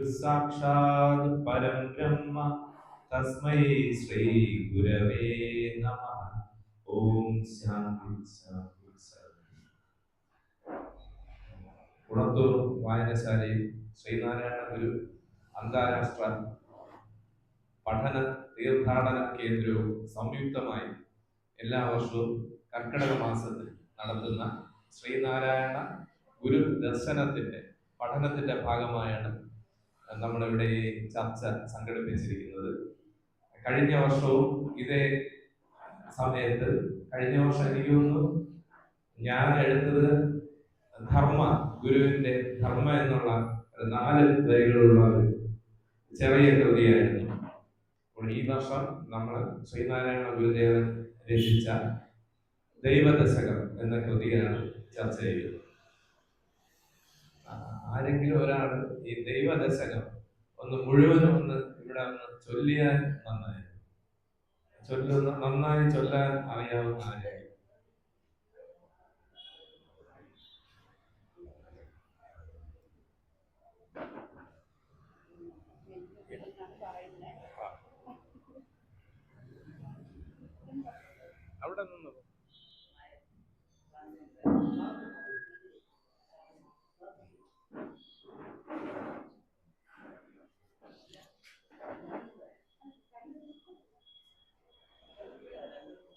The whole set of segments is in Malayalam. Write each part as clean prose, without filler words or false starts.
സാക്ഷാത് പരം ബ്രഹ്മ തസ്മൈ ശ്രീ ഗുരവേ നമഃ. ഓം ശാന്തി ശാന്തി ശാന്തി. കുളത്തൂർ വായനശാലയിൽ ശ്രീനാരായണ ഗുരു അന്താരാഷ്ട്ര പഠന തീർത്ഥാടന കേന്ദ്രവും സംയുക്തമായി എല്ലാ വർഷവും കർക്കിടക മാസത്തിൽ നടത്തുന്ന ശ്രീനാരായണ ഗുരു ദർശനത്തിന്റെ പഠനത്തിന്റെ ഭാഗമായാണ് നമ്മളിവിടെ ഈ ചർച്ച സംഘടിപ്പിച്ചിരിക്കുന്നത്. കഴിഞ്ഞ വർഷവും ഇതേ സമയത്ത്, കഴിഞ്ഞ വർഷം എനിക്ക് തോന്നുന്നു ഞാൻ എടുത്തത് ഗുരുവിന്റെ ധർമ്മ എന്നുള്ള 4 വരികളുള്ള ഒരു ചെറിയ കൃതിയായിരുന്നു. അപ്പോൾ ഈ വർഷം നമ്മൾ ശ്രീനാരായണ ഗുരുദേവൻ രചിച്ച ദൈവദശകം എന്ന കൃതിയാണ് ചർച്ച ചെയ്യുന്നത്. ആരെങ്കിലും ഒരാൾ ഈ ദൈവദശകം ഒന്ന് മുഴുവനും ഇവിടെ ചൊല്ലിയാൽ നന്നായി ചൊല്ലാൻ അറിയാവുന്ന ആരെങ്കിലും? അവിടെ നിന്ന്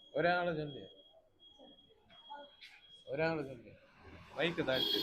ഒരാള് ചൊല്ലിയ മൈക്ക് താഴ്ത്തി.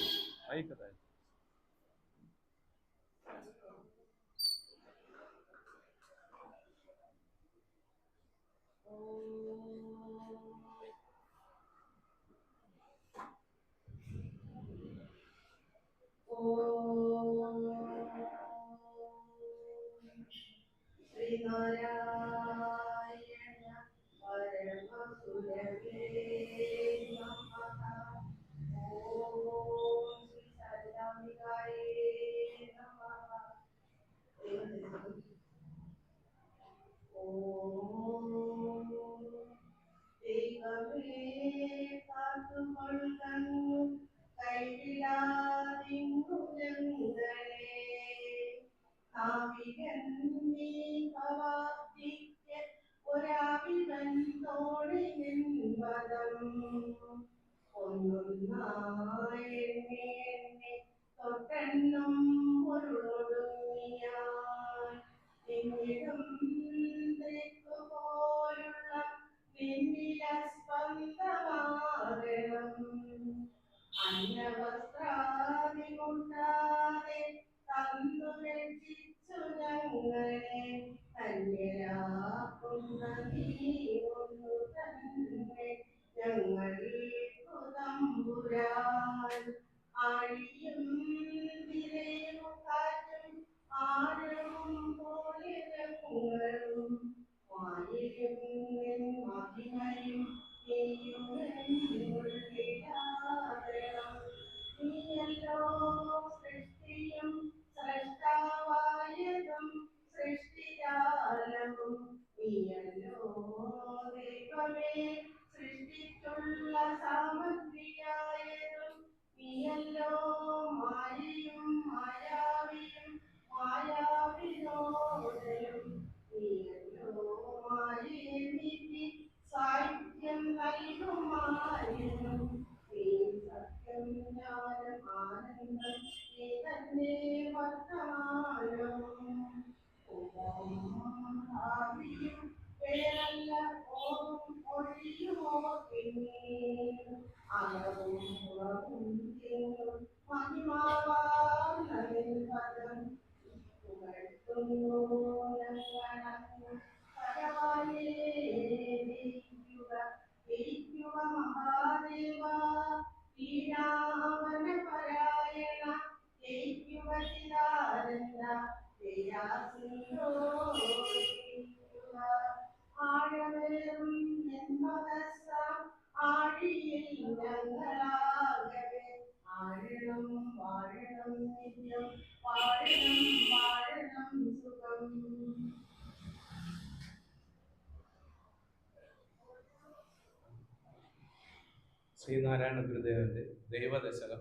ശ്രീനാരായണ ഗുരുദേവന്റെ ദൈവദശകം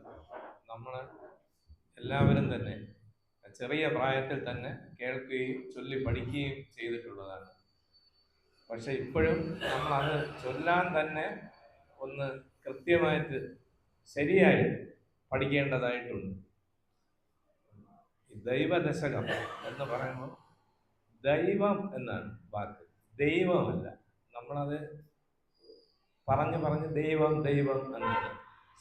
നമ്മൾ എല്ലാവരും തന്നെ ചെറിയ പ്രായത്തിൽ തന്നെ കേൾക്കുകയും ചൊല്ലി പഠിക്കുകയും ചെയ്തിട്ടുള്ളതാണ്. പക്ഷെ ഇപ്പോഴും നമ്മളത് ചൊല്ലാൻ തന്നെ ഒന്ന് കൃത്യമായിട്ട് ശരിയായിട്ട് പഠിക്കേണ്ടതായിട്ടുണ്ട്. ദൈവദശകം എന്ന് പറയുമ്പോൾ ദൈവം എന്നാണ് വാക്ക്, ദൈവമല്ല. നമ്മളത് പറഞ്ഞ് ദൈവം ദൈവം എന്നാണ്.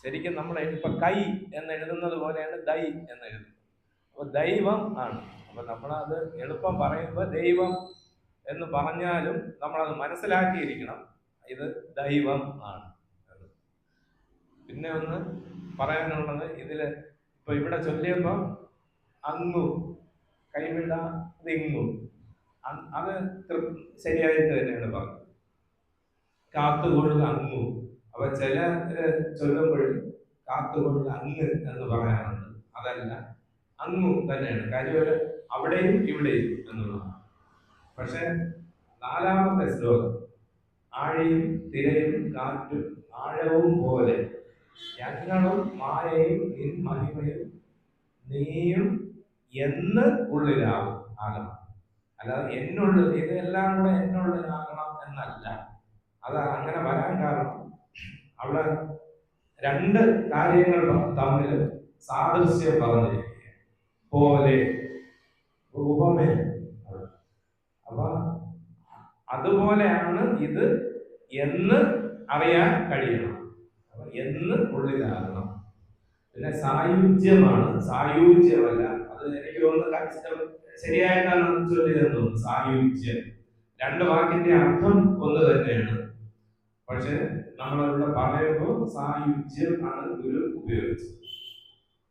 ശരിക്കും നമ്മൾ ഇപ്പൊ കൈ എന്ന് എഴുതുന്നത് പോലെയാണ് ദൈ എന്ന് എഴുതുന്നത്. അപ്പൊ ദൈവം ആണ്. അപ്പൊ നമ്മളത് എളുപ്പം പറയുമ്പോൾ ദൈവം എന്ന് പറഞ്ഞാലും നമ്മളത് മനസ്സിലാക്കിയിരിക്കണം, ഇത് ദൈവം ആണ്. പിന്നെ ഒന്ന് പറയാനുള്ളത്, ഇതില് ഇപ്പൊ ഇവിടെ ചൊല്ലിയപ്പോ അങ്ങു കൈവിട ഇങ്ങു, അത് ശരിയായിട്ട് തന്നെയാണ് പറഞ്ഞത്. കാത്തുകൊള്ളുക അങ്ങു. അപ്പൊ ചില ചൊല്ലുമ്പോഴും കാത്തുകൊള്ളുക അങ്ങ് എന്ന് പറയാറുണ്ട്. അതല്ല, അങ്ങു തന്നെയാണ് കാര്യം, അവിടെയും ഇവിടെയും എന്നുള്ളതാണ്. പക്ഷെ 4-ാമത്തെ ശ്ലോകം, ആഴിയും തിരയും കാറ്റും ആഴവും പോലെ ഞങ്ങളും മായയും നിൻ മഹിമയും നീയും എന്ന് ഉള്ളിലാവും ആകണം. അല്ലാതെ എന്നുള്ളിൽ, ഇതെല്ലാം കൂടെ എന്നുള്ളിലാകണം എന്നല്ല. അത് അങ്ങനെ വരാൻ കാരണം അവിടെ രണ്ട് കാര്യങ്ങൾ തമ്മിൽ സാദൃശ്യം പറഞ്ഞിരിക്കുക പോലെ, ഉപമേ. അപ്പൊ അതുപോലെയാണ് ഇത് എന്ന് അറിയാൻ കഴിയണം. അപ്പൊ എന്ന് ഉള്ളിലാകണം. പിന്നെ സായുജ്യമാണ്, സായുജ്യമല്ല. അത് എനിക്ക് തോന്നുന്നു ശരിയായിട്ടാണ് ചൊല്ലിയതെന്ന് തോന്നുന്നു. സായുജ്യം, രണ്ട് വാക്കിന്റെ അർത്ഥം ഒന്ന് തന്നെയാണ്. പക്ഷെ നമ്മളിവിടെ പറയുമ്പോൾ സായുജ്യം ആണ് ഗുരു ഉപയോഗിച്ചത്.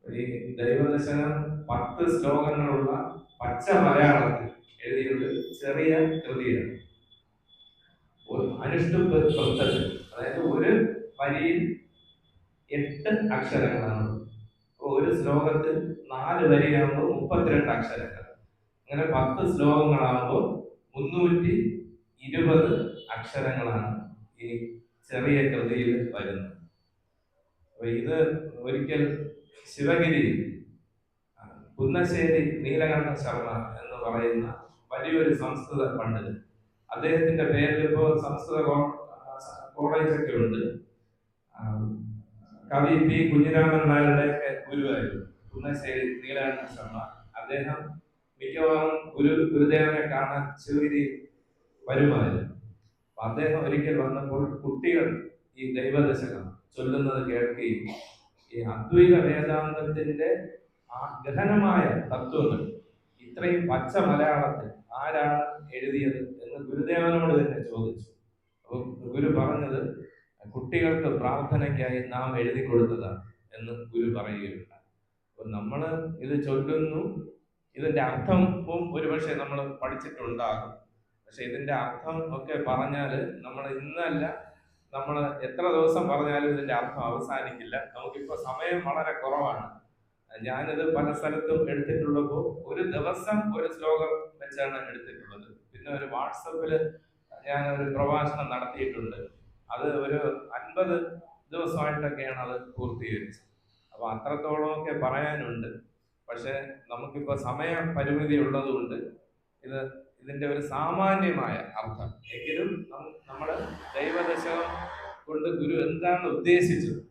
ഈ ദൈവദശകം 10 ശ്ലോകങ്ങളുള്ള പച്ച മലയാളത്തിൽ എഴുതിയത് ചെറിയ കൃതിയാണ്. അനുഷ്ഠുപ് വൃത്തത്തിൽ, അതായത് ഒരു വരിയിൽ 8 അക്ഷരങ്ങളാണ്. ഒരു ശ്ലോകത്തിൽ 4 വരിയാകുമ്പോൾ 32 അക്ഷരങ്ങൾ. അങ്ങനെ 10 ശ്ലോകങ്ങളാകുമ്പോൾ 320 അക്ഷരങ്ങളാണ് ഈ ചെറിയ കൃതിയിൽ വരുന്നത്. അപ്പൊ ഇത് ഒരിക്കൽ ശിവഗിരി കുന്നശ്ശേരി നീലകണ്ഠ ശർമ്മ എന്ന് പറയുന്ന വലിയൊരു സംസ്കൃത പണ്ഡിതൻ, അദ്ദേഹത്തിന്റെ പേരിൽ ഇപ്പോൾ സംസ്കൃത കോളേജൊക്കെ ഉണ്ട്. കവി പി കുഞ്ഞിരാമൻ നായരുടെ ഒക്കെ ഗുരുവായിരുന്നു കുന്നശ്ശേരി നീലകണ്ഠ ശർമ്മ. അദ്ദേഹം മിക്കവാറും ഗുരുദേവനെ കാണാൻ ശിവഗിരി വരുമായിരുന്നു. അദ്ദേഹം ഒരിക്കൽ വന്നപ്പോൾ കുട്ടികൾ ഈ ദൈവദശകം ചൊല്ലുന്നത് കേൾക്കുകയും ഈ അദ്വൈത വേദാന്തത്തിന്റെ ആ ഗഹനമായ തത്വങ്ങൾ ഇത്രയും പച്ച മലയാളത്തിൽ ആരാണ് എഴുതിയത് എന്ന് ഗുരുദേവനോട് തന്നെ ചോദിച്ചു. അപ്പോൾ ഗുരു പറഞ്ഞത് കുട്ടികൾക്ക് പ്രാർത്ഥനയ്ക്കായി നാം എഴുതി കൊടുത്തതാണ് എന്ന് ഗുരു പറയുകയുണ്ട്. അപ്പൊ നമ്മൾ ഇത് ചൊല്ലുന്നു, ഇതിന്റെ അർത്ഥവും ഒരുപക്ഷെ നമ്മൾ പഠിച്ചിട്ടുണ്ടാകും. പക്ഷെ ഇതിന്റെ അർത്ഥം ഒക്കെ പറഞ്ഞാല് നമ്മൾ ഇന്നല്ല, നമ്മൾ എത്ര ദിവസം പറഞ്ഞാലും ഇതിന്റെ അർത്ഥം അവസാനിക്കില്ല. നമുക്കിപ്പോ സമയം വളരെ കുറവാണ്. ഞാനിത് പല സ്ഥലത്തും എടുത്തിട്ടുള്ളപ്പോൾ ഒരു ദിവസം ഒരു ശ്ലോകം വെച്ചാണ് എടുത്തിട്ടുള്ളത്. പിന്നെ ഒരു വാട്സപ്പില് ഞാൻ ഒരു പ്രഭാഷണം നടത്തിയിട്ടുണ്ട്. അത് ഒരു 50 ദിവസമായിട്ടൊക്കെയാണ് അത് പൂർത്തീകരിച്ചത്. അപ്പൊ അത്രത്തോളമൊക്കെ പറയാനുണ്ട്. പക്ഷെ നമുക്കിപ്പോ സമയ പരിമിതി ഉള്ളതുകൊണ്ട് ഇതിന്റെ ഒരു സാമാന്യമായ അർത്ഥം എങ്കിലും നമ്മുടെ ദൈവദശകം കൊണ്ട് ഗുരു എന്താണ് ഉദ്ദേശിച്ചത്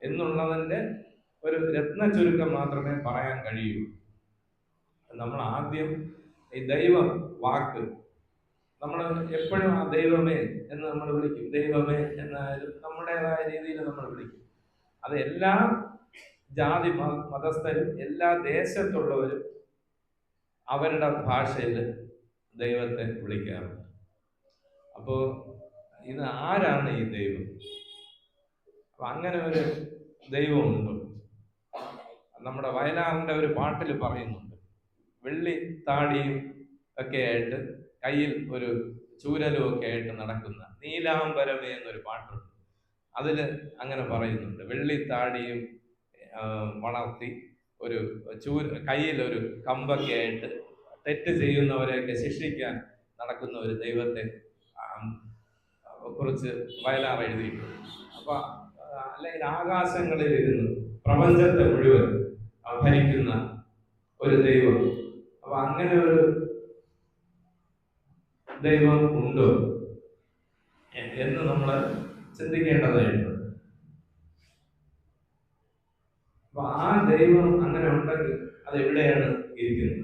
എന്നുള്ളതിന്റെ ഒരു രത്ന ചുരുക്കം മാത്രമേ പറയാൻ കഴിയൂ. നമ്മൾ ആദ്യം ഈ ദൈവം വാക്ക് നമ്മൾ എപ്പോഴും ആ ദൈവമേ എന്ന് നമ്മൾ വിളിക്കും. ദൈവമേ എന്നായാലും നമ്മുടേതായ രീതിയിൽ നമ്മൾ വിളിക്കും. അത് എല്ലാ ജാതി മതസ്ഥരും എല്ലാ ദേശത്തുള്ളവരും അവരുടെ ഭാഷയിൽ ദൈവത്തെ വിളിക്കാറുണ്ട്. അപ്പോൾ ഇത് ആരാണ് ഈ ദൈവം? അപ്പൊ അങ്ങനെ ഒരു ദൈവമുണ്ട്. നമ്മുടെ വയലാറിന്റെ ഒരു പാട്ടിൽ പറയുന്നുണ്ട്, വെള്ളി താടിയും ഒക്കെ ആയിട്ട് കയ്യിൽ ഒരു ചൂരലും ഒക്കെ ആയിട്ട് നടക്കുന്ന നീലാംബരമേ എന്നൊരു പാട്ടുണ്ട്. അതിൽ അങ്ങനെ പറയുന്നുണ്ട്, വെള്ളിത്താടിയും വളർത്തി ഒരു കയ്യിൽ ഒരു കമ്പൊക്കെ ആയിട്ട് തെറ്റ് ചെയ്യുന്നവരെയൊക്കെ ശിക്ഷിക്കാൻ നടക്കുന്ന ഒരു ദൈവത്തെ കുറിച്ച് വയലാർ എഴുതിയിട്ടുണ്ട്. അപ്പൊ അല്ലെങ്കിൽ ആകാശങ്ങളിൽ ഇരുന്ന് പ്രപഞ്ചത്തെ മുഴുവൻ ഭരിക്കുന്ന ഒരു ദൈവം. അപ്പൊ അങ്ങനെ ഒരു ദൈവം ഉണ്ടോ എന്ന് നമ്മൾ ചിന്തിക്കേണ്ടതായിട്ടുണ്ട്. അപ്പൊ ആ ദൈവം അങ്ങനെ ഉണ്ടെങ്കിൽ അത് എവിടെയാണ് ഇരിക്കുന്നത്?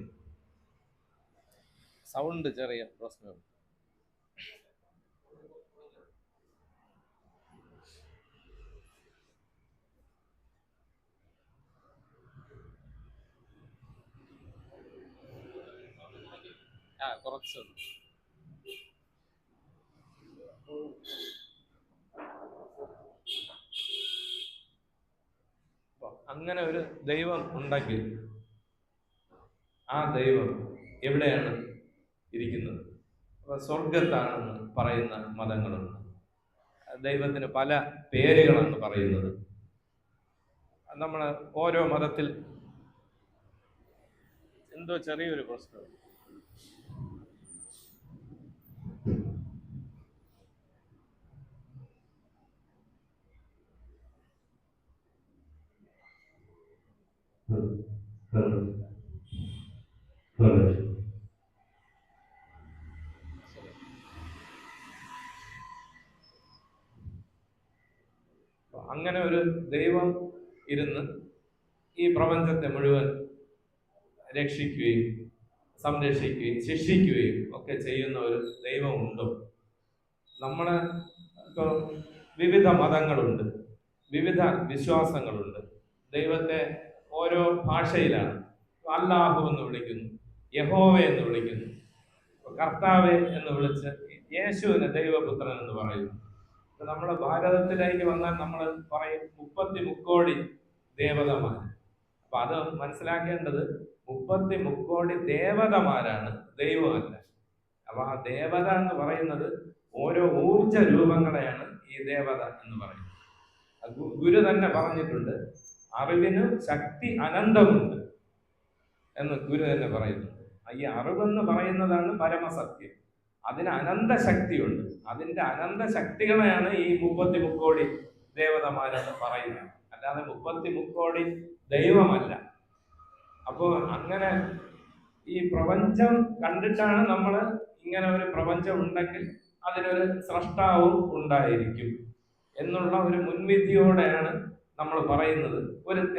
സൗണ്ട് ചെറിയ പ്രശ്നം. കുറച്ചുണ്ട്. അങ്ങനെ ഒരു ദൈവം ഉണ്ടെങ്കിൽ ആ ദൈവം എവിടെയാണ് ഇരിക്കുന്നത്? അപ്പൊ സ്വർഗത്താണെന്ന് പറയുന്ന മതങ്ങളുണ്ട്. ദൈവത്തിന് പല പേരുകളാണ് പറയുന്നത്. നമ്മൾ ഓരോ മതത്തിൽ എന്തോ ചെറിയൊരു പ്രശ്നം. അങ്ങനെ ഒരു ദൈവം ഇരുന്ന് ഈ പ്രപഞ്ചത്തെ മുഴുവൻ രക്ഷിക്കുകയും സംരക്ഷിക്കുകയും ശിക്ഷിക്കുകയും ഒക്കെ ചെയ്യുന്ന ഒരു ദൈവമുണ്ടോ? നമ്മള് ഇപ്പോൾ വിവിധ മതങ്ങളുണ്ട്, വിവിധ വിശ്വാസങ്ങളുണ്ട്. ദൈവത്തെ ഓരോ ഭാഷയിലാണ്. അല്ലാഹു എന്ന് വിളിക്കുന്നു, യഹോവ എന്ന് വിളിക്കുന്നു, കർത്താവ് എന്ന് വിളിച്ച് യേശുവിനെ ദൈവപുത്രൻ എന്ന് പറയുന്നു. നമ്മുടെ ഭാരതത്തിലേക്ക് വന്നാൽ നമ്മൾ പറയും 33 ദേവതമാർ. അപ്പൊ അത് മനസ്സിലാക്കേണ്ടത് 33 ദേവതമാരാണ്, ദൈവമല്ല. അപ്പൊ ആ ദേവത എന്ന് പറയുന്നത് ഓരോ ഊർജ രൂപങ്ങളെയാണ് ഈ ദേവത എന്ന് പറയുന്നത്. ഗുരു തന്നെ പറഞ്ഞിട്ടുണ്ട്, അറിവിന് ശക്തി അനന്തമുണ്ട് എന്ന് ഗുരു തന്നെ പറയുന്നുണ്ട്. ഈ അറിവെന്ന് പറയുന്നതാണ് പരമസത്യം. അതിന് അനന്ത ശക്തിയുണ്ട്. അതിന്റെ അനന്ത ശക്തികളെയാണ് ഈ 33 ദേവതമാരെന്ന് പറയുന്നത്, അല്ലാതെ 33 ദൈവമല്ല. അപ്പോൾ അങ്ങനെ ഈ പ്രപഞ്ചം കണ്ടിട്ടാണ് നമ്മൾ ഇങ്ങനെ ഒരു പ്രപഞ്ചം ഉണ്ടെങ്കിൽ അതിനൊരു സ്രഷ്ടാവും ഉണ്ടായിരിക്കും എന്നുള്ള ഒരു മുൻവിധിയോടെയാണ് നമ്മൾ പറയുന്നത്.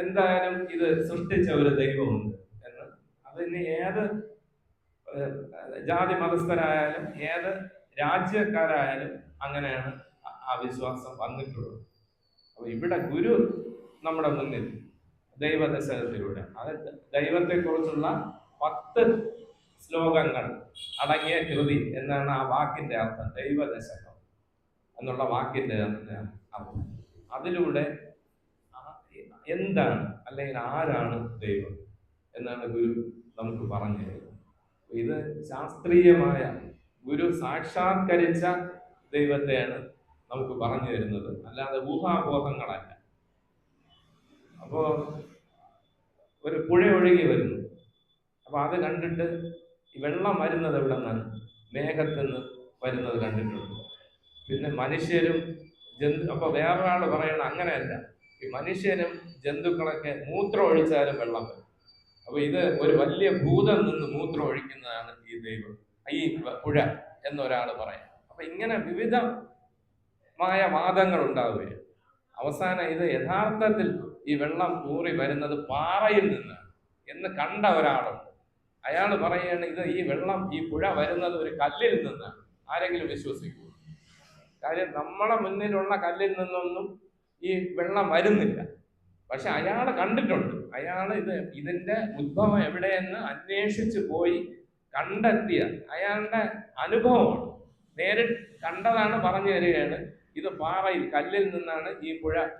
എന്തായാലും ഇത് സൃഷ്ടിച്ച ഒരു ദൈവമുണ്ട് എന്ന്. അതിന് ഏത് ജാതി മതസ്ഥരായാലും ഏത് രാജ്യക്കാരായാലും അങ്ങനെയാണ് ആ വിശ്വാസം വന്നിട്ടുള്ളത്. അപ്പൊ ഇവിടെ ഗുരു നമ്മുടെ മുന്നിൽ ദൈവദശകത്തിലൂടെ അത് ദൈവത്തെക്കുറിച്ചുള്ള 10 ശ്ലോകങ്ങൾ അടങ്ങിയ കൃതി എന്നാണ് ആ വാക്കിന്റെ അർത്ഥം. ദൈവദശകം എന്നുള്ള വാക്കിന്റെ അർത്ഥം. അതിലൂടെ എന്താണ് അല്ലെങ്കിൽ ആരാണ് ദൈവം എന്നാണ് ഗുരു നമുക്ക് പറഞ്ഞു തരുന്നത്. ഇത് ശാസ്ത്രീയമായ ഗുരു സാക്ഷാത്കരിച്ച ദൈവത്തെയാണ് നമുക്ക് പറഞ്ഞു തരുന്നത്, അല്ലാതെ ഊഹാപോഹങ്ങളല്ല. അപ്പോ ഒരു പുഴ ഒഴുകി വരുന്നു. അപ്പൊ അത് കണ്ടിട്ട് ഈ വെള്ളം വരുന്നത് എവിടെ നിന്നാണ്? മേഘത്തിൽ നിന്ന് വരുന്നത് കണ്ടിട്ടുണ്ട്. പിന്നെ മനുഷ്യരും അപ്പൊ വേറൊരാള് പറയണ അങ്ങനെയല്ല, ഈ മനുഷ്യരും ജന്തുക്കളൊക്കെ മൂത്രം ഒഴിച്ചാലും വെള്ളം വരും. അപ്പൊ ഇത് ഒരു വലിയ ഭൂതം നിന്ന് മൂത്രം ഒഴിക്കുന്നതാണ് ഈ ദൈവം, ഈ പുഴ എന്നൊരാള് പറയാം. അപ്പൊ ഇങ്ങനെ വിവിധമായ വാദങ്ങൾ ഉണ്ടാവുകയാണ്. അവസാനം ഇത് യഥാർത്ഥത്തിൽ ഈ വെള്ളം ഊറി വരുന്നത് പാറയിൽ നിന്നാണ് എന്ന് കണ്ട ഒരാളുണ്ട്. അയാൾ പറയുകയാണ് ഈ വെള്ളം ഈ പുഴ വരുന്നത് ഒരു കല്ലിൽ നിന്നാണ്. ആരെങ്കിലും വിശ്വസിക്കൂ? കാര്യം നമ്മളെ മുന്നിലുള്ള കല്ലിൽ നിന്നൊന്നും ഈ വെള്ളം വരുന്നില്ല. പക്ഷെ അയാൾ കണ്ടിട്ടുണ്ട്. അയാൾ ഇതിന്റെ ഉദ്ഭവം എവിടെയെന്ന് അന്വേഷിച്ചു പോയി കണ്ടെത്തിയ അയാളുടെ അനുഭവമാണ്. നേരിട്ട് കണ്ടതാണ് പറഞ്ഞു തരികയാണ്. ഇത് പാറയിൽ കല്ലിൽ നിന്നാണ്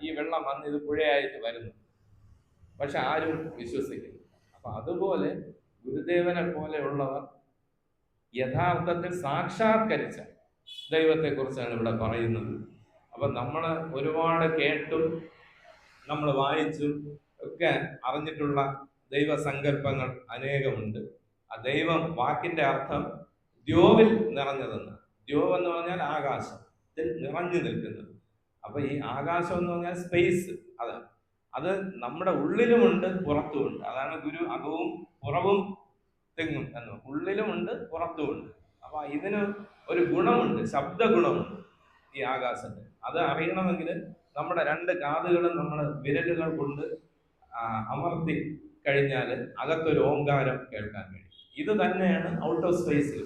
ഈ വെള്ളം വന്ന് ഇത് പുഴയായിട്ട് വരുന്നത്. പക്ഷെ ആരും വിശ്വസിക്കുന്നു. അപ്പൊ അതുപോലെ ഗുരുദേവനെ പോലെയുള്ളവർ യഥാർത്ഥത്തിൽ സാക്ഷാത്കരിച്ച ദൈവത്തെ കുറിച്ചാണ് ഇവിടെ പറയുന്നത്. അപ്പൊ നമ്മൾ ഒരുപാട് കേട്ടും നമ്മൾ വായിച്ചും ഒക്കെ അറിഞ്ഞിട്ടുള്ള ദൈവസങ്കല്പങ്ങൾ അനേകമുണ്ട്. ആ ദൈവം വാക്കിന്റെ അർത്ഥം ദ്യോവിൽ നിറഞ്ഞതെന്ന്. ദ്യോവ് എന്ന് പറഞ്ഞാൽ ആകാശം, ഇതിൽ നിറഞ്ഞു നിൽക്കുന്നത്. അപ്പൊ ഈ ആകാശം എന്ന് പറഞ്ഞാൽ സ്പേസ്, അത് നമ്മുടെ ഉള്ളിലുമുണ്ട് പുറത്തുമുണ്ട്. അതാണ് ഗുരു അകവും പുറവും തെങ്ങും എന്ന്, ഉള്ളിലുമുണ്ട് പുറത്തുമുണ്ട്. അപ്പൊ ഇതിന് ഒരു ഗുണമുണ്ട്, ശബ്ദ ഗുണമുണ്ട് ഈ ആകാശത്തിന്. അത് അറിയണമെങ്കിൽ നമ്മുടെ രണ്ട് കാതുകളും നമ്മൾ വിരലുകൾ കൊണ്ട് അമർത്തി കഴിഞ്ഞാൽ അകത്തൊരു ഓങ്കാരം കേൾക്കാൻ കഴിയും. ഇത് തന്നെയാണ് ഔട്ട് ഓഫ് സ്പേസിൽ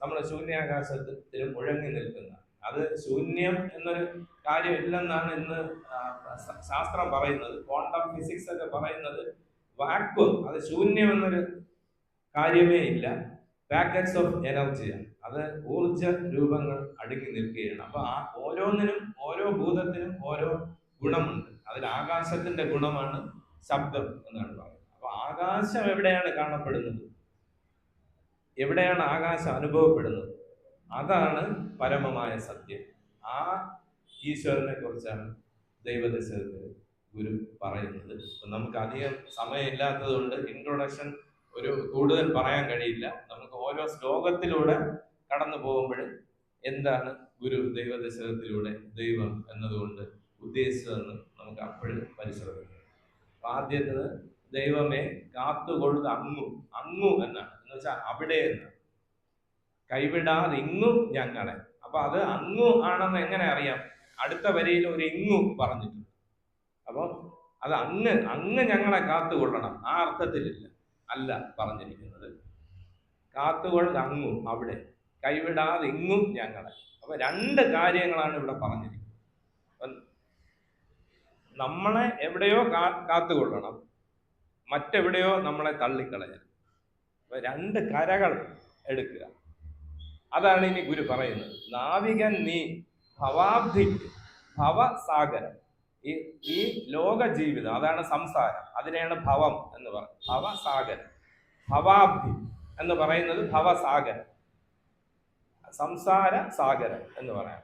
നമ്മൾ ശൂന്യാകാശത്തിൽ മുഴങ്ങി നിൽക്കുന്നത്. അത് ശൂന്യം എന്നൊരു കാര്യം ഇല്ലെന്നാണ് ഇന്ന് ശാസ്ത്രം പറയുന്നത്. ക്വാണ്ടം ഫിസിക്സ് ഒക്കെ പറയുന്നത് വാക്വം, അത് ശൂന്യം എന്നൊരു കാര്യമേ ഇല്ല, പാക്കറ്റ്സ് ഓഫ് എനർജിയാണ്. അത് ഊർജ രൂപങ്ങൾ അടുക്കി നിൽക്കുകയാണ്. അപ്പൊ ആ ഓരോന്നിനും, ഓരോ ഭൂതത്തിനും ഓരോ ഗുണമുണ്ട്. അതിൽ ആകാശത്തിന്റെ ഗുണമാണ് ശബ്ദം എന്നാണ് പറയുന്നത്. അപ്പൊ ആകാശം എവിടെയാണ് കാണപ്പെടുന്നത്, എവിടെയാണ് ആകാശം അനുഭവപ്പെടുന്നത്, അതാണ് പരമമായ സത്യം. ആ ഈശ്വരനെ കുറിച്ചാണ് ദൈവദശകത്തിൽ ഗുരു പറയുന്നത്. നമുക്ക് അധികം സമയമില്ലാത്തത് കൊണ്ട് ഇൻട്രൊഡക്ഷൻ ഒരു കൂടുതൽ പറയാൻ കഴിയില്ല. നമുക്ക് ഓരോ ശ്ലോകത്തിലൂടെ കടന്നു പോകുമ്പോൾ എന്താണ് ഗുരു ദൈവദശകത്തിലൂടെ ദൈവം എന്നതുകൊണ്ട് ഉദ്ദേശിച്ചതെന്ന് നമുക്ക് അപ്പോഴും പരിശ്രമിക്കാം. ആദ്യത്തത് ദൈവമേ കാത്തുകൊള്ളുക അങ്ങു, അങ്ങു എന്നാണ്, എന്ന് വെച്ചാൽ അവിടെ എന്ന്, കൈവിടാതെ ഇങ്ങു ഞങ്ങളെ. അപ്പൊ അത് അങ്ങു ആണെന്ന് എങ്ങനെ അറിയാം? അടുത്ത വരിയിൽ ഒരു ഇങ്ങു പറഞ്ഞിട്ടുണ്ട്. അപ്പൊ അത് അങ്ങ്, അങ്ങ് ഞങ്ങളെ കാത്തുകൊള്ളണം, ആ അർത്ഥത്തിലില്ല, അല്ല പറഞ്ഞിരിക്കുന്നത്. കാത്തുകൊള്ളുക അങ്ങു അവിടെ, കൈവിടാതെ ഇങ്ങും ഞങ്ങളെ. അപ്പൊ രണ്ട് കാര്യങ്ങളാണ് ഇവിടെ പറഞ്ഞിരിക്കുന്നത്. നമ്മളെ എവിടെയോ കാത്തുകൊള്ളണം, മറ്റെവിടെയോ നമ്മളെ തള്ളിക്കളയണം. അപ്പൊ രണ്ട് കരകൾ എടുക്കുക. അതാണ് ഇനി ഗുരു പറയുന്നത്. നാവികൻ നീ ഭവാബ്ധിക്ക്, ഭവസാഗരം, ഈ ലോക ജീവിതം അതാണ് സംസാരം, അതിനെയാണ് ഭവം എന്ന് പറയുന്നത്. ഭവസാഗരം, ഭവാബ്ധി എന്ന് പറയുന്നത് ഭവസാഗരം, സംസാര സാഗരം എന്ന് പറയാം.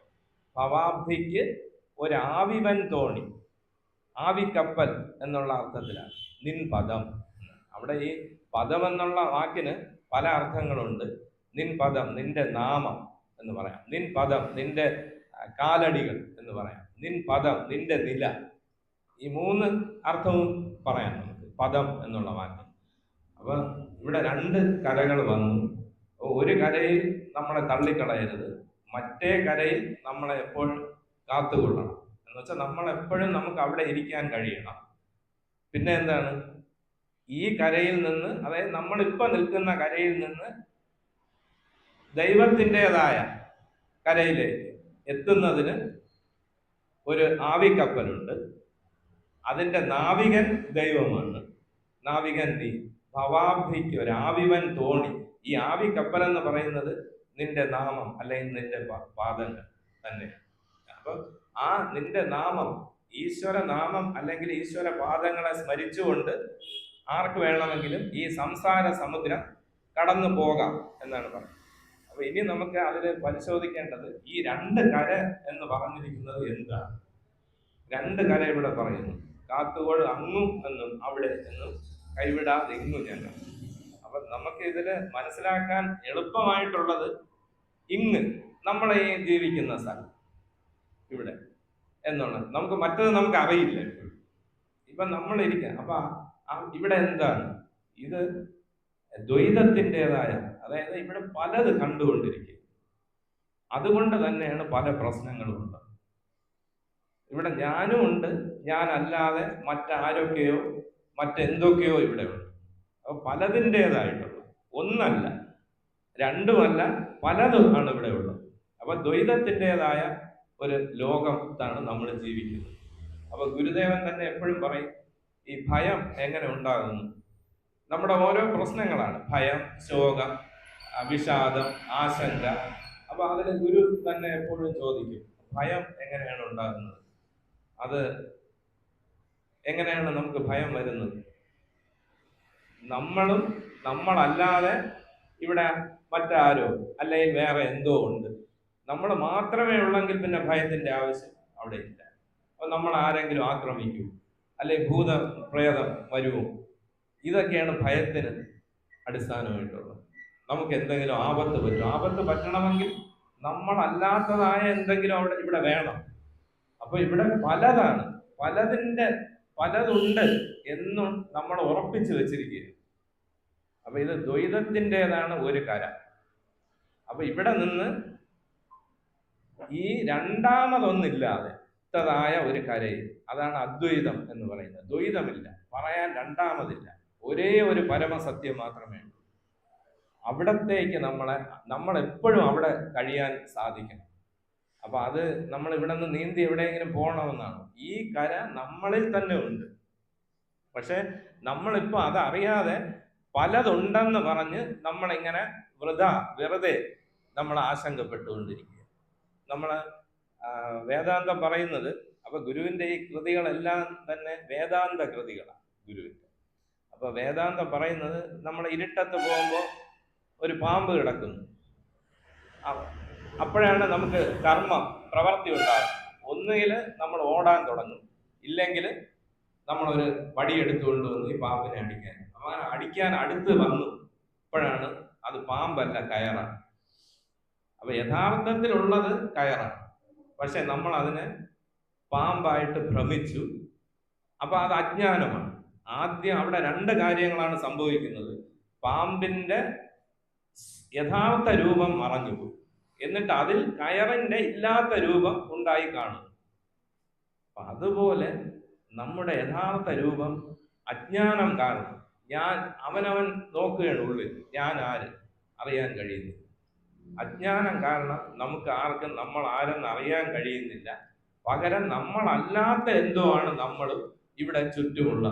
ഭവാബ്ധിക്ക് ഒരാവിവൻ തോണി, ആവിക്കപ്പൽ എന്നുള്ള അർത്ഥത്തിലാണ്. നിൻ പദം, അവിടെ ഈ പദം എന്നുള്ള വാക്കിന് പല അർത്ഥങ്ങളുണ്ട്. നിൻ പദം, നിന്റെ നാമം എന്ന് പറയാം. നിൻ പദം, നിന്റെ കാലടികൾ എന്ന് പറയാം. നിൻ പദം, നിന്റെ നില. ഈ മൂന്ന് അർത്ഥവും പറയാം നമുക്ക് പദം എന്നുള്ള വാക്ക്. അപ്പൊ ഇവിടെ രണ്ട് കരകൾ വന്നു. ഒരു കരയിൽ നമ്മളെ തള്ളിക്കളയരുത്, മറ്റേ കരയിൽ നമ്മളെ എപ്പോഴും കാത്തുകൊള്ളണം. എന്ന് വെച്ചാൽ നമ്മളെപ്പോഴും നമുക്ക് അവിടെ ഇരിക്കാൻ കഴിയണം. പിന്നെ എന്താണ്, ഈ കരയിൽ നിന്ന്, അതായത് നമ്മളിപ്പോ നിൽക്കുന്ന കരയിൽ നിന്ന് ദൈവത്തിൻ്റെതായ കരയിലേക്ക് എത്തുന്നതിന് ഒരു ആവിക്കപ്പലുണ്ട്. അതിന്റെ നാവികൻ ദൈവമാണ്. നാവികൻ നീ, ഭവാബ്ധിക്ക് ഒരു ആവിവൻ തോണി. ഈ ആവിക്കപ്പൽ എന്ന് പറയുന്നത് നിന്റെ നാമം അല്ലെങ്കിൽ നിന്റെ പാദങ്ങൾ തന്നെ. അപ്പൊ ആ നിന്റെ നാമം, ഈശ്വര നാമം അല്ലെങ്കിൽ ഈശ്വര പാദങ്ങളെ സ്മരിച്ചുകൊണ്ട് ആർക്ക് വേണമെങ്കിലും ഈ സംസാര സമുദ്രം കടന്നു പോകാം എന്നാണ് പറയുന്നത്. അപ്പൊ ഇനി നമുക്ക് അതിൽ പരിശോധിക്കേണ്ടത് ഈ രണ്ട് കര എന്ന് പറഞ്ഞിരിക്കുന്നത് എന്താണ്. രണ്ട് കര ഇവിടെ പറയുന്നു. കാത്തുകൊൾ അങ്ങും എന്നും അവിടെ എന്നും, കൈവിടാതെ ഇങ്ങും ഞങ്ങൾ. അപ്പൊ നമുക്ക് ഇതില് മനസ്സിലാക്കാൻ എളുപ്പമായിട്ടുള്ളത് ഇങ്ങ്, നമ്മളെ ഈ ജീവിക്കുന്ന സ്ഥലം ഇവിടെ എന്നുള്ളത്. നമുക്ക് മറ്റത് നമുക്ക് അറിയില്ല. ഇപ്പൊ നമ്മൾ ഇരിക്കാം. അപ്പൊ ഇവിടെ എന്താണ് ഇത്? ദ്വൈതത്തിൻ്റെതായ, അതായത് ഇവിടെ പലത് കണ്ടുകൊണ്ടിരിക്കുക. അതുകൊണ്ട് തന്നെയാണ് പല പ്രശ്നങ്ങളും ഉണ്ട്. ഇവിടെ ഞാനും ഉണ്ട്, ഞാനല്ലാതെ മറ്റാരൊക്കെയോ മറ്റെന്തൊക്കെയോ ഇവിടെ ഉണ്ട്. അപ്പൊ പലതിൻ്റെതായിട്ടുള്ള, ഒന്നല്ല രണ്ടുമല്ല പലതും ആണ് ഇവിടെ ഉള്ളത്. അപ്പൊ ദ്വൈതത്തിൻ്റെതായ ഒരു ലോകത്താണ് നമ്മൾ ജീവിക്കുന്നത്. അപ്പൊ ഗുരുദേവൻ തന്നെ എപ്പോഴും പറയും, ഈ ഭയം എങ്ങനെ ഉണ്ടാകുന്നു? നമ്മുടെ ഓരോ പ്രശ്നങ്ങളാണ് ഭയം, ശോകം, വിഷാദം, ആശങ്ക. അപ്പൊ അതിന് ഗുരു തന്നെ എപ്പോഴും ചോദിക്കും, ഭയം എങ്ങനെയാണ് ഉണ്ടാകുന്നത്? അത് എങ്ങനെയാണ് നമുക്ക് ഭയം വരുന്നത്? നമ്മളും നമ്മളല്ലാതെ ഇവിടെ മറ്റാരോ അല്ലെങ്കിൽ വേറെ എന്തോ ഉണ്ട്. നമ്മൾ മാത്രമേ ഉള്ളെങ്കിൽ പിന്നെ ഭയത്തിന്റെ ആവശ്യം അവിടെ ഇല്ല. അപ്പൊ നമ്മൾ ആരെങ്കിലും ആക്രമിക്കൂ, അല്ലെങ്കിൽ ഭൂത പ്രേതം വരുമോ? ഇതൊക്കെയാണ് ഭയത്തിന് അടിസ്ഥാനമായിട്ടുള്ളത്. നമുക്ക് എന്തെങ്കിലും ആപത്ത് പറ്റും. ആപത്ത് പറ്റണമെങ്കിൽ നമ്മളല്ലാത്തതായ എന്തെങ്കിലും ഇവിടെ വേണം. അപ്പൊ ഇവിടെ പലതാണ്, പലതുണ്ട് എന്നും നമ്മൾ ഉറപ്പിച്ചു വെച്ചിരിക്കുക. അപ്പൊ ഇത് ദ്വൈതത്തിൻ്റെതാണ് ഒരു കര. അപ്പൊ ഇവിടെ നിന്ന് ഈ രണ്ടാമതൊന്നില്ലാതെ ായ ഒരു കരയിൽ, അതാണ് അദ്വൈതം എന്ന് പറയുന്നത്. ദ്വൈതമില്ല, പറയാൻ രണ്ടാമതില്ല, ഒരേ ഒരു പരമസത്യം മാത്രമേ ഉള്ളൂ. അവിടത്തേക്ക് നമ്മൾ എപ്പോഴും അവിടെ കഴിയാൻ സാധിക്കണം. അപ്പൊ അത് നമ്മൾ ഇവിടെ നിന്ന് നീന്തി എവിടെയെങ്കിലും പോകണമെന്നാണ്. ഈ കര നമ്മളിൽ തന്നെ ഉണ്ട്. പക്ഷെ നമ്മളിപ്പോ അതറിയാതെ പലതുണ്ടെന്ന് പറഞ്ഞ് നമ്മളിങ്ങനെ വെറുതെ നമ്മൾ ആശങ്കപ്പെട്ടുകൊണ്ടിരിക്കുക. നമ്മള് വേദാന്തം പറയുന്നത്, അപ്പൊ ഗുരുവിന്റെ ഈ കൃതികളെല്ലാം തന്നെ വേദാന്ത കൃതികളാണ് ഗുരുവിന്റെ. അപ്പൊ വേദാന്തം പറയുന്നത്, നമ്മൾ ഇരുട്ടത്ത് പോകുമ്പോൾ ഒരു പാമ്പ് കിടക്കുന്നു, അപ്പോഴാണ് നമുക്ക് പ്രവൃത്തി ഉണ്ടാകും. ഒന്നുകിൽ നമ്മൾ ഓടാൻ തുടങ്ങും, ഇല്ലെങ്കിൽ നമ്മളൊരു വടി എടുത്തുകൊണ്ട് വന്ന് ഈ പാമ്പിനെ അടിക്കാൻ. അങ്ങനെ അടിക്കാൻ അടുത്ത് വന്നു, അപ്പോഴാണ് അത് പാമ്പല്ല, കയറാണ്. അപ്പൊ യഥാർത്ഥത്തിലുള്ളത് കയറാണ്, പക്ഷെ നമ്മൾ അതിനെ പാമ്പായിട്ട് ഭ്രമിച്ചു. അപ്പൊ അത് അജ്ഞാനമാണ്. ആദ്യം അവിടെ രണ്ട് കാര്യങ്ങളാണ് സംഭവിക്കുന്നത്. പാമ്പിന്റെ യഥാർത്ഥ രൂപം മറഞ്ഞുപോയി, എന്നിട്ട് അതിൽ കയറിന്റെ ഇല്ലാത്ത രൂപം ഉണ്ടായി കാണും. അപ്പൊ അതുപോലെ നമ്മുടെ യഥാർത്ഥ രൂപം അജ്ഞാനം കാരണം അവനവൻ നോക്കുകയാണ് ഉള്ളിൽ, ഞാൻ ആര് അറിയാൻ കഴിയുന്നില്ല. അജ്ഞാനം കാരണം നമുക്ക് ആർക്കും നമ്മൾ ആരെന്ന് അറിയാൻ കഴിയുന്നില്ല. പകരം നമ്മളല്ലാത്ത എന്തോ ആണ് നമ്മൾ ഇവിടെ ചുറ്റുമുള്ള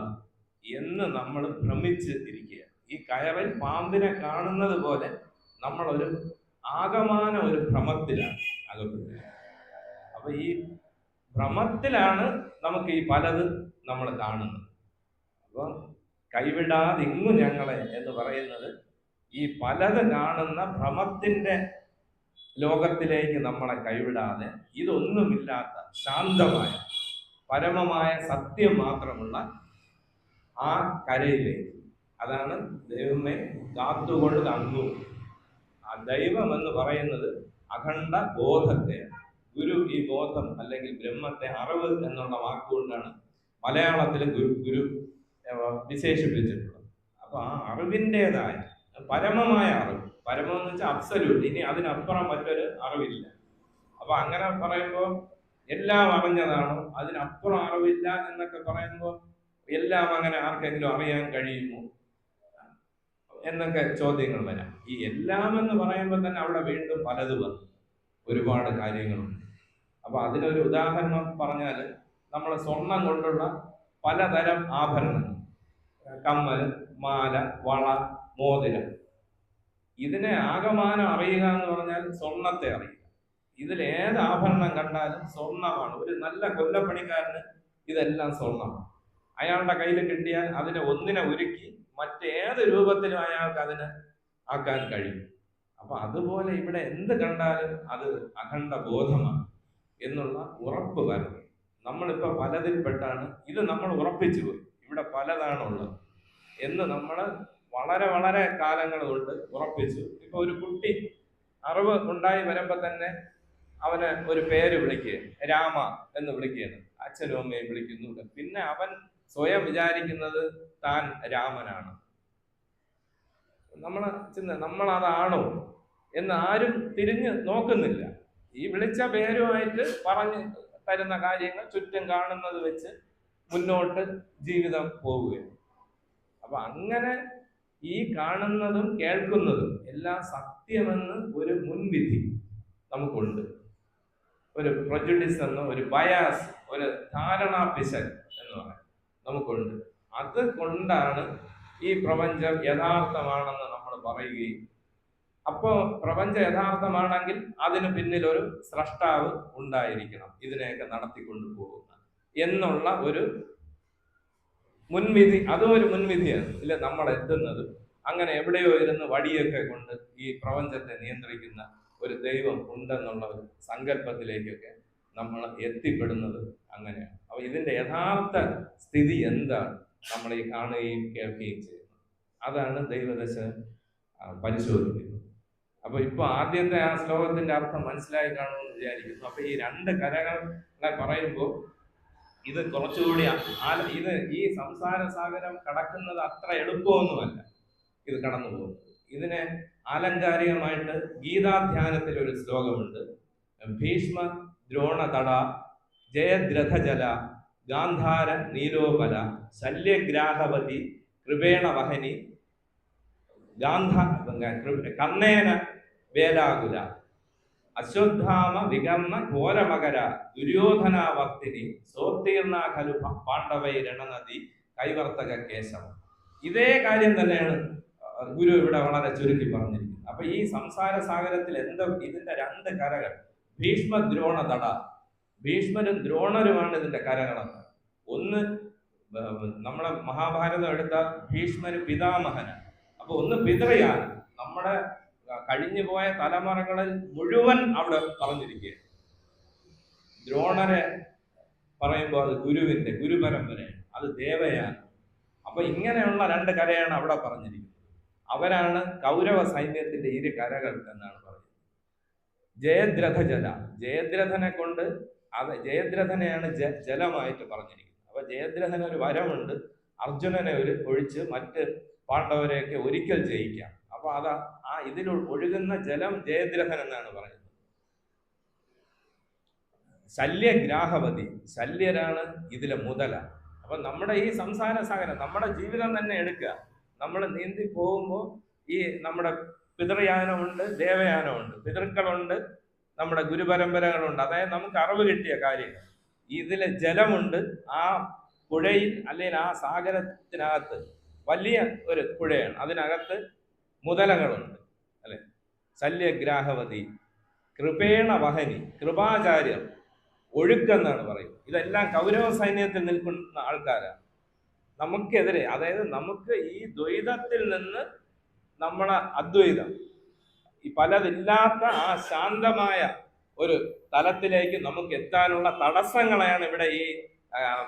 എന്ന് നമ്മൾ ഭ്രമിച്ച് ഇരിക്കുക. ഈ കയറിൽ പാമ്പിനെ കാണുന്നത് പോലെ നമ്മളൊരു ആകമാന ഒരു ഭ്രമത്തിലാണ് അകപ്പെട്ടത്. അപ്പൊ ഈ ഭ്രമത്തിലാണ് നമുക്ക് ഈ പലത് നമ്മൾ കാണുന്നത്. അപ്പൊ കൈവിടാതിങ്ങു ഞങ്ങളെ എന്ന് പറയുന്നത്, ഈ പലത് കാണുന്ന ഭ്രമത്തിന്റെ ലോകത്തിലേക്ക് നമ്മളെ കൈവിടാതെ ഇതൊന്നുമില്ലാത്ത ശാന്തമായ പരമമായ സത്യം മാത്രമുള്ള ആ കരയിലേക്ക്, അതാണ് ദൈവമേ കാത്തുകൊണ്ട് തന്നു. ആ ദൈവം എന്ന് പറയുന്നത് അഖണ്ഡ ബോധത്തെ, ഗുരു ഈ ബോധം അല്ലെങ്കിൽ ബ്രഹ്മത്തെ അറിവ് എന്നുള്ള വാക്കുകൊണ്ടാണ് മലയാളത്തിൽ ഗുരു വിശേഷിപ്പിച്ചിട്ടുള്ളത്. അപ്പൊ ആ അറിവിൻ്റെതായ പരമമായ അറിവ്, പരമം എന്ന് വെച്ചാൽ അബ്സല്യൂട്ട്, ഇനി അതിനപ്പുറം മറ്റൊരു അറിവില്ല. അപ്പൊ അങ്ങനെ പറയുമ്പോൾ എല്ലാം അറിഞ്ഞതാണോ, അതിനപ്പുറം അറിവില്ല എന്നൊക്കെ പറയുമ്പോൾ എല്ലാം അങ്ങനെ ആർക്കെങ്കിലും അറിയാൻ കഴിയുമോ എന്നൊക്കെ ചോദ്യങ്ങൾ വരാം. ഈ എല്ലാം എന്ന് പറയുമ്പോൾ തന്നെ അവിടെ വീണ്ടും പലത് വന്നു, ഒരുപാട് കാര്യങ്ങളുണ്ട്. അപ്പൊ അതിനൊരു ഉദാഹരണം പറഞ്ഞാൽ, നമ്മൾ സ്വർണം കൊണ്ടുള്ള പലതരം ആഭരണങ്ങൾ, കമ്മൽ, മാല, വള, മോതിരം, ഇതിനെ ആകമാനം അറിയുക എന്ന് പറഞ്ഞാൽ സ്വർണത്തെ അറിയുക. ഇതിൽ ഏത് ആഭരണം കണ്ടാലും സ്വർണമാണ്. ഒരു നല്ല കൊല്ലപ്പണിക്കാരന് ഇതെല്ലാം സ്വർണമാണ്. അയാളുടെ കയ്യിൽ കിട്ടിയാൽ അതിനെ ഒന്നിനെ ഒരുക്കി മറ്റേത് രൂപത്തിലും അയാൾക്ക് അതിനെ ആക്കാൻ കഴിയും. അപ്പൊ അതുപോലെ ഇവിടെ എന്ത് കണ്ടാലും അത് അഖണ്ഡ ബോധമാണ് എന്നുള്ള ഉറപ്പ് വരണം. നമ്മളിപ്പോ പലതിൽപ്പെട്ടാണ് ഇത് നമ്മൾ ഉറപ്പിച്ചു പോയി, ഇവിടെ പലതാണുള്ളത് എന്ന് നമ്മൾ വളരെ വളരെ കാലങ്ങൾ കൊണ്ട് ഉറപ്പിച്ചു. ഇപ്പൊ ഒരു കുട്ടി അറിവ് ഉണ്ടായി വരുമ്പോ തന്നെ അവന് ഒരു പേര് വിളിക്കുകയാണ്, രാമ എന്ന് വിളിക്കുകയാണ്, അച്ഛനും അമ്മയും വിളിക്കുന്നുണ്ട്. പിന്നെ അവൻ സ്വയം വിചാരിക്കുന്നത് താൻ രാമനാണ്. നമ്മളതാണോ എന്ന് ആരും തിരിഞ്ഞ് നോക്കുന്നില്ല. ഈ വിളിച്ച പേരുമായിട്ട് പറഞ്ഞു തരുന്ന കാര്യങ്ങൾ ചുറ്റും കാണുന്നത് വെച്ച് മുന്നോട്ട് ജീവിതം പോവുകയാണ്. അപ്പൊ അങ്ങനെ ഈ കാണുന്നതും കേൾക്കുന്നതും എല്ലാം സത്യമെന്ന് ഒരു മുൻവിധി നമുക്കുണ്ട്. ഒരു പ്രജുഡിസ് എന്നോ ഒരു ബയാസ്, ഒരു ധാരണാ പിശക് എന്ന് പറയാം നമുക്കുണ്ട്. അത് കൊണ്ടാണ് ഈ പ്രപഞ്ചം യഥാർത്ഥമാണെന്ന് നമ്മൾ പറയുകയും, അപ്പോ പ്രപഞ്ചം യഥാർത്ഥമാണെങ്കിൽ അതിന് പിന്നിൽ ഒരു സ്രഷ്ടാവ് ഉണ്ടായിരിക്കണം, ഇതിനെയൊക്കെ നടത്തിക്കൊണ്ടു പോകുന്ന എന്നുള്ള ഒരു മുൻവിധി. അതും ഒരു മുൻവിധിയാണ്. ഇല്ല, നമ്മൾ എത്തുന്നത് അങ്ങനെ എവിടെയോ ഇരുന്ന് വടിയൊക്കെ കൊണ്ട് ഈ പ്രപഞ്ചത്തെ നിയന്ത്രിക്കുന്ന ഒരു ദൈവം ഉണ്ടെന്നുള്ള ഒരു സങ്കല്പത്തിലേക്കൊക്കെ നമ്മൾ എത്തിപ്പെടുന്നത് അങ്ങനെയാണ്. അപ്പൊ ഇതിന്റെ യഥാർത്ഥ സ്ഥിതി എന്താണ് നമ്മൾ ഈ കാണുകയും കേൾക്കുകയും ചെയ്യുന്നത്, അതാണ് ദൈവദശ പരിശോധിക്കുന്നത്. അപ്പൊ ഇപ്പൊ ആദ്യത്തെ ആ ശ്ലോകത്തിന്റെ അർത്ഥം മനസ്സിലായി കാണുമെന്ന് വിചാരിക്കുന്നു. അപ്പൊ ഈ രണ്ട് കരകളെ പറയുമ്പോൾ ഇത് കുറച്ചുകൂടി ഈ സംസാര സാഗരം കടക്കുന്നത് അത്ര എളുപ്പമൊന്നുമല്ല. ഇത് കടന്നു പോകുന്നത്. ഇതിനെ ആലങ്കാരികമായിട്ട് ഗീതാധ്യാനത്തിൽ ഒരു ശ്ലോകമുണ്ട്. ഭീഷ്മ ദ്രോണ തട ജയദ്രഥജല ഗാന്ധാര നീലോപല ശല്യഗ്രാഹവതി കൃപേണ വഹനി കർണേന വേലാകുല അശ്വത്ഥാമ വികർണ ഘോരമകര ദുര്യോധനാവർത്തിനി സോത്തീർണ ഖലു പാണ്ഡവൈരണനദി കൈവർത്തക കേശവം. ഇതേ കാര്യം തന്നെയാണ് ഗുരു ഇവിടെ വളരെ ചുരുക്കി പറഞ്ഞിരിക്കുന്നത്. അപ്പൊ ഈ സംസാര സാഗരത്തിൽ ഇതിന്റെ രണ്ട് കരകൾ, ഭീഷ്മ ദ്രോണ തട, ഭീഷ്മരും ദ്രോണരുമാണ് ഇതിന്റെ കരകളെന്ന്. ഒന്ന് നമ്മളെ മഹാഭാരതം എടുത്താൽ ഭീഷ്മര് പിതാമഹനാണ്. അപ്പൊ ഒന്ന് പിതൃയാനം, നമ്മുടെ കഴിഞ്ഞുപോയ തലമുറകളിൽ മുഴുവൻ അവിടെ പറഞ്ഞിരിക്കുകയാണ്. ദ്രോണരെ പറയുമ്പോൾ അത് ഗുരുവിന്റെ ഗുരുപരമ്പരയാണ്, അത് ദേവയാണ്. അപ്പൊ ഇങ്ങനെയുള്ള രണ്ട് കരയാണ് അവിടെ പറഞ്ഞിരിക്കുന്നത്. അവരാണ് കൗരവ സൈന്യത്തിന്റെ ഇരു കരകൾ എന്നാണ് പറയുന്നത്. ജയദ്രഥജല, ജയദ്രഥനെ കൊണ്ട് ജയദ്രഥനെയാണ് ജലമായിട്ട് പറഞ്ഞിരിക്കുന്നത്. അപ്പൊ ജയദ്രഥന് ഒരു വരമുണ്ട്, അർജുനനെ ഒഴിച്ച് മറ്റ് പാണ്ഡവരെയൊക്കെ ഒരിക്കൽ ജയിക്കാം. അപ്പൊ ഇതിൽ ഒഴുകുന്ന ജലം ജയദ്രഥൻ എന്നാണ് പറയുന്നത്. ശല്യഗ്രാഹവതി, ശല്യരാണ് ഇതിലെ മുതല. അപ്പൊ നമ്മുടെ ഈ സംസാര സാഗരം, നമ്മുടെ ജീവിതം തന്നെ എടുക്കുക. നമ്മൾ നീന്തി പോകുമ്പോൾ ഈ നമ്മുടെ പിതൃയാനമുണ്ട്, ദേവയാനമുണ്ട്, പിതൃക്കളുണ്ട്, നമ്മുടെ ഗുരുപരമ്പരകളുണ്ട്. അതായത് നമുക്ക് അറിവ് കിട്ടിയ കാര്യങ്ങൾ. ഇതിലെ ജലമുണ്ട്. ആ പുഴയിൽ അല്ലെങ്കിൽ ആ സാഗരത്തിനകത്ത് വലിയ ഒരു പുഴയാണ്, അതിനകത്ത് മുതലകളുണ്ട് അല്ലെ. ശല്യഗ്രാഹവതി കൃപേണ വഹനി, കൃപാചാര്യർ, ഒഴുക്കെന്നാണ് പറയുന്നത്. ഇതെല്ലാം കൗരവ സൈന്യത്തിൽ നിൽക്കുന്ന ആൾക്കാരാണ്. നമുക്കെതിരെ, അതായത് നമുക്ക് ഈ ദ്വൈതത്തിൽ നിന്ന് നമ്മളെ അദ്വൈതം, ഈ പലതില്ലാത്ത ആ ശാന്തമായ ഒരു തലത്തിലേക്ക് നമുക്ക് എത്താനുള്ള തടസ്സങ്ങളെയാണ് ഇവിടെ ഈ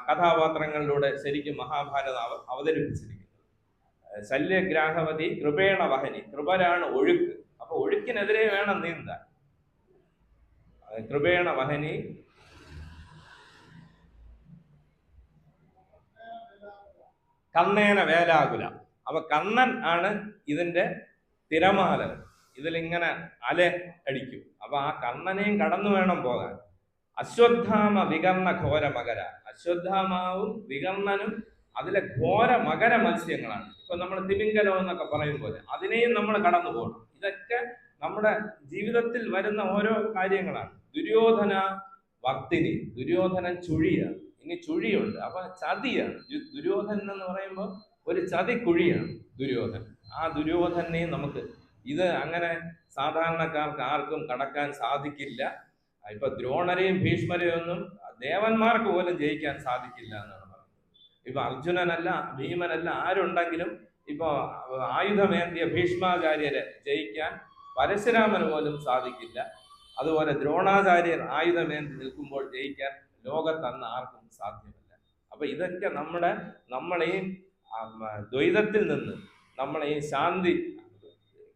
കഥാപാത്രങ്ങളിലൂടെ ശരിക്കും മഹാഭാരതം അവതരിപ്പിച്ചിരിക്കുന്നത്. ശല്യഗ്രാഹവതി കൃപേണ വഹനി, കൃപരാണ് ഒഴുക്ക്. അപ്പൊ ഒഴുക്കിനെതിരെ വേണം നീന്താൻ. കൃപേണ വഹനി കർണേന വേലാകുല. അപ്പൊ കർണൻ ആണ് ഇതിന്റെ തിരമാല, ഇതിലിങ്ങനെ അല അടിക്കും. അപ്പൊ ആ കർണനെയും കടന്നു വേണം പോകാൻ. അശ്വത്ഥാമ വികർണ ഘോര മകര, അശ്വത്ഥാമാവും വികർണനും അതിലെ ഘോര മകര മത്സ്യങ്ങളാണ്. ഇപ്പൊ നമ്മൾ തിമിംഗലം എന്നൊക്കെ പറയും പോലെ അതിനെയും നമ്മൾ കടന്നു പോകണം. ഇതൊക്കെ നമ്മുടെ ജീവിതത്തിൽ വരുന്ന ഓരോ കാര്യങ്ങളാണ്. ദുര്യോധന വർത്തിനി, ദുര്യോധനൻ ചുഴിയാണ്. ഇനി ചുഴിയുണ്ട്, അപ്പൊ ചതിയാണ്. ദുര്യോധനൻ എന്ന് പറയുമ്പോൾ ഒരു ചതിക്കുഴിയാണ് ദുര്യോധനൻ. ആ ദുര്യോധനെയും നമുക്ക് ഇത് അങ്ങനെ സാധാരണക്കാർക്ക് ആർക്കും കടക്കാൻ സാധിക്കില്ല. ഇപ്പൊ ദ്രോണരെയും ഭീഷ്മരെയും ഒന്നും ദേവന്മാർക്ക് പോലും ജയിക്കാൻ സാധിക്കില്ല എന്നാണ് പറയുന്നത്. ഇപ്പൊ അർജുനനല്ല, ഭീമനല്ല, ആരുണ്ടെങ്കിലും ഇപ്പൊ ആയുധമേന്തിയ ഭീഷ്മാചാര്യരെ ജയിക്കാൻ പരശുരാമന് പോലും സാധിക്കില്ല. അതുപോലെ ദ്രോണാചാര്യർ ആയുധമേന്തി നിൽക്കുമ്പോൾ ജയിക്കാൻ ലോകത്തന്ന് ആർക്കും സാധ്യമല്ല. അപ്പൊ ഇതൊക്കെ നമ്മളെ ഈ ദ്വൈതത്തിൽ നിന്ന് നമ്മളെ ഈ ശാന്തി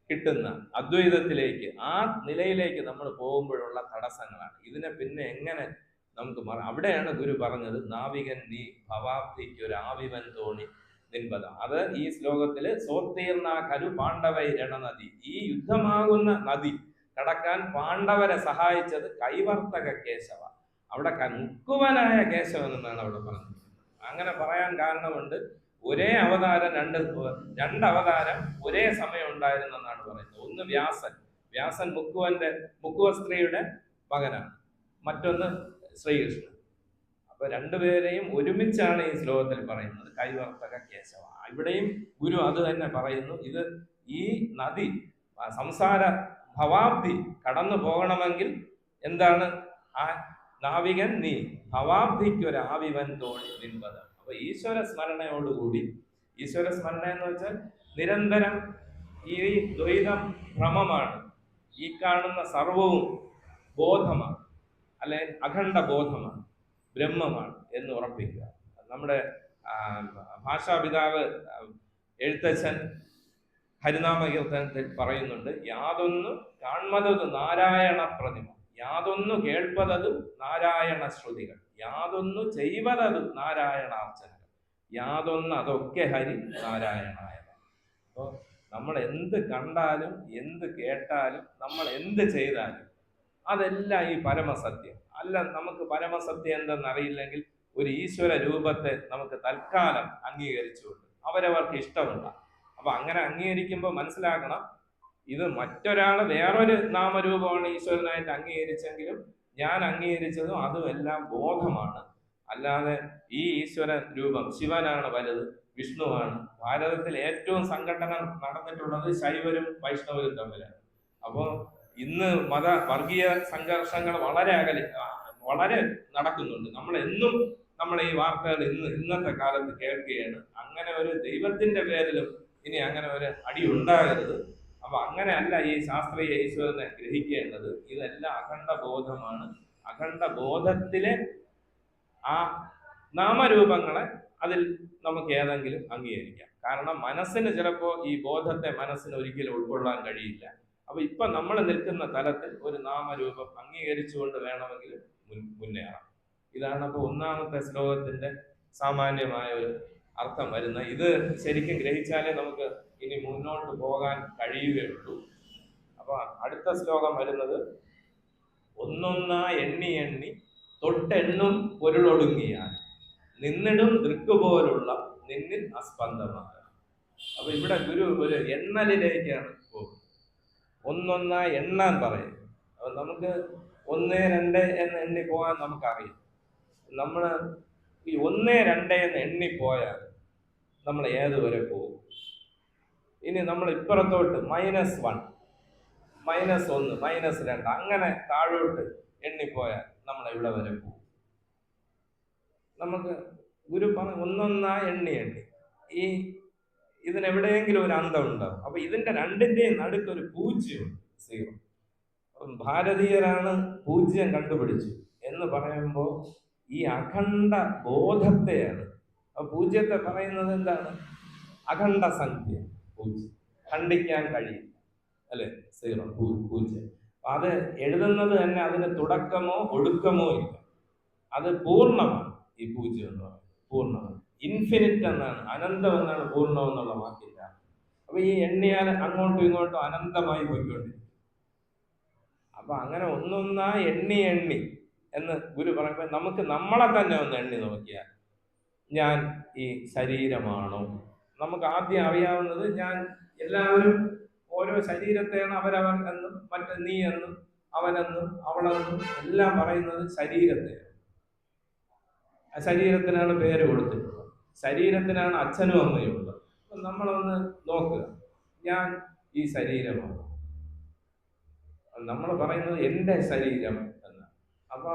കിട്ടുന്ന അദ്വൈതത്തിലേക്ക്, ആ നിലയിലേക്ക് നമ്മൾ പോകുമ്പോഴുള്ള തടസ്സങ്ങളാണ്. ഇതിനെ പിന്നെ എങ്ങനെ നമുക്ക് അവിടെയാണ് ഗുരു പറഞ്ഞത്, നാവികൻ നീ ഭവാബ്ധിക്ക് ഒരു ആവിവൻ തോണി നിൻപത. അത് ഈ ശ്ലോകത്തില് സോത്തീർണ ഖലു പാണ്ഡവൈ രണനദി, ഈ യുദ്ധമാകുന്ന നദി കടക്കാൻ പാണ്ഡവരെ സഹായിച്ചത് കൈവർത്തക കേശവ. അവിടെ മുക്കുവനായ കേശവൻ എന്നാണ് അവിടെ പറഞ്ഞത്. അങ്ങനെ പറയാൻ കാരണമുണ്ട്, ഒരേ അവതാരം രണ്ട് അവതാരം ഒരേ സമയം ഉണ്ടായിരുന്നെന്നാണ് പറയുന്നത്. ഒന്ന് വ്യാസൻ മുക്കുവ സ്ത്രീയുടെ മകനാണ്, മറ്റൊന്ന് ശ്രീകൃഷ്ണൻ. അപ്പൊ രണ്ടുപേരെയും ഒരുമിച്ചാണ് ഈ ശ്ലോകത്തിൽ പറയുന്നത്, കൈവർത്തക കേശവ. ഇവിടെയും ഗുരു അത് തന്നെ പറയുന്നു. ഇത് ഈ നദി സംസാര ഭവാബ്ദി കടന്നു പോകണമെങ്കിൽ എന്താണ്? ആ നാവികൻ നീ ഭവാബ്ദിക്കൊരാവിവൻ തോണി നിൻപത. അപ്പൊ ഈശ്വര സ്മരണയോടുകൂടി, ഈശ്വര സ്മരണ എന്ന് വെച്ചാൽ നിരന്തരം ഈ ദ്വൈതം ഭ്രമമാണ്, ഈ കാണുന്ന സർവവും ബോധമാണ്, അല്ലെ അഖണ്ഡ ബോധമാണ്, ബ്രഹ്മമാണ് എന്ന് ഉറപ്പിക്കുക. നമ്മുടെ ഭാഷാപിതാവ് എഴുത്തച്ഛൻ ഹരിനാമ കീർത്തനത്തിൽ പറയുന്നുണ്ട്, യാതൊന്നു കാൺമതത് നാരായണ പ്രതിമ, യാതൊന്നു കേൾപ്പതത് നാരായണ ശ്രുതികൾ, യാതൊന്നു ചെയ്വതത് നാരായണാർച്ചനകൾ, യാതൊന്ന് അതൊക്കെ ഹരി നാരായണായ. അപ്പോൾ നമ്മൾ എന്ത് കണ്ടാലും എന്ത് കേട്ടാലും നമ്മൾ എന്ത് ചെയ്താലും അതെല്ലാം ഈ പരമസത്യം അല്ല. നമുക്ക് പരമസത്യം എന്തെന്നറിയില്ലെങ്കിൽ ഒരു ഈശ്വര രൂപത്തെ നമുക്ക് തൽക്കാലം അംഗീകരിച്ചുകൊണ്ട് അവരവർക്ക് ഇഷ്ടമുള്ള, അപ്പൊ അങ്ങനെ അംഗീകരിക്കുമ്പോൾ മനസ്സിലാക്കണം, ഇത് മറ്റൊരാള് വേറൊരു നാമരൂപമാണ് ഈശ്വരനായിട്ട് അംഗീകരിച്ചെങ്കിലും ഞാൻ അംഗീകരിച്ചതും അതും എല്ലാം ബോധമാണ്. അല്ലാതെ ഈ ഈശ്വര രൂപം ശിവനാണ് വലുത്, വിഷ്ണുവാണ്. ഭാരതത്തിൽ ഏറ്റവും സംഘടന നടന്നിട്ടുള്ളത് ശൈവരും വൈഷ്ണവരും തമ്മിലാണ്. അപ്പോൾ ഇന്ന് വർഗീയ സംഘർഷങ്ങൾ വളരെ നടക്കുന്നുണ്ട്. നമ്മൾ ഈ വാർത്തകൾ ഇന്നത്തെ കാലത്ത് കേൾക്കുകയാണ്. അങ്ങനെ ഒരു ദൈവത്തിന്റെ പേരിലും ഇനി അങ്ങനെ ഒരു അടി ഉണ്ടാകരുത്. അപ്പൊ അങ്ങനെയല്ല ഈ ശാസ്ത്രീയ ഈശ്വരനെ ഗ്രഹിക്കേണ്ടത്. ഇതെല്ലാം അഖണ്ഡ ബോധമാണ്. അഖണ്ഡ ബോധത്തിലെ ആ നാമരൂപങ്ങളെ അതിൽ നമുക്ക് ഏതെങ്കിലും അംഗീകരിക്കാം. കാരണം മനസ്സിന് ചിലപ്പോൾ ഈ ബോധത്തെ മനസ്സിന് ഒരിക്കലും ഉൾക്കൊള്ളാൻ കഴിയില്ല. അപ്പൊ ഇപ്പൊ നമ്മൾ നിൽക്കുന്ന തലത്തിൽ ഒരു നാമരൂപം അംഗീകരിച്ചുകൊണ്ട് വേണമെങ്കിൽ മുന്നേറാം. ഇതാണ് അപ്പൊ ഒന്നാമത്തെ ശ്ലോകത്തിന്റെ സാമാന്യമായ ഒരു അർത്ഥം വരുന്നത്. ഇത് ശരിക്കും ഗ്രഹിച്ചാലേ നമുക്ക് ഇനി മുന്നോട്ട് പോകാൻ കഴിയുകയുള്ളൂ. അപ്പൊ അടുത്ത ശ്ലോകം വരുന്നത് ഒന്നൊന്നാ എണ്ണി എണ്ണി തൊട്ടെണ്ണും പൊരുളൊടുങ്ങിയാൽ നിന്നിടും ദൃക്കുപോലുള്ള നിന്നിൽ അസ്പന്ദമായ. അപ്പൊ ഇവിടെ ഗുരു ഒരു എണ്ണലിലേക്കാണ് പോകുന്നത്. ഒന്നൊന്നാ എണ്ണാൻ പറയും. അപ്പൊ നമുക്ക് 1, 2 എന്ന് എണ്ണി പോകാൻ നമുക്കറിയാം. നമ്മൾ ഈ 1, 2 എന്ന് എണ്ണിപ്പോയാൽ നമ്മൾ ഏതുവരെ പോകും? ഇനി നമ്മൾ ഇപ്പുറത്തോട്ട് -1, -1, -2 അങ്ങനെ താഴോട്ട് എണ്ണിപ്പോയാൽ നമ്മൾ ഇവിടെ വരെ പോകും. നമുക്ക് ഗുരു ഒന്നൊന്നാ എണ്ണി ഈ ഇതിനെവിടെയെങ്കിലും ഒരു അന്തം ഉണ്ടാവും. അപ്പൊ ഇതിന്റെ രണ്ടിന്റെയും നടുക്കൊരു പൂജ്യമുണ്ട്, 0. ഭാരതീയരാണ് പൂജ്യം കണ്ടുപിടിച്ചു എന്ന് പറയുമ്പോൾ ഈ അഖണ്ഡ ബോധത്തെയാണ്. അപ്പൊ പൂജ്യത്തെ പറയുന്നത് എന്താണ്? അഖണ്ഡ സംഖ്യ, പൂജ്യം, ഖണ്ഡിക്കാൻ കഴിയില്ല, അല്ലെ? 0, പൂജ്യം. അത് എഴുതുന്നത് തന്നെ അതിന് തുടക്കമോ ഒടുക്കമോ ഇല്ല. അത് പൂർണ്ണമാണ്. ഈ പൂജ്യം എന്ന് പറയുന്നത് പൂർണ്ണമാണ്. ഇൻഫിനിറ്റ് എന്നാണ്, അനന്തം എന്നാണ് പൂർണ്ണം എന്നുള്ള വാക്കില്ല. അപ്പൊ ഈ എണ്ണിയാൽ അങ്ങോട്ടും ഇങ്ങോട്ടും അനന്തമായി പോയിക്കൊണ്ടിരിക്കും. അപ്പൊ അങ്ങനെ ഒന്നൊന്നാ എണ്ണി എന്ന് ഗുരു പറയുമ്പോൾ നമുക്ക് നമ്മളെ തന്നെ ഒന്ന് എണ്ണി നോക്കിയാൽ, ഞാൻ ഈ ശരീരമാണോ? നമുക്ക് ആദ്യം അറിയാവുന്നത് എല്ലാവരും ഓരോ ശരീരത്തെയാണ് അവരവൻ എന്നും മറ്റേ നീ എന്നും അവനെന്നും അവളെന്നും എല്ലാം പറയുന്നത് ശരീരത്തെയാണ്. ശരീരത്തിനാണ് പേര് കൊടുത്തിട്ടുള്ളത്, ശരീരത്തിനാണ് അച്ഛനും അമ്മയും ഉള്ളത്. നമ്മളൊന്ന് നോക്കുക, ഞാൻ ഈ ശരീരമാണ്. നമ്മൾ പറയുന്നത് എൻ്റെ ശരീരം എന്ന്. അപ്പൊ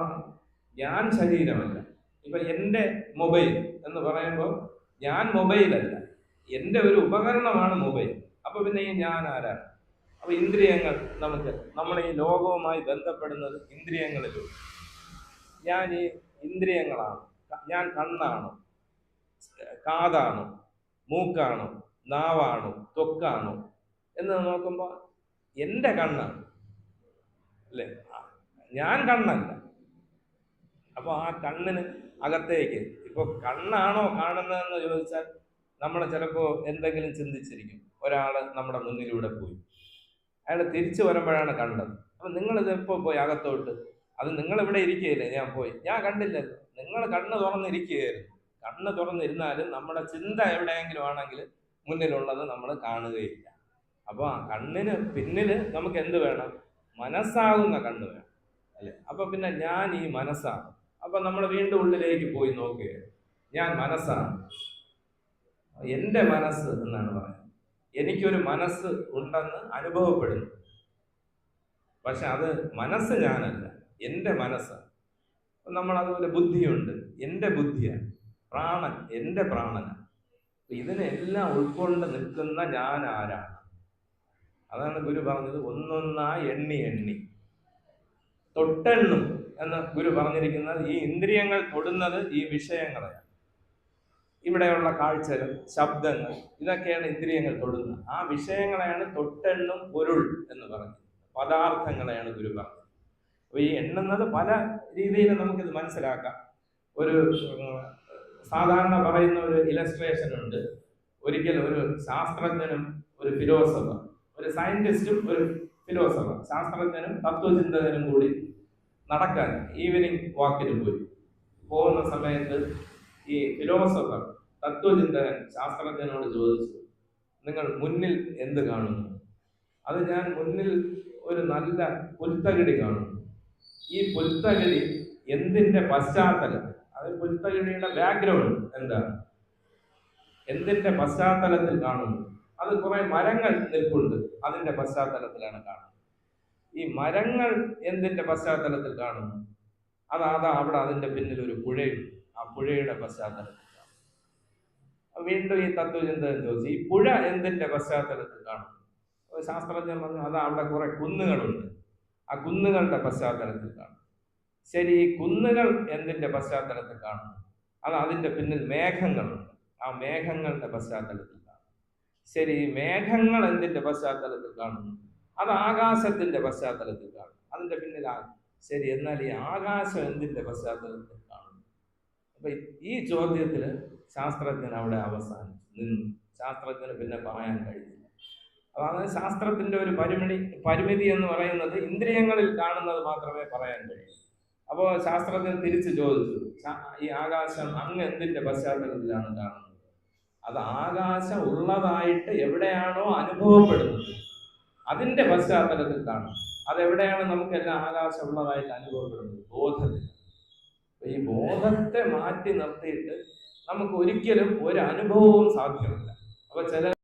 ഞാൻ ശരീരമല്ല. ഇപ്പൊ എൻ്റെ മൊബൈൽ എന്ന് പറയുമ്പോൾ ഞാൻ മൊബൈലല്ല, എൻ്റെ ഒരു ഉപകരണമാണ് മൊബൈൽ. അപ്പൊ പിന്നെ ഈ ഞാൻ ആരാണ്? അപ്പൊ ഇന്ദ്രിയങ്ങൾ, നമ്മൾ ഈ ലോകവുമായി ബന്ധപ്പെടുന്നത് ഇന്ദ്രിയങ്ങളിലൂടെ. ഞാൻ ഈ ഇന്ദ്രിയങ്ങളാണ്. ഞാൻ കണ്ണാണോ, കാതാണോ, മൂക്കാണോ, നാവാണോ, ത്വക്കാണോ എന്ന് നോക്കുമ്പോൾ എൻ്റെ കണ്ണാണ്, അല്ലേ? ഞാൻ കണ്ണല്ല. അപ്പൊ ആ കണ്ണിന് അകത്തേക്ക് ഇപ്പൊ കണ്ണാണോ കാണുന്നതെന്ന് ചോദിച്ചാൽ നമ്മൾ ചിലപ്പോ എന്തെങ്കിലും ചിന്തിച്ചിരിക്കും. ഒരാള് നമ്മുടെ മുന്നിലൂടെ പോയി, അയാൾ തിരിച്ചു വരുമ്പോഴാണ് കണ്ടത്. അപ്പൊ നിങ്ങളിത് എപ്പോ പോയി അകത്തോട്ട്? അത് നിങ്ങൾ ഇവിടെ ഇരിക്കുകയില്ലേ? ഞാൻ കണ്ടില്ലല്ലോ. നിങ്ങൾ കണ്ണ് തുറന്നിരിക്കുകയായിരുന്നു. കണ്ണ് തുറന്നിരുന്നാലും നമ്മുടെ ചിന്ത എവിടെയെങ്കിലും ആണെങ്കിൽ മുന്നിലുള്ളത് നമ്മൾ കാണുകയില്ല. അപ്പൊ ആ കണ്ണിന് പിന്നില് നമുക്ക് എന്ത് വേണം? മനസ്സാകുന്ന കണ്ണ് വേണം, അല്ലെ? അപ്പൊ പിന്നെ ഞാൻ ഈ മനസ്സാണ്. അപ്പൊ നമ്മൾ വീണ്ടും ഉള്ളിലേക്ക് പോയി നോക്കുകയാണ്. ഞാൻ മനസ്സാണ്, എൻ്റെ മനസ്സ് എന്നാണ് പറയുന്നത്. എനിക്കൊരു മനസ്സ് ഉണ്ടെന്ന് അനുഭവപ്പെടുന്നു. പക്ഷെ അത് മനസ്സ് ഞാനല്ല, എൻ്റെ മനസ്സാണ്. നമ്മൾ അതുപോലെ ബുദ്ധിയുണ്ട്, എൻ്റെ ബുദ്ധിയാണ്. പ്രാണൻ എൻ്റെ പ്രാണനാണ്. ഇതിനെല്ലാം ഉൾക്കൊണ്ട് നിൽക്കുന്ന ഞാൻ ആരാണ്? അതാണ് ഗുരു പറഞ്ഞത് ഒന്നൊന്നാ എണ്ണി തൊട്ടെണ്ണും എന്ന് ഗുരു പറഞ്ഞിരിക്കുന്നത്. ഈ ഇന്ദ്രിയങ്ങൾ തൊടുന്നത് ഈ വിഷയങ്ങളെയാണ്. ഇവിടെയുള്ള കാഴ്ചകൾ, ശബ്ദങ്ങൾ, ഇതൊക്കെയാണ് ഇന്ദ്രിയങ്ങൾ തൊടുന്നത്. ആ വിഷയങ്ങളെയാണ് തൊട്ടെണ്ണും പൊരുൾ എന്ന് പറഞ്ഞത്. പദാർത്ഥങ്ങളെയാണ് ഗുരു പറഞ്ഞത്. അപ്പൊ ഈ എണ്ണുന്നത് പല രീതിയിൽ നമുക്കിത് മനസ്സിലാക്കാം. ഒരു സാധാരണ പറയുന്ന ഒരു ഇലസ്ട്രേഷൻ ഉണ്ട്. ഒരിക്കൽ ഒരു ശാസ്ത്രജ്ഞനും ഒരു ഒരു ഫിലോസഫർ, ഒരു സയന്റിസ്റ്റും ഒരു ഫിലോസഫർ, ശാസ്ത്രജ്ഞനും തത്വചിന്തകനും കൂടി നടക്കാൻ ഈവനിങ് വാക്കിന് പോയി. പോകുന്ന സമയത്ത് ഈ ഫിലോസഫർ, തത്വചിന്തകൻ ശാസ്ത്രജ്ഞനോട് ചോദിച്ചു, നിങ്ങൾ മുന്നിൽ എന്ത് കാണുന്നു? അത് ഞാൻ മുന്നിൽ ഒരു നല്ല പുൽത്തകിടി കാണുന്നു. ഈ പുൽത്തകിടി എന്തിന്റെ പശ്ചാത്തലം, അത് പുൽത്തകിടിയുടെ ബാക്ക്ഗ്രൗണ്ട് എന്താണ്, എന്തിന്റെ പശ്ചാത്തലത്തിൽ കാണുന്നു? അത് കുറെ മരങ്ങൾ നിൽപ്പുണ്ട്, അതിന്റെ പശ്ചാത്തലത്തിലാണ് കാണുന്നത്. ഈ മരങ്ങൾ എന്തിന്റെ പശ്ചാത്തലത്തിൽ കാണുന്നു? അതാ അവിടെ അതിന്റെ പിന്നിൽ ഒരു പുഴയുണ്ട്, ആ പുഴയുടെ പശ്ചാത്തലത്തിൽ കാണുന്നു. വീണ്ടും ഈ തത്വചിന്തകൻ ചോദിച്ചു, ഈ പുഴ എന്തിന്റെ പശ്ചാത്തലത്തിൽ കാണുന്നു? ശാസ്ത്രജ്ഞൻ പറഞ്ഞു, അതാ അവിടെ കുറെ കുന്നുകളുണ്ട്, ആ കുന്നുകളുടെ പശ്ചാത്തലത്തിൽ കാണും. ശരി, ഈ കുന്നുകൾ എന്തിന്റെ പശ്ചാത്തലത്തിൽ കാണുന്നു? അത് അതിന്റെ പിന്നിൽ മേഘങ്ങളുണ്ട്, ആ മേഘങ്ങളുടെ പശ്ചാത്തലത്തിൽ കാണും. ശരി, ഈ മേഘങ്ങൾ എന്തിന്റെ പശ്ചാത്തലത്തിൽ കാണുന്നു? അത് ആകാശത്തിന്റെ പശ്ചാത്തലത്തിൽ കാണും, അതിന്റെ പിന്നിൽ ശരി, എന്നാൽ ഈ ആകാശം എന്തിന്റെ പശ്ചാത്തലത്തിൽ കാണുന്നു? അപ്പൊ ഈ ചോദ്യത്തില് ശാസ്ത്രജ്ഞൻ അവിടെ അവസാനിച്ചു നിന്നു. ശാസ്ത്രജ്ഞന് പിന്നെ പറയാൻ കഴിഞ്ഞില്ല. അതാണ് ശാസ്ത്രത്തിന്റെ ഒരു പരിമിതി എന്ന് പറയുന്നത്, ഇന്ദ്രിയങ്ങളിൽ കാണുന്നത് മാത്രമേ പറയാൻ കഴിയൂ. അപ്പോ ശാസ്ത്രജ്ഞൻ തിരിച്ചു ചോദിച്ചു, ഈ ആകാശം അങ്ങ് എന്തിന്റെ പശ്ചാത്തലത്തിലാണ് കാണുന്നത്? അത് ആകാശം ഉള്ളതായിട്ട് എവിടെയാണോ അനുഭവപ്പെടുന്നത് അതിന്റെ പശ്ചാത്തലത്തിൽ കാണും. അതെവിടെയാണ് നമുക്കെല്ലാം ആകാശം ഉള്ളതായിട്ട് അനുഭവപ്പെടുന്നത്? ബോധത്തിൽ. ഈ ബോധത്തെ മാറ്റി നിർത്തിയിട്ട് നമുക്ക് ഒരിക്കലും ഒരു അനുഭവവും സാധ്യമല്ല. അപ്പൊ ചില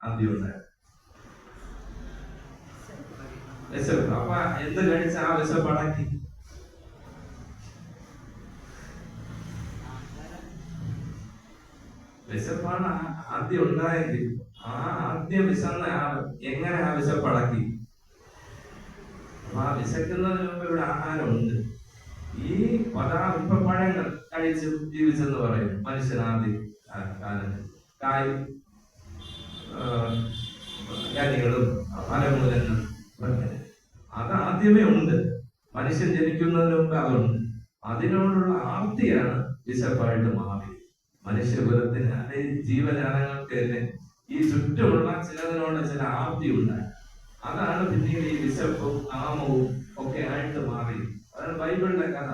ആദ്യം ഉണ്ടായത്? വിശപ്പ്. അപ്പൊ എന്ത് കഴിച്ച ആ വിശപ്പ് അടക്കി? വിശപ്പാണ് ആദ്യം ഉണ്ടായെങ്കിൽ ആ ആദ്യം വിശന്ന ആള് എങ്ങനെ ആ വിശപ്പ് അടക്കി? അപ്പൊ ആ വിശക്കുന്നതിന് മുമ്പ് ഇവിടെ ആഹാരമുണ്ട്. ഈ ഇപ്പൊ പഴങ്ങൾ കഴിച്ച് ജീവിച്ചെന്ന് പറയും മനുഷ്യനാദ്യം കാലത്ത്. കായ്, കനികളും ഫലമൂലങ്ങളും അത് ആദ്യമേ ഉണ്ട്. മനുഷ്യൻ ജനിക്കുന്നതിന് മുമ്പ് അതുണ്ട്. അതിനോടുള്ള ആർത്തിയാണ് വിശപ്പായിട്ട് മാറി. മനുഷ്യകുലത്തിന് അല്ലെങ്കിൽ ജീവജാലങ്ങൾക്ക് തന്നെ ഈ ചുറ്റുമുള്ള ചിലതിനോട് ചില ആർത്തി ഉണ്ടായി. അതാണ് പിന്നീട് ഈ വിശപ്പും കാമവും ഒക്കെ ആയിട്ട് മാറി. അതാണ് ബൈബിളിന്റെ കഥ.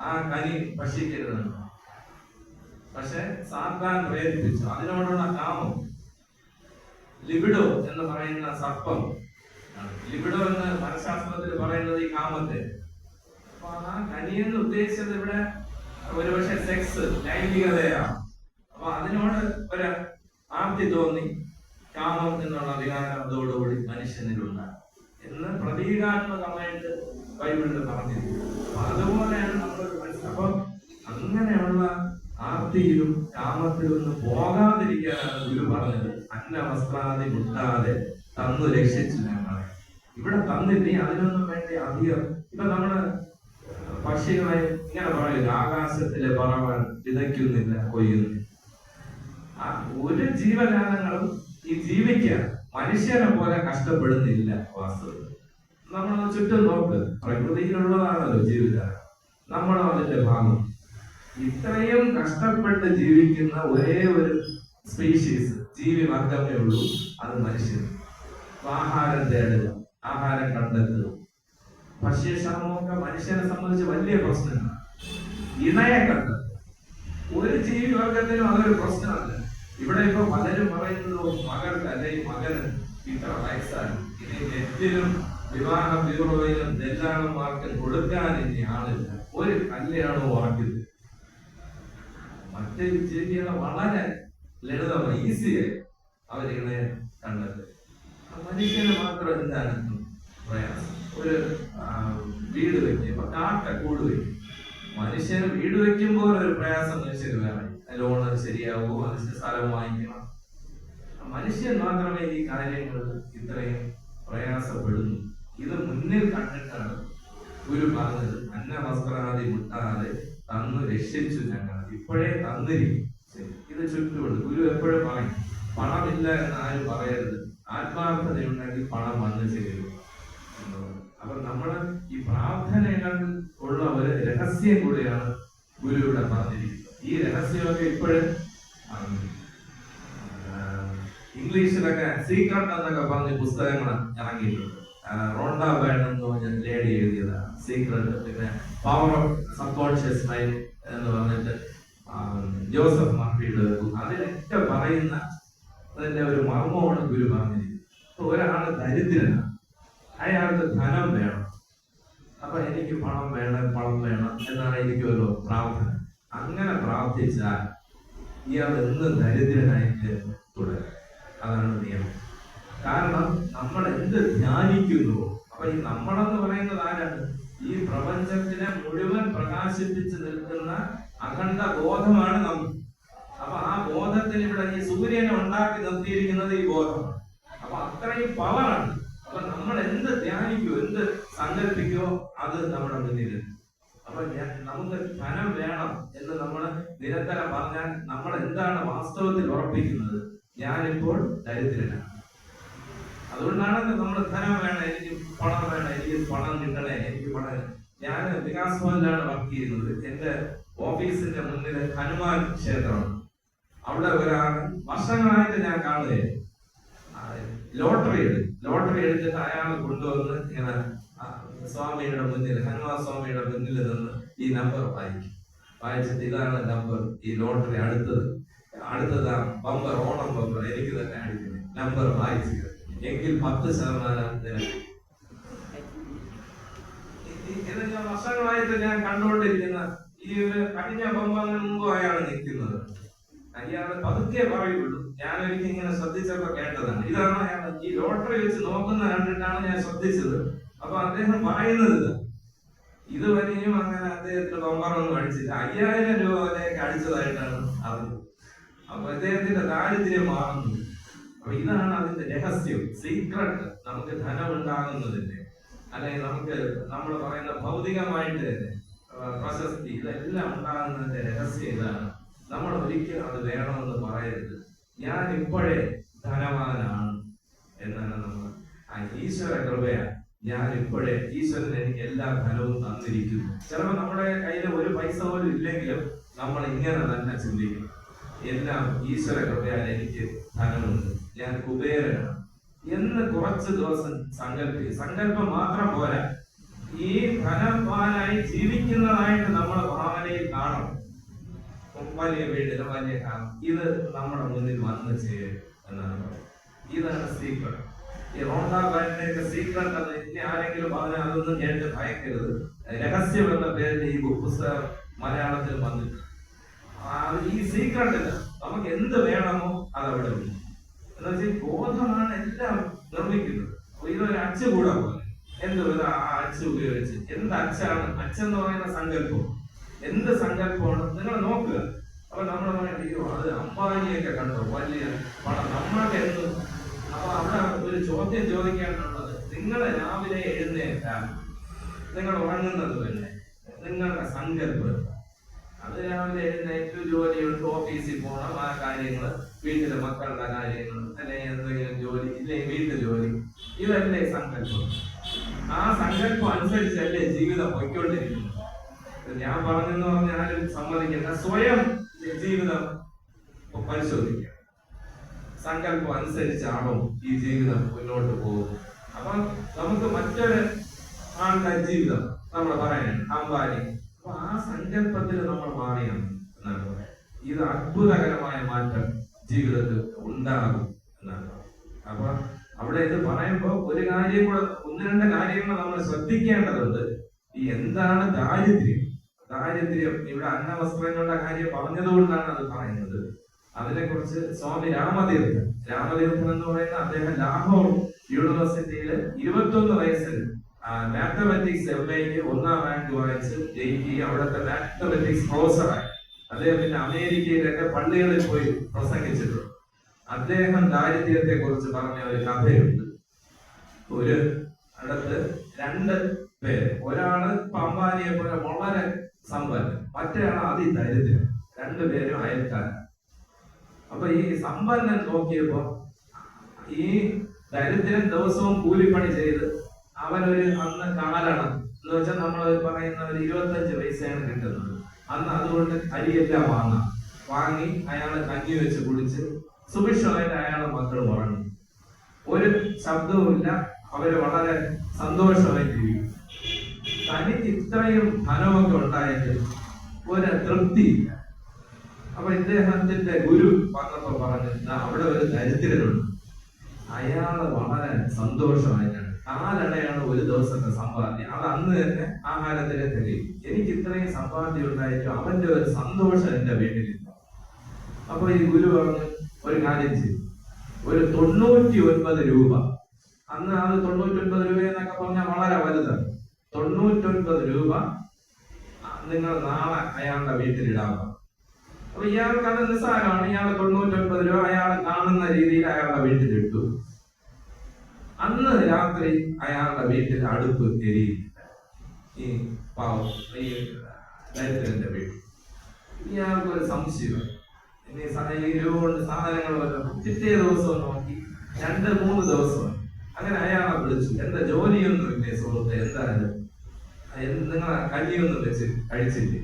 ആ കനി ഭക്ഷിക്കരുത്, പക്ഷെ സാത്താൻ പ്രേരിപ്പിച്ചു. അതിനോടുള്ള കാമം, ലിബിഡോ എന്ന് പറയുന്ന സർപ്പം. ലിബിഡോ എന്ന് മനഃശാസ്ത്രത്തിൽ പറയുന്നത് ഈ കാമത്തെ. അപ്പൊ ആ കനി എന്ന് ഉദ്ദേശിച്ചത് ഇവിടെ ഒരുപക്ഷെ സെക്സ്, ലൈംഗികതയാണ്. അപ്പൊ അതിനോട് ഒരു ആർത്തി തോന്നി, കാമം എന്നുള്ള വികാരം അതോടുകൂടി മനുഷ്യനിലുണ്ടാകും എന്ന് പ്രതീകാത്മകമായിട്ട് ബൈബിളിൽ പറഞ്ഞിരിക്കുന്നു. അപ്പൊ അതുപോലെയാണ് നമ്മൾ അപ്പൊ അങ്ങനെയുള്ള ആർത്തിയിലും കാമത്തിലും ഒന്നും പോകാതിരിക്കാനാണ് ഗുരു പറഞ്ഞത്. അന്ന വസ്ത്രാദി മുട്ടാതെ തന്നു രക്ഷിച്ചു ഞങ്ങളെ. ഇവിടെ തന്നില്ലേ, അതിനൊന്നും വേണ്ടി അധികം. ഇപ്പൊ നമ്മള് പക്ഷികളെ ഇങ്ങനെ പറയില്ല, ആകാശത്തിലെ പറവൻ വിതയ്ക്കുന്നില്ല, കൊയ്യുന്നില്ല. ഒരു ജീവജാലങ്ങളും ഈ ജീവിക്കാൻ മനുഷ്യനെ പോലെ കഷ്ടപ്പെടുന്നില്ല. വാസ്തവത്തിൽ നമ്മൾ ചുറ്റും നോക്ക്, പ്രകൃതിയിലുള്ളതാണല്ലോ ജീവിതം, നമ്മളും അതിന്റെ ഭാഗം. ഇത്രയും കഷ്ടപ്പെട്ട് ജീവിക്കുന്ന ഒരേ ഒരു സ്പീഷീസ്, ജീവി വർഗമേ ഉള്ളൂ, അത് മനുഷ്യൻ. ആഹാരം തേടുക, ആഹാരം കണ്ടെത്തുക. ഭക്ഷ്യക്ഷാമമൊക്കെ മനുഷ്യനെ സംബന്ധിച്ച് വലിയ പ്രശ്നമാണ്. ഇണയെ കണ്ടെത്തുക ഒരു ജീവി വർഗത്തിനും അതൊരു പ്രശ്നമല്ല. ഇവിടെ ഇപ്പൊ പലരും പറയുന്നത് മകൾക്ക് അല്ലെങ്കിൽ മകന് ഇത്ര വയസ്സാണ്, ഇനി നെറ്റിലും വിവാഹ ബ്യൂറോയിലും നെല്ലാളന്മാർക്ക് കൊടുക്കാൻ ഇനി ആളില്ല, ഒരു കല്യാണവും ഉറക്കില്ല. മറ്റൊരു ജീവികളെ വളരെ ലളിതമായി ഈസിയായി അവരിങ്ങനെ കണ്ടെത്തുക. മനുഷ്യന് മാത്രം എന്താണ് പ്രയാസം? ഒരു വീട് വെക്കും, ഇപ്പൊ കാക്ക കൂട് വെക്കും. മനുഷ്യന് വീട് വെക്കുമ്പോൾ ഒരു പ്രയാസം മനുഷ്യന് വേറെ, ലോണ് ശരിയാവോ, മനുഷ്യ സ്ഥലം വാങ്ങിക്കണം. മനുഷ്യൻ മാത്രമേ ഈ കാര്യങ്ങൾ ഇത്രയും പ്രയാസപ്പെടുന്നു. ഇത് മുന്നിൽ കണ്ടിട്ടാണ് ഗുരു പറഞ്ഞത്, അന്ന വസ്ത്രാദി മുട്ടാതെ തന്നു രക്ഷിച്ചു ഞങ്ങൾ. ഇപ്പോഴേ തന്നിരിക്കും. ഇത് ചുറ്റുമുണ്ട്. ഗുരു എപ്പോഴും പറയും, പണമില്ല എന്ന് ആരും പറയരുത്, ആത്മാർത്ഥതയുണ്ടെങ്കിൽ പണം വന്നു ചേരും. അപ്പൊ നമ്മള് ഈ പ്രാർത്ഥനകൾ ഉള്ള ഒരു രഹസ്യം കൂടിയാണ് ഗുരു ഇവിടെ പറഞ്ഞിരിക്കുന്നത്. ഈ രഹസ്യമൊക്കെ ഇപ്പോഴും ഇംഗ്ലീഷിലൊക്കെ സീക്രട്ട് എന്നൊക്കെ പറഞ്ഞ് പുസ്തകങ്ങൾ ഇറങ്ങിയിട്ടുണ്ട്. റോണ്ട ബേൺ എന്ന് പറഞ്ഞ ലേഡി എഴുതിയതാണ് സീക്രട്ട്. പിന്നെ പവർ ഓഫ് സബ്കോൺഷ്യസ് മൈൻഡ് എന്ന് പറഞ്ഞിട്ട് ജോസഫ് മർഫിയുടെ, അതിലൊക്കെ പറയുന്ന അതിന്റെ ഒരു മർമ്മമാണ് ഗുരു പറഞ്ഞിരിക്കുന്നത്. അപ്പൊ ഒരാള് ദരിദ്രനാണ്, അയാൾക്ക് ധനം വേണം. അപ്പൊ എനിക്ക് പണം വേണം, പണം വേണം എന്നാണ് എനിക്കൊരു പ്രാർത്ഥന. അങ്ങനെ പ്രാർത്ഥിച്ചാൽ ഇയാൾ എന്ന് ദരിദ്രനായിട്ട് തുടരും. അതാണ് നിയമം. കാരണം നമ്മൾ എന്ത് ധ്യാനിക്കുന്നുവോ, അപ്പൊ ഈ നമ്മളെന്ന് പറയുന്നത് ആരാണ്? ഈ പ്രപഞ്ചത്തിനെ മുഴുവൻ പ്രകാശിപ്പിച്ച് നിൽക്കുന്ന അഖണ്ഡ ബോധമാണ് നമ്മൾ. അപ്പൊ ആ ബോധത്തിൽ ഇവിടെ ഈ സൂര്യനെ ഉണ്ടാക്കി നിർത്തിയിരിക്കുന്നത് ഈ ബോധമാണ്. അപ്പൊ അത്രയും പവറാണ്. അപ്പൊ നമ്മൾ എന്ത് ധ്യാനിക്കുവോ, എന്ത് സങ്കല്പിക്കുവോ, അത് നമ്മുടെ മുന്നിൽ. അപ്പൊ നമുക്ക് ധനം വേണം എന്ന് നമ്മൾ നിരന്തരം പറഞ്ഞാൽ നമ്മൾ എന്താണ് വാസ്തവത്തിൽ ഉറപ്പിക്കുന്നത്? ഞാനിപ്പോൾ ദരിദ്രനാണ്. അതുകൊണ്ടാണ് നമ്മൾ ധനം വേണം, എനിക്ക് പണം വേണം, എനിക്ക് പണം കിട്ടണേ, എനിക്ക് പണം. ഞാൻ വികാസ് ഭവനിലാണ് വർക്ക് ചെയ്യുന്നത്. എന്റെ ഓഫീസിന്റെ മുന്നിൽ ഹനുമാൻ ക്ഷേത്രമാണ്. അവിടെ ഒരാൾ വർഷങ്ങളായിട്ട് ഞാൻ കാണുകയാണ്, ലോട്ടറി എടുത്തിട്ട് അയാൾ കൊണ്ടുവന്ന് ഇങ്ങനെ സ്വാമിയുടെ മുന്നിൽ, ഹനുമാൻ സ്വാമിയുടെ മുന്നിൽ നിന്ന് ഈ നമ്പർ വായിച്ചിട്ട് ഇതാണ് നമ്പർ, ഈ ലോട്ടറി അടുത്തതാ ബമ്പർ, ഓണം ബമ്പർ എനിക്ക് തന്നെ അടിക്കുന്നത്, നമ്പർ വായിച്ചു എങ്കിൽ 10% ഇതെല്ലാം വർഷങ്ങളായിട്ട് ഞാൻ കണ്ടുകൊണ്ടിരിക്കുന്ന ഈ ഒരു കഴിഞ്ഞ ബമ്പറിന് മുമ്പ് അയാൾ നിൽക്കുന്നത്. അയാൾ പതുക്കെ പറയുള്ളൂ, ഞാൻ ഒരിക്കലും ഇങ്ങനെ ശ്രദ്ധിച്ചപ്പോ കേട്ടതാണ്. ഇതാണ് ഈ ലോട്ടറി വെച്ച് നോക്കുന്ന കണ്ടിട്ടാണ് ഞാൻ ശ്രദ്ധിച്ചത്. അപ്പൊ അദ്ദേഹം പറയുന്നത് ഇതുവരെയും അങ്ങനെ അദ്ദേഹത്തിന് ബമ്പറൊന്നും അടിച്ചില്ല, 5000 രൂപ വരെയൊക്കെ അടിച്ചതായിട്ടാണ് അറിഞ്ഞത്. അപ്പൊ അദ്ദേഹത്തിന്റെ ദാരിദ്ര്യം മാറുന്നു. അപ്പൊ ഇതാണ് അതിന്റെ രഹസ്യം, സീക്രട്ട്. നമുക്ക് ധനം ഉണ്ടാകുന്നതിന്റെ, അല്ലെങ്കിൽ നമുക്ക് നമ്മൾ പറയുന്ന ഭൗതികമായിട്ട് പ്രശസ്തി, ഇതെല്ലാം ഉണ്ടാകുന്നതിന്റെ രഹസ്യം ഇതാണ്. നമ്മൾ ഒരിക്കലും അത് വേണമെന്ന് പറയരുത്. ഞാൻ ഇപ്പോഴേ ധനവാനാണ് എന്നാണ് നമ്മൾ, ഈശ്വര കൃപയാണ്. ഞാൻ ഇപ്പോഴേ, ഈശ്വരൻ എനിക്ക് എല്ലാ ധനവും തന്നിരിക്കുന്നു. ചിലപ്പോൾ നമ്മുടെ കയ്യിൽ ഒരു പൈസ പോലും ഇല്ലെങ്കിലും നമ്മൾ ഇങ്ങനെ തന്നെ ചിന്തിക്കണം, എല്ലാം ഈശ്വര കൃപയാൽ എനിക്ക് ധനമുണ്ട്, ഞാൻ കുബേരനാണ് എന്ന് കുറച്ച് ദിവസം സങ്കല്പം മാത്രം പോരാ, ഈ ധനവാനായി ജീവിക്കുന്നതായിട്ട് നമ്മുടെ ഭാവനയിൽ കാണണം. വലിയ വീട്ടില് വലിയ കാലം ഇത് നമ്മുടെ മുന്നിൽ വന്ന് ചേരും എന്നാണ് പറയുന്നത്. ഇതാണ് സീക്രട്ട്. ഈ റോണ്ടാ ബാൻഡിന്റെ സീക്രട്ട്. അത് ഇനി ആരെങ്കിലും പറഞ്ഞാൽ അതൊന്നും കേട്ട് ഭയക്കരുത്. രഹസ്യം എന്ന പേരിൽ ഈ പുസ്തകം മലയാളത്തിൽ വന്നിട്ടുണ്ട്. ഈ സീക്രട്ടില്ല, നമുക്ക് എന്ത് വേണമോ അതവിടെ ഉണ്ട്. എന്ന് വെച്ചാൽ ബോധമാണ് എല്ലാം നിർമ്മിക്കുന്നത്. ഇതൊരു അച്ച് കൂടെ പോലെ, എന്തുവിധ ആ അച്ച് ഉപയോഗിച്ച് എന്ത് അച്ചാണ്, അച്ചെന്ന് പറയുന്ന സങ്കല്പം, എന്ത് സങ്കല്പമാണ് നിങ്ങൾ നോക്കുക. അപ്പൊ നമ്മൾ പറയും അത് അമ്പാനിയൊക്കെ കണ്ടോ, വലിയ പണം, നമ്മൾക്ക് എന്ത്. അപ്പൊ അവിടെ ഒരു ചോദ്യം ചോദിക്കാനുള്ളത്, നിങ്ങൾ രാവിലെ എഴുന്നേറ്റാൽ നിങ്ങൾ ഉറങ്ങുന്നത് തന്നെ നിങ്ങളുടെ സങ്കല്പം. അത് രാവിലെ എഴുന്നേറ്റ് ജോലിയുണ്ട്, ഓഫീസിൽ പോകണം, ആ കാര്യങ്ങൾ, വീട്ടിലെ മക്കളുടെ കാര്യങ്ങൾ, അല്ലെങ്കിൽ എന്തെങ്കിലും ജോലി, ഇല്ലെങ്കിൽ വീട്ടു ജോലി, ഇതല്ലേ സങ്കല്പം. ആ സങ്കല്പം അനുസരിച്ചല്ലേ ജീവിതം പൊയ്ക്കൊണ്ടിരിക്കുന്നത്. ഞാൻ പറഞ്ഞെന്ന് പറഞ്ഞാൽ ആരും സമ്മതിക്കില്ല. സ്വയം ജീവിതം പരിശോധിക്കുക. സങ്കല്പം അനുസരിച്ചാണോ ഈ ജീവിതം മുന്നോട്ട് പോകുന്നത്? അപ്പൊ നമുക്ക് മറ്റൊരു ആളുടെ ജീവിതം നമ്മൾ പറയാനാണ് അംബാനി. അപ്പൊ ആ സങ്കല്പത്തിൽ നമ്മൾ മാറിയാണ് എന്നാണ് പറയുന്നത്. ഇത് അത്ഭുതകരമായ മാറ്റം ജീവിതത്തിൽ ഉണ്ടാകും എന്നാണ്. അപ്പൊ അവിടെ ഇത് പറയുമ്പോ ഒരു കാര്യം കൂടെ, ഒന്ന് രണ്ട് കാര്യങ്ങൾ നമ്മൾ ശ്രദ്ധിക്കേണ്ടതുണ്ട്. ഈ എന്താണ് ദാരിദ്ര്യം? ദാരിദ്ര്യം ഇവിടെ അന്നവസ്ത്രങ്ങളുടെ കാര്യം പറഞ്ഞതുകൊണ്ടാണ് അത് പറയുന്നത്. അതിനെക്കുറിച്ച് സ്വാമി രാമതീർത്ഥൻ എന്ന് പറയുന്ന അദ്ദേഹം ലാഹോർ യൂണിവേഴ്സിറ്റിയിൽ 21 വയസ്സിൽ മാത്തമാറ്റിക്സ് MAക്ക് 1ാം റാങ്ക് വാങ്ങിച്ച് ജയിക്കുകയും അവിടുത്തെ മാത്തമാറ്റിക്സ് പ്രൊഫസറായി. അദ്ദേഹം പിന്നെ അമേരിക്കയിലൊക്കെ പള്ളികളിൽ പോയി പ്രസംഗിച്ചിട്ടുണ്ട്. അദ്ദേഹം ദാരിദ്ര്യത്തെ കുറിച്ച് പറഞ്ഞ ഒരു കഥയുണ്ട്. ഒരു അടുത്ത് 2 പേര്, ഒരാള് അംബാനിയെ പോലെ വളരെ സമ്പന്നൻ, മറ്റേയാൾ അതിദരിദ്രം, 2 പേരും അയൽക്കാരൻ. അപ്പൊ ഈ സമ്പന്നൻ നോക്കിയപ്പോ ഈ ദരിദ്രൻ ദിവസവും കൂലിപ്പണി ചെയ്ത് അവനൊരു അന്ന് കാലണം എന്ന് വെച്ചാൽ നമ്മൾ പറയുന്ന ഒരു 25 പൈസയാണ് കിട്ടുന്നത്. അന്ന് അതുകൊണ്ട് അരിയെല്ലാം വാങ്ങി അയാള് കഞ്ഞി വെച്ച് കുടിച്ച് സുഭിക്ഷമായിട്ട് അയാളെ മക്കൾ ഉറങ്ങി. ഒരു ശബ്ദവുമില്ല, അവര് വളരെ സന്തോഷമായി ജീവിക്കും. തനിക്ക് ഇത്രയും ധനമൊക്കെ ഉണ്ടായിട്ട് ഒരു തൃപ്തിയില്ല. അപ്പൊ ഇദ്ദേഹത്തിന്റെ ഗുരു വന്നപ്പോ പറഞ്ഞു, അവിടെ ഒരു ദരിദ്രനുണ്ട്, അയാള് വളരെ സന്തോഷമായിട്ടാണ്, കാലടയാണ് ഒരു ദിവസത്തെ സമ്പാദ്യം, അത് അന്ന് തന്നെ ആഹാരത്തിലെ തെളിയും. എനിക്ക് ഇത്രയും സമ്പാദ്യം ഉണ്ടായിട്ടും അവന്റെ ഒരു സന്തോഷം എന്റെ വീട്ടിലില്ല. അപ്പൊ ഈ ഗുരു പറഞ്ഞ് ഒരു കാര്യം ചെയ്യും, ഒരു 99 രൂപ, അന്ന് അത് 99 രൂപ എന്നൊക്കെ പറഞ്ഞാൽ വളരെ വലുതാണ്. 99 രൂപ നിങ്ങൾ നാളെ അയാളുടെ വീട്ടിലിടാം. അപ്പൊ ഇയാൾക്ക് അത് നിസ്സാരമാണ്. ഇയാളെ 99 രൂപ അയാൾ കാണുന്ന രീതിയിൽ അയാളുടെ വീട്ടിലിട്ടു. അന്ന് രാത്രി അയാളുടെ വീട്ടിൽ അടുപ്പ് എരിയില്ല. ഈ പാവം ഈ ദരിദ്രന്റെ വീട്ടിൽ. ഇയാൾക്കൊരു സംശയം, ഇനി ഈ രൂപ കൊണ്ട് സാധനങ്ങൾ വല്ലതും. പിറ്റേ ദിവസം നോക്കി 2-3 ദിവസം. അങ്ങനെ അയാളെ വിളിച്ചു, എന്താ ജോലിയൊന്നും ഇല്ലേ സുഹൃത്തെ, എന്തായാലും നിങ്ങളെ കഞ്ഞിയൊന്നും വെച്ച് കഴിച്ചില്ലേ?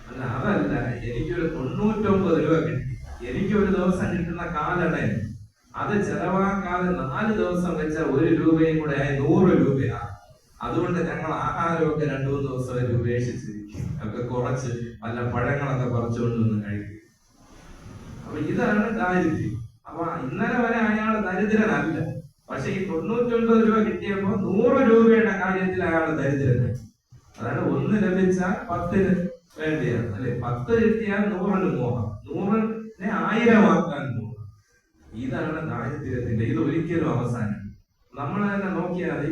അല്ല, അതല്ല, എനിക്കൊരു 99 രൂപ കിട്ടി, എനിക്കൊരു ദിവസം കിട്ടുന്ന കാലടൻ അത് ചെലവാക്കാതെ 4 ദിവസം വെച്ച 1 രൂപയും കൂടെ ആയി 100 രൂപയാണ്. അതുകൊണ്ട് ഞങ്ങൾ ആഹാരമൊക്കെ 2-3 ദിവസം ഉപേക്ഷിച്ച് ഒക്കെ കുറച്ച് വല്ല പഴങ്ങളൊക്കെ പറിച്ചുകൊണ്ടൊന്ന് കഴിക്കും. അപ്പൊ ഇതാണ് ദാരിദ്ര്യം. അപ്പൊ ഇന്നലെ വരെ അയാൾ ദരിദ്രനല്ല, പക്ഷെ ഈ 99 രൂപ കിട്ടിയപ്പോ 100 രൂപയുടെ കാര്യത്തിൽ അയാൾ ദരിദ്രനായി. അതാണ് 1 ലഭിച്ചാൽ 10 വേണ്ടിയാണ്, അല്ലെ? 10 കിട്ടിയാൽ 100 മോഹം, 100നെ 1000 ആക്കാൻ മോഹം. ഇതാണ് ദാരിദ്ര്യത്തിന്റെ. ഇത് ഒരിക്കലും അവസാനം നമ്മൾ തന്നെ നോക്കിയാൽ മതി.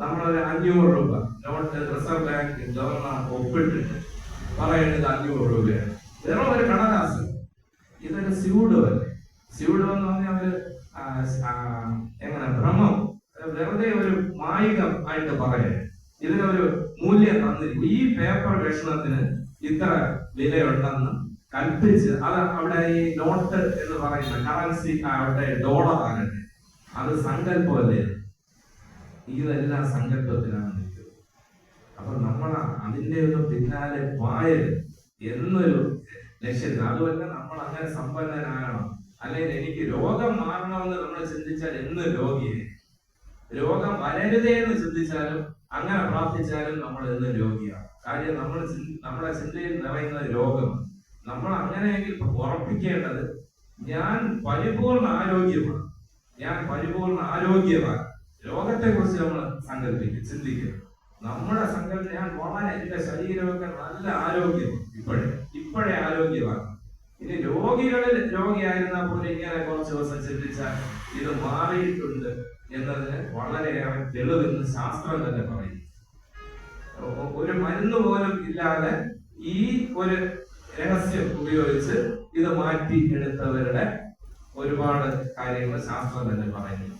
നമ്മളൊരു 500 രൂപ നോട്ട് റിസർവ് ബാങ്ക് ഗവർണർ ഒപ്പിട്ടിട്ട് പറയുന്നത് 500 രൂപയാണ്. വെറും ഒരു കടലാസ്. ഇതൊരു സ്യൂഡോ അല്ലേ? സ്യൂഡോ എന്ന് പറഞ്ഞാൽ അവര് എങ്ങനെ ഭ്രമം, വെറുതെ ഒരു മായികം ആയിട്ട് പറയാൻ ഇതിനൊരു മൂല്യം തന്നിരിക്കും. ഈ പേപ്പർ കഷണത്തിന് ഇത്ര വിലയുണ്ടെന്ന് കൽപ്പിച്ച് അത് അവിടെ ഈ നോട്ട് എന്ന് പറയുന്ന കറൻസി അവിടെ ഡോളർ ആകട്ടെ, അത് സങ്കല്പമല്ലേ? ഇതെല്ലാം സങ്കല്പത്തിലാണ് നിൽക്കുന്നത്. അപ്പൊ നമ്മൾ അതിന്റെ ഒരു പിന്നാലെ പായൽ എന്നൊരു ലക്ഷ്യത്തിൽ, അതുമല്ല നമ്മൾ അങ്ങനെ സമ്പന്നനാകണം, അല്ലെങ്കിൽ എനിക്ക് രോഗം മാറണമെന്ന് നമ്മൾ ചിന്തിച്ചാൽ എന്ന് രോഗിയെ, രോഗം വരരുതേ എന്ന് ചിന്തിച്ചാലും അങ്ങനെ പ്രാർത്ഥിച്ചാലും നമ്മൾ എന്ന് രോഗിയാണ്. കാര്യം നമ്മുടെ ചിന്തയിൽ നിറയുന്ന രോഗം. നമ്മൾ അങ്ങനെയെങ്കിൽ ഉറപ്പിക്കേണ്ടത് ഞാൻ പരിപൂർണ ആരോഗ്യമാണ്, ഞാൻ പരിപൂർണ ആരോഗ്യമാണ്. രോഗത്തെ കുറിച്ച് നമ്മൾ സങ്കല്പിക്കും, ചിന്തിക്കും. നമ്മുടെ സങ്കല്പം ഞാൻ വളരെ, എന്റെ ശരീരമൊക്കെ നല്ല ആരോഗ്യമാണ്, ഇപ്പോഴേ ആരോഗ്യമാണ്. ഇനി രോഗിയായിരുന്നാൽ പോലും ഇങ്ങനെ കുറച്ച് ദിവസം ചിന്തിച്ചാൽ ഇത് മാറിയിട്ടുണ്ട് എന്നതിന് വളരെയേറെ തെളിവെന്ന് ശാസ്ത്രം തന്നെ പറയും. ഒരു മരുന്ന് പോലും ഇല്ലാതെ ഈ ഒരു രഹസ്യം ഉപയോഗിച്ച് ഇത് മാറ്റി എടുത്തവരുടെ ഒരുപാട് കാര്യങ്ങൾ ശാസ്ത്രം തന്നെ പറയുന്നു.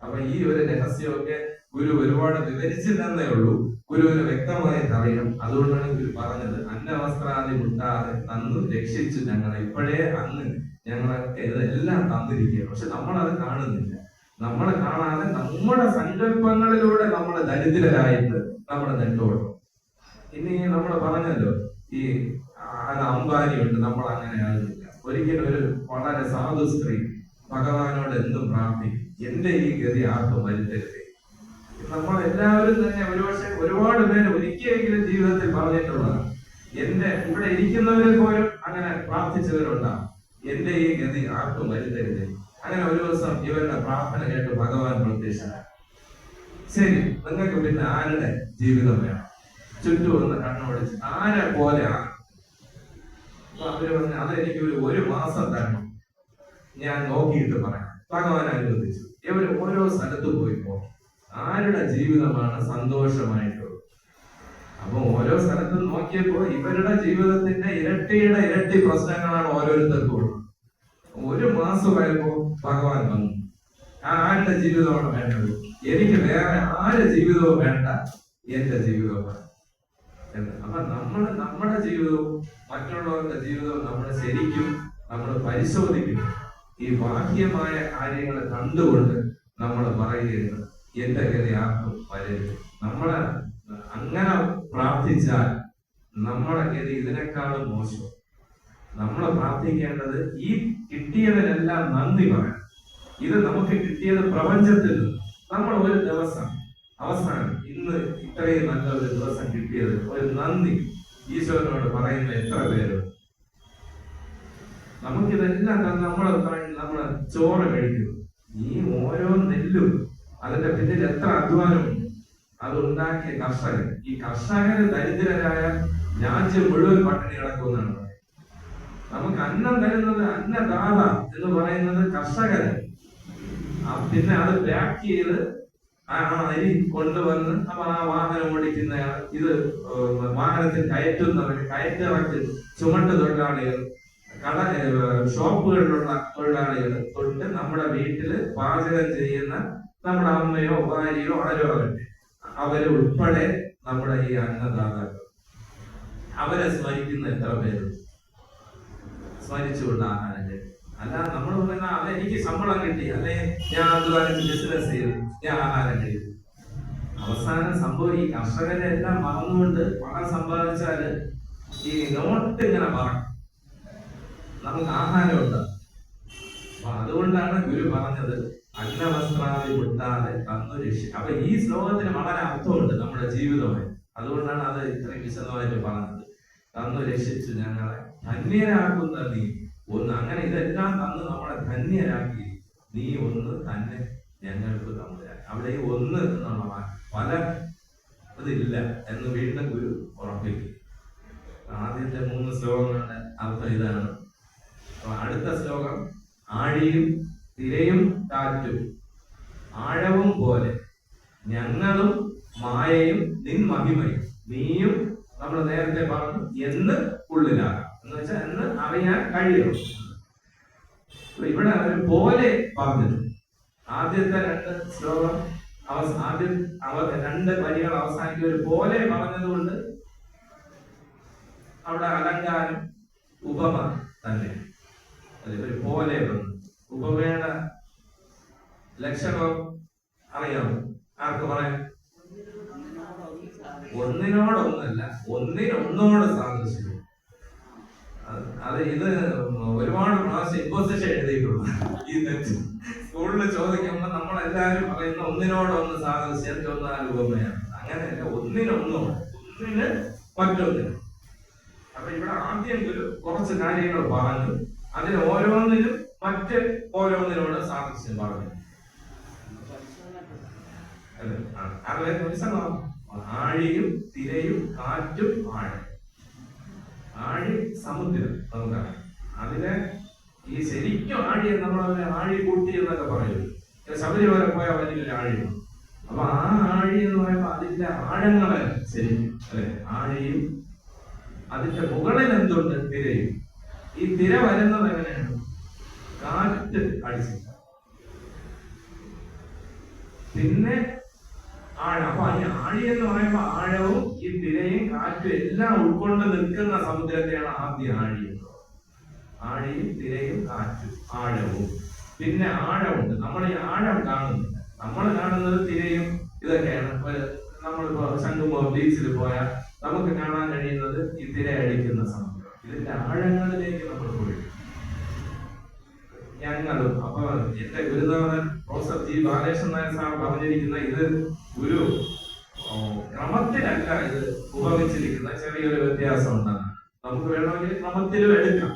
അപ്പൊ ഈ ഒരു രഹസ്യമൊക്കെ ഗുരു ഒരുപാട് വിവരിച്ചില്ലെന്നേ ഉള്ളൂ, ഗുരുവിന് വ്യക്തമായി അറിയാം. അതുകൊണ്ടാണ് ഗുരു പറഞ്ഞത് അന്നവസ്ത്രാദി മുട്ടാതെ തന്നു രക്ഷിച്ചു ഞങ്ങളെ. ഇപ്പോഴേ അന്ന് ഞങ്ങളൊക്കെ ഇതെല്ലാം തന്നിരിക്കുകയാണ്. പക്ഷെ നമ്മളത് കാണുന്നില്ല. നമ്മൾ കാണാതെ നമ്മുടെ സങ്കല്പങ്ങളിലൂടെ നമ്മൾ ദരിദ്രരായിട്ട് നമ്മൾ നെട്ടോടും. ഇനി നമ്മൾ പറഞ്ഞല്ലോ ഈ അംബാനിയുണ്ട്, നമ്മൾ അങ്ങനെ ആയിരുന്നില്ല. ഒരിക്കലും ഒരു വളരെ സാധു സ്ത്രീ ഭഗവാനോട് എന്തും പ്രാർത്ഥിക്കും, എന്റെ ഈ ഗതി ആർക്കും വരുത്തരുതേ. നമ്മൾ എല്ലാവരും തന്നെ ഒരുപക്ഷെ ഒരുപാട് പേര് ഒരിക്കലെങ്കിലും ജീവിതത്തിൽ പറഞ്ഞിട്ടുള്ളതാണ്. എന്റെ ഇവിടെ ഇരിക്കുന്നവരിൽ പോലും അങ്ങനെ പ്രാർത്ഥിച്ചവരുണ്ടാകും, എന്റെ ഈ ഗതി ആർക്കും വരുത്തരുതേ. അങ്ങനെ ഒരു ദിവസം ഇവരുടെ പ്രാർത്ഥന കേട്ട് ഭഗവാൻ പ്രത്യക്ഷനായി. ശരി, നിങ്ങൾക്ക് പിന്നെ ആരുടെ ജീവിതം വേണം? ചുറ്റും ഒന്ന് കണ്ണോടിച്ച് ആരെ പോലെയാണ്? അവര് പറഞ്ഞു അതെനിക്ക് ഒരു മാസം തരണം, ഞാൻ നോക്കിയിട്ട് പറയാം. ഭഗവാൻ അനുവദിച്ചു. ഇവര് ഓരോ സ്ഥലത്ത് പോയിപ്പോ ആരുടെ ജീവിതമാണ് സന്തോഷമായിട്ടുള്ളത്. അപ്പൊ ഓരോ സ്ഥലത്തും നോക്കിയപ്പോ ഇവരുടെ ജീവിതത്തിന്റെ ഇരട്ടിയുടെ ഇരട്ടി പ്രശ്നങ്ങളാണ് ഓരോരുത്തർക്കും ഉള്ളത്. ഒരു മാസമായപ്പോ ഭഗവാൻ വന്നു. ആരുടെ ജീവിതമാണ് വേണ്ടത്? എനിക്ക് വേറെ ആരുടെ ജീവിതവും വേണ്ട, എന്റെ ജീവിതമാണ് എന്ന്. അപ്പൊ നമ്മുടെ ജീവിതവും മറ്റുള്ളവരുടെ ജീവിതവും നമ്മൾ ശരിക്കും നമ്മൾ പരിശോധിക്കണം. ഈ ബാഹ്യമായ കാര്യങ്ങൾ കണ്ടുകൊണ്ട് നമ്മൾ പറയുകയാണ് എന്റെ ഗതി ആർക്കും വരരുത്. നമ്മളെ അങ്ങനെ പ്രാർത്ഥിച്ചാൽ നമ്മളെ ഗതി ഇതിനേക്കാളും മോശം. നമ്മൾ പ്രാർത്ഥിക്കേണ്ടത് ഈ കിട്ടിയതിനെല്ലാം നന്ദി പറയണം. ഇത് നമുക്ക് കിട്ടിയത് പ്രപഞ്ചത്തിൽ നിന്ന്. നമ്മൾ ഒരു ദിവസം അവസാനം ഇന്ന് ഇത്രയും നല്ലൊരു ദിവസം കിട്ടിയത് ഒരു നന്ദി ഈശ്വരനോട് പറയുന്ന എത്ര പേരുണ്ട്? നമുക്കിതെല്ലാം നമ്മള് ചോറ് കഴിക്കുന്നു. ഈ ഓരോ നെല്ലും അതിന്റെ പിന്നിൽ എത്ര അധ്വാനമുണ്ട്. അത് ഉണ്ടാക്കിയ കർഷകർ, ഈ കർഷകര് ദരിദ്രരായ രാജ്യം മുഴുവൻ പട്ടിണി കിടക്കുമെന്നാണ് പറയുന്നത്. നമുക്ക് അന്നം തരുന്നത് അന്നദാത എന്ന് പറയുന്നത് കർഷകര്. പിന്നെ അത് പാക്ക് ചെയ്ത് അരി കൊണ്ടുവന്ന് ആ വാഹനം ഓടിക്കുന്നയാൾ, ഇത് വാഹനത്തിൽ കയറ്റുന്നവർ, കയറ്റിറക്ക് ചുമട്ട് തൊഴിലാളികൾ, ഷോപ്പുകളിലുള്ള തൊഴിലാളികൾ തൊട്ട് നമ്മുടെ വീട്ടില് പാചകം ചെയ്യുന്ന നമ്മുടെ അമ്മയോ ഭാര്യയോ ആരോ ആകട്ടെ, അവര് ഉൾപ്പെടെ നമ്മുടെ ഈ അന്നദാതാക്കൾ, അവരെ സ്മരിക്കുന്ന എത്ര പേര് സ്മരിച്ചുകൊണ്ട് ആഹാരം കഴിക്കും. അല്ല നമ്മൾ പറയുന്ന അല്ല എനിക്ക് ശമ്പളം കിട്ടി, അല്ലെ ഞാൻ അധ്വാനിച്ച് ബിസിനസ് ചെയ്തു, ഞാൻ ആഹാരം കഴിക്കും. അവസാനം സംഭവം ഈ കർഷകരെ എല്ലാം മറന്നുകൊണ്ട് പണം സമ്പാദിച്ചാല് ഈ നോട്ട് ഇങ്ങനെ പറയും, നമുക്ക് ആഹാരം ഉണ്ടാകും. അപ്പൊ അതുകൊണ്ടാണ് ഗുരു പറഞ്ഞത് അന്നവസ്ത്രാദി വിട്ടാതെ തന്നു രക്ഷ. അപ്പൊ ഈ ശ്ലോകത്തിന് വളരെ അർത്ഥമുണ്ട് നമ്മുടെ ജീവിതമായി. അതുകൊണ്ടാണ് അത് ഇത്രയും വിശദമായിട്ട് പറഞ്ഞത്. തന്നു രക്ഷിച്ചു ഞങ്ങളെ ധന്യരാക്കുന്ന നീ ഒന്ന്. അങ്ങനെ ഇതെല്ലാം തന്ന് നമ്മളെ ധന്യരാക്കി നീ ഒന്ന് തന്നെ ഞങ്ങൾക്ക് തമ്പുരാൻ. അവിടെ ഒന്ന് എന്നുള്ള പല ഇതില്ല എന്ന് വീണ്ടും ഗുരു ഉറപ്പിക്കും. ആദ്യത്തെ 3 ശ്ലോകങ്ങളുടെ അർത്ഥം ഇതാണ്. അടുത്ത ശ്ലോകം ആഴിയും തിരയും കാറ്റും ആഴവും പോലെ ഞങ്ങളും മായയും നിൻ മഹിമയും നീയും നമ്മൾ നേരത്തെ പറഞ്ഞു എന്ന് ഉള്ളിലാകാം എന്ന് വെച്ചാൽ എന്ന് അറിയാൻ കഴിയും. ഇവിടെ ഒരു പോലെ പറഞ്ഞിട്ടുണ്ട്. ആദ്യത്തെ രണ്ട് ശ്ലോകം രണ്ട് വരികൾ അവസാനിക്കുന്ന ഒരു പോലെ പറഞ്ഞതുകൊണ്ട് അവിടെ അലങ്കാരം ഉപമ തന്നെ. ഒരു പോലെ ഉപമയുടെ ലക്ഷണം അറിയാമോ? ആർക്ക് പറയാം? ഒന്നിനോടൊന്നല്ല, ഒന്നിനൊന്നോട് സാദൃശ്യം. അത് ഇത് ഒരുപാട് പ്രാവശ്യം ഇമ്പോസിഷൻ എഴുതിയിട്ടുള്ളൂ. ഈ സ്കൂളിൽ ചോദിക്കുമ്പോൾ നമ്മളെല്ലാവരും പറയുന്ന ഒന്നിനോടൊന്ന് സാദൃശ്യം ചൊന്നാൽ ഉപമയാണ്. അങ്ങനെയല്ല, ഒന്നിനൊന്നോട്, ഒന്നിന് മറ്റൊന്നിന്. അപ്പൊ ഇവിടെ ആദ്യം കുറച്ച് കാര്യങ്ങൾ പറഞ്ഞു, അതിന് ഓരോന്നിനും മറ്റ് ഓരോന്നിനോട് സാദൃശ്യം പറഞ്ഞു. ആഴിയും തിരയും കാറ്റും ആഴം. ആഴി സമുദ്രം നമുക്കറിയാം. അതിലെ ഈ ശരിക്കും ആഴി നമ്മളതിനെ ആഴി കൂട്ടി എന്നൊക്കെ പറയും. ശബരിമല പോയ വലിയൊരു ആഴിയാണ്. അപ്പൊ ആ ആഴി എന്ന് പറയുമ്പോൾ അതിന്റെ ആഴങ്ങളെ ശരിക്കും അല്ലെ ആഴിയും അതിന്റെ മുകളിൽ എന്തുണ്ട്? തിരയും. ഈ തിര വരുന്നത് എങ്ങനെയാണ്? കാറ്റ് അടിച്ച്. പിന്നെ ആഴം. അപ്പൊ ഈ ആഴി എന്ന് പറയുമ്പോ ആഴവും ഈ തിരയും കാറ്റും എല്ലാം ഉൾക്കൊണ്ട് നിൽക്കുന്ന സമുദ്രത്തെയാണ് ആദ്യം ആഴി എന്ന് പറയുന്നത്. ആഴിയും തിരയും കാറ്റും ആഴവും. പിന്നെ ആഴമുണ്ട്. നമ്മൾ ഈ ആഴം കാണുന്നില്ല. നമ്മൾ കാണുന്നത് തിരയും ഇതൊക്കെയാണ്. നമ്മളിപ്പോ ശംഖുമുഖ ബീച്ചിൽ പോയാൽ നമുക്ക് കാണാൻ കഴിയുന്നത് ഈ തിര അടിക്കുന്ന സമുദ്രം. ഇതിന്റെ ആഴങ്ങളിലേക്ക് നമ്മൾ പോയി. ഞങ്ങളും അപ്പൊ എന്റെ ഗുരുനാഥൻ professor G Balakrishnan Nair sir പറഞ്ഞിരിക്കുന്ന ഇത് ഒരു ക്രമത്തിലല്ല ഇത് ഉപമിച്ചിരിക്കുന്ന, ചെറിയൊരു വ്യത്യാസം ഉണ്ടാകും. നമുക്ക് വേണമെങ്കിൽ ക്രമത്തിലും എടുക്കാം.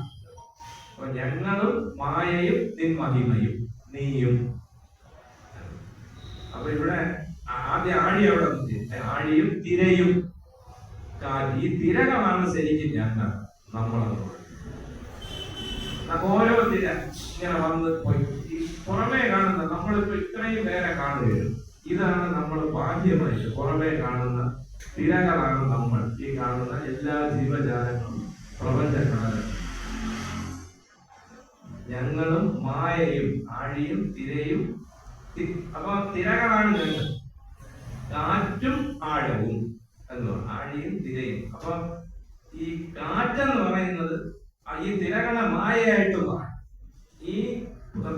അപ്പൊ ഞങ്ങളും മായയും നിൻ മഹിമയും നീയും. അപ്പൊ ഇവിടെ ആദ്യം ആഴി അവിടെ ആഴിയും തിരയും കാറ്റ്. ഈ തിരകളാണ് ശരിക്കും ഞങ്ങൾ നമ്മളെന്ന്. ഓരോ തിര ഇങ്ങനെ വന്ന് പോയി ഈ പുറമേ കാണുന്ന നമ്മളിപ്പോ ഇത്രയും പേരെ കാണുകയും ഇതാണ് നമ്മൾ ബാഹ്യമായിട്ട് പുറമേ കാണുന്ന തിരകളാണ് നമ്മൾ ഈ കാണുന്ന എല്ലാ ജീവജാലങ്ങളും പ്രപഞ്ചക്കാരും. ഞങ്ങളും മായയും ആഴിയും തിരയും. അപ്പൊ തിരകളാണ് ഞങ്ങൾ, കാറ്റും ആഴവും എന്ന് ആഴിയും തിരയും. അപ്പൊ ഈ കാറ്റെന്ന് പറയുന്നത് ഈ തിരകളെ മായയായിട്ട് മാറും. ഈ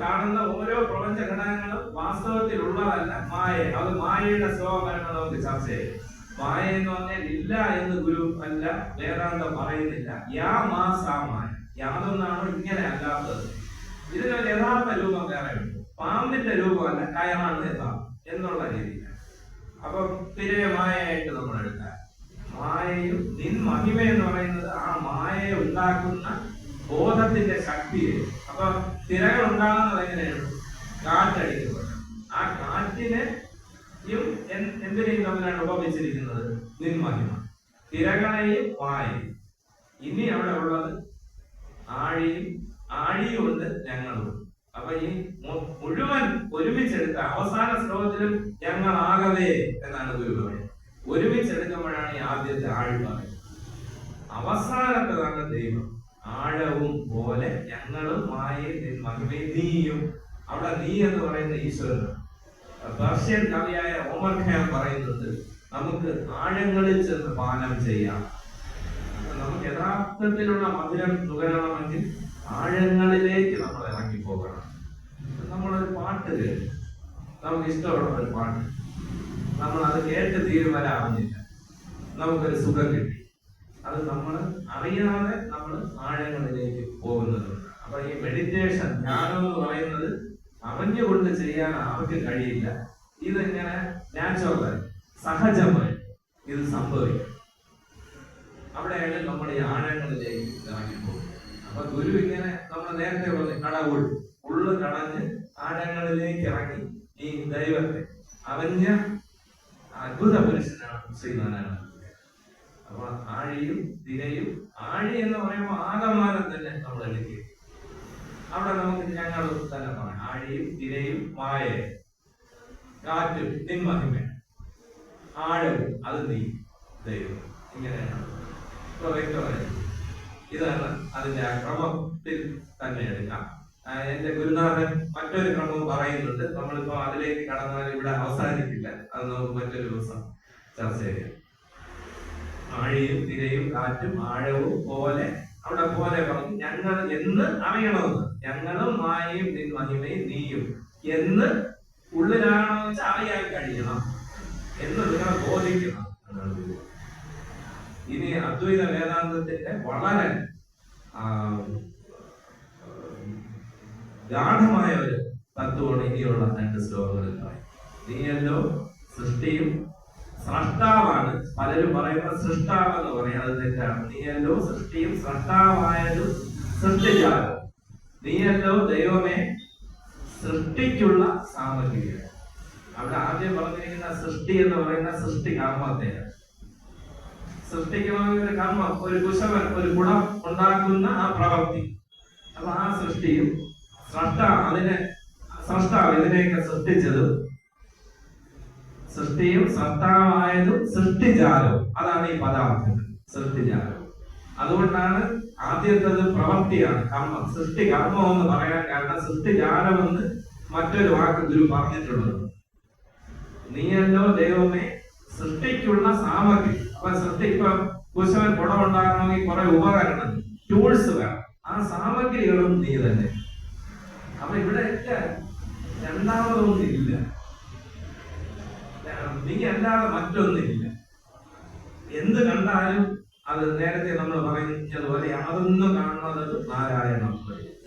കാണുന്ന ഓരോ പ്രപഞ്ച ഘടകങ്ങളും വാസ്തവത്തിലുള്ളതല്ല, മായ. അത് മായയുടെ സ്വഭാവം നമുക്ക് ചർച്ച ചെയ്യും. മായ എന്ന് പറഞ്ഞാൽ ഇല്ല എന്ന് ഗുരു അല്ല വേദാന്തം പറയുന്നില്ല. യാ മാ സാ മായ. യാതൊന്നാണോ ഇങ്ങനെ അല്ലാത്തത്. ഇതിനൊരു യഥാർത്ഥ രൂപം വേറെ ഉണ്ട്. പാമ്പിന്റെ രൂപമല്ല, കയറാണ് യഥാർത്ഥം എന്നുള്ള രീതിയിലാണ്. അപ്പൊ തിരയെ മായയായിട്ട് നമ്മൾ എടുത്താൽ മായയും നിൻ മഹിമ എന്ന് പറയുന്നത് ആ മായയെ ഉണ്ടാക്കുന്ന ബോധത്തിന്റെ ശക്തിയെ. അപ്പൊ തിരകൾ ഉണ്ടാകുന്നത് എങ്ങനെയാണ്? കാറ്റടിക്കുന്നത്. ആ കാറ്റിനെയും എന്തിനേയും തമ്മിലാണ് ഉപമിച്ചിരിക്കുന്നത്? നിൻ മഹിമ. തിരകളെയും മായയും. ഇനി അവിടെ ഉള്ളത് ആഴിയും. ആഴിയുണ്ട്, ഞങ്ങളുണ്ട്. അപ്പൊ ഈ മുഴുവൻ ഒരുമിച്ചെടുത്ത അവസാന ശ്ലോകത്തിലും ഞങ്ങളാകവേ എന്നാണ് ഗുരു പറയുന്നത്. ഒരുമിച്ചെടുക്കുമ്പോഴാണ് ഈ ആദ്യത്തെ ആഴി പറയുന്നത്. അവസാനത്തതാണ് ദൈവം. ആഴവും പോലെ ഞങ്ങളും മായയും മഹിമയും നീയും. അവിടെ നീ എന്ന് പറയുന്ന ഈശ്വരനാണ്. പേർഷ്യൻ കവിയായ ഓമർ ഖയാം പറയുന്നത് നമുക്ക് ആഴങ്ങളിൽ ചെന്ന് പാനം ചെയ്യാം. നമുക്ക് യഥാർത്ഥത്തിലുള്ള മധുരം നുകരണമെങ്കിൽ ആഴങ്ങളിലേക്ക് നമ്മൾ ഇറങ്ങി പോകണം. നമ്മളൊരു പാട്ട് കേട്ടു, നമുക്ക് ഇഷ്ടമുള്ള ഒരു പാട്ട്, നമ്മൾ അത് കേട്ട് തീരുമാനമാവുന്നില്ല, നമുക്കൊരു സുഖം കിട്ടി. അത് നമ്മൾ അറിയാതെ നമ്മൾ ആഴങ്ങളിലേക്ക് പോകുന്നതുണ്ട്. അപ്പൊ ഈ മെഡിറ്റേഷൻ, ധ്യാനം എന്ന് പറയുന്നത് അറിഞ്ഞുകൊണ്ട് ചെയ്യാൻ ആർക്കും കഴിയില്ല. ഇതിങ്ങനെ നാച്ചുറലായി സഹജമായി ഇത് സംഭവിക്കും. അവിടെയാണ് നമ്മൾ ഈ ആഴങ്ങളിലേക്ക് ഇറങ്ങി പോകുന്നത്. അപ്പൊ ഗുരു ഇങ്ങനെ നമ്മൾ നേരത്തെ പറഞ്ഞു, കടവുൾ ഉള്ളു കടഞ്ഞ് ആഴങ്ങളിലേക്ക് ഇറങ്ങി ഈ ദൈവത്തെ അറിഞ്ഞ അത്ഭുത പുരുഷനാണ് ശ്രീനാരായണ. അപ്പൊ ആഴിയും തിരയും. ആഴി എന്ന് പറയുമ്പോൾ ആകമാനം തന്നെ നമ്മൾ എടുക്കുക. അവിടെ നമുക്ക് ഞങ്ങൾ തന്നെ പറയാം. ആഴിയും തിരയും മായ, കാറ്റും നിൻ മഹിമ, ആഴവും അത് നീ ദൈവം. ഇങ്ങനെയാണ് ഇതാണ് അതിന്റെ ക്രമത്തിൽ തന്നെ എടുക്കാം. എന്റെ ഗുരുനാഥൻ മറ്റൊരു ക്രമം പറയുന്നുണ്ട്. നമ്മളിപ്പോ അതിലേക്ക് കടന്നാൽ ഇവിടെ അവസാനിക്കില്ല. അത് നമുക്ക് മറ്റൊരു ദിവസം ചർച്ച ചെയ്യാം. ആഴിയും തിരയും കാറ്റും ആഴവും പോലെ, അവിടെ പോലെ പറഞ്ഞു ഞങ്ങൾ എന്ന് അറിയണമെന്ന്. ഞങ്ങളും മായയും നിൻ മഹിമയും നീയും എന്ന് ഉള്ളിലാണോ വെച്ചാൽ അറിയാൻ കഴിയണം എന്ന് നിങ്ങളെ ബോധിക്കണം. ഇനി അദ്വൈത വേദാന്തത്തിന്റെ വളരെ ഗാഠമായ ഒരു തത്വമാണ് ഇനിയുള്ള 2 ശ്ലോകങ്ങളിൽ പറയും. നീയല്ലോ സൃഷ്ടിയും സ്രഷ്ടാവാണ്. പലരും പറയുന്ന സൃഷ്ടാവെന്ന് പറയും, അത് തെറ്റാണ്. നീയല്ലോ സൃഷ്ടിയും സ്രഷ്ടാവായതും സൃഷ്ടിച്ചാലും. നീയല്ലോ ദൈവമേ സൃഷ്ടിക്കുള്ള സാമഗ്രികൾ. അവിടെ ആദ്യം പറഞ്ഞിരിക്കുന്ന സൃഷ്ടി എന്ന് പറയുന്ന സൃഷ്ടി കർമ്മത്തെയാണ്. സൃഷ്ടിക്കണമെങ്കിൽ കർമ്മം, ഒരു കുശവൻ ഒരു ഗുണം ഉണ്ടാക്കുന്ന ആ പ്രവൃത്തി. അപ്പൊ ആ സൃഷ്ടിയും സ്രഷ്ടാവ് ഇതിനെയൊക്കെ സൃഷ്ടിച്ചതും, സൃഷ്ടിയും സ്രഷ്ടാവായതും സൃഷ്ടിജാലവും. അതാണ് ഈ പദാർത്ഥം സൃഷ്ടിജാലം. അതുകൊണ്ടാണ് ആദ്യത്തത് പ്രവൃത്തിയാണ്, കർമ്മം. സൃഷ്ടി കർമ്മം എന്ന് പറയാൻ കാരണം സൃഷ്ടിജാലം എന്ന് മറ്റൊരു വാക്ക് ഗുരു പറഞ്ഞിട്ടുള്ളത്. നീയല്ലോ ദൈവമേ സൃഷ്ടിക്കുള്ള സാമഗ്രി. അപ്പൊ ഇപ്പൊ കുശവൻ കുടം ഉണ്ടാക്കണമെങ്കിൽ കുറെ ഉപകരണം, ടൂൾസ് വേണം. ആ സാമഗ്രികളും നീ തന്നെ. അപ്പൊ ഇവിടെ രണ്ടാമതൊന്നും ഇല്ല, നീ അല്ലാതെ മറ്റൊന്നില്ല. എന്ത് കണ്ടാലും അത് നേരത്തെ നമ്മൾ പറയുന്നതുപോലെ യാതൊന്ന് കാണുന്നത് നാരായണം,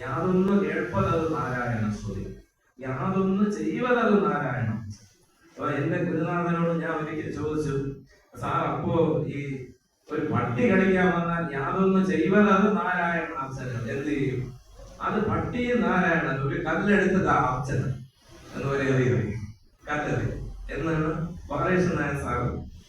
യാതൊന്ന് കേൾപ്പത് നാരായണ സ്തുതി, യാതൊന്ന് ചെയ്യുവത് നാരായണം. അപ്പൊ എന്റെ ഗുരുനാഥനോട് ഞാൻ ഒരിക്കൽ ചോദിച്ചു, സാർ അപ്പോ ഈ ഒരു പട്ടി കളിക്കാൻ വന്നാൽ യാതൊന്ന് ചെയ്യുവത് നാരായണ അർച്ചന എന്ത് ചെയ്യും? അത് പട്ടിയും നാരായണൻ ഒരു കല്ലെടുത്തത് അർച്ചന എന്ന് പറയുന്നത് കല്ലെറി എന്നാണ് ബാലകൃഷ്ണൻ നായർ സാർ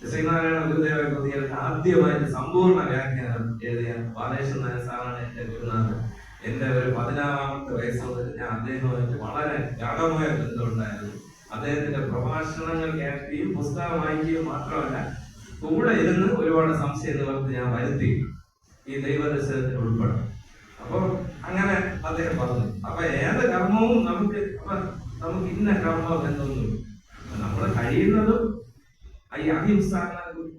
ശ്രീനാരായണ ഗുരുദേവ കൃതികൾക്ക് ആദ്യമായിട്ട് സമ്പൂർണ്ണ വ്യാഖ്യാനം എഴുതിയ ബാലകൃഷ്ണൻ നായർ സാറാണ് എന്റെ ഗുരുനാഥൻ. എന്റെ ഒരു 16-ാമത്തെ വയസ്സ് മുതൽ ഞാൻ അദ്ദേഹവുമായിട്ട് വളരെ ഗാഢമായ ബന്ധമുണ്ടായിരുന്നു. അദ്ദേഹത്തിന്റെ പ്രഭാഷണങ്ങൾ കേൾക്കുകയും പുസ്തകം വായിക്കുകയും മാത്രമല്ല, കൂടെ ഇരുന്ന് ഒരുപാട് സംശയ നിവൃത്തി ഞാൻ വരുത്തി ഈ ദൈവദർശനത്തിൽ ഉൾപ്പെടും. അപ്പൊ അങ്ങനെ അദ്ദേഹം പറഞ്ഞു. അപ്പൊ ഏത് കർമ്മവും നമുക്ക് ഇന്ന കർമ്മം എന്നൊന്നും നമ്മൾ കഴിയുന്നതും ഈ അഹിംസ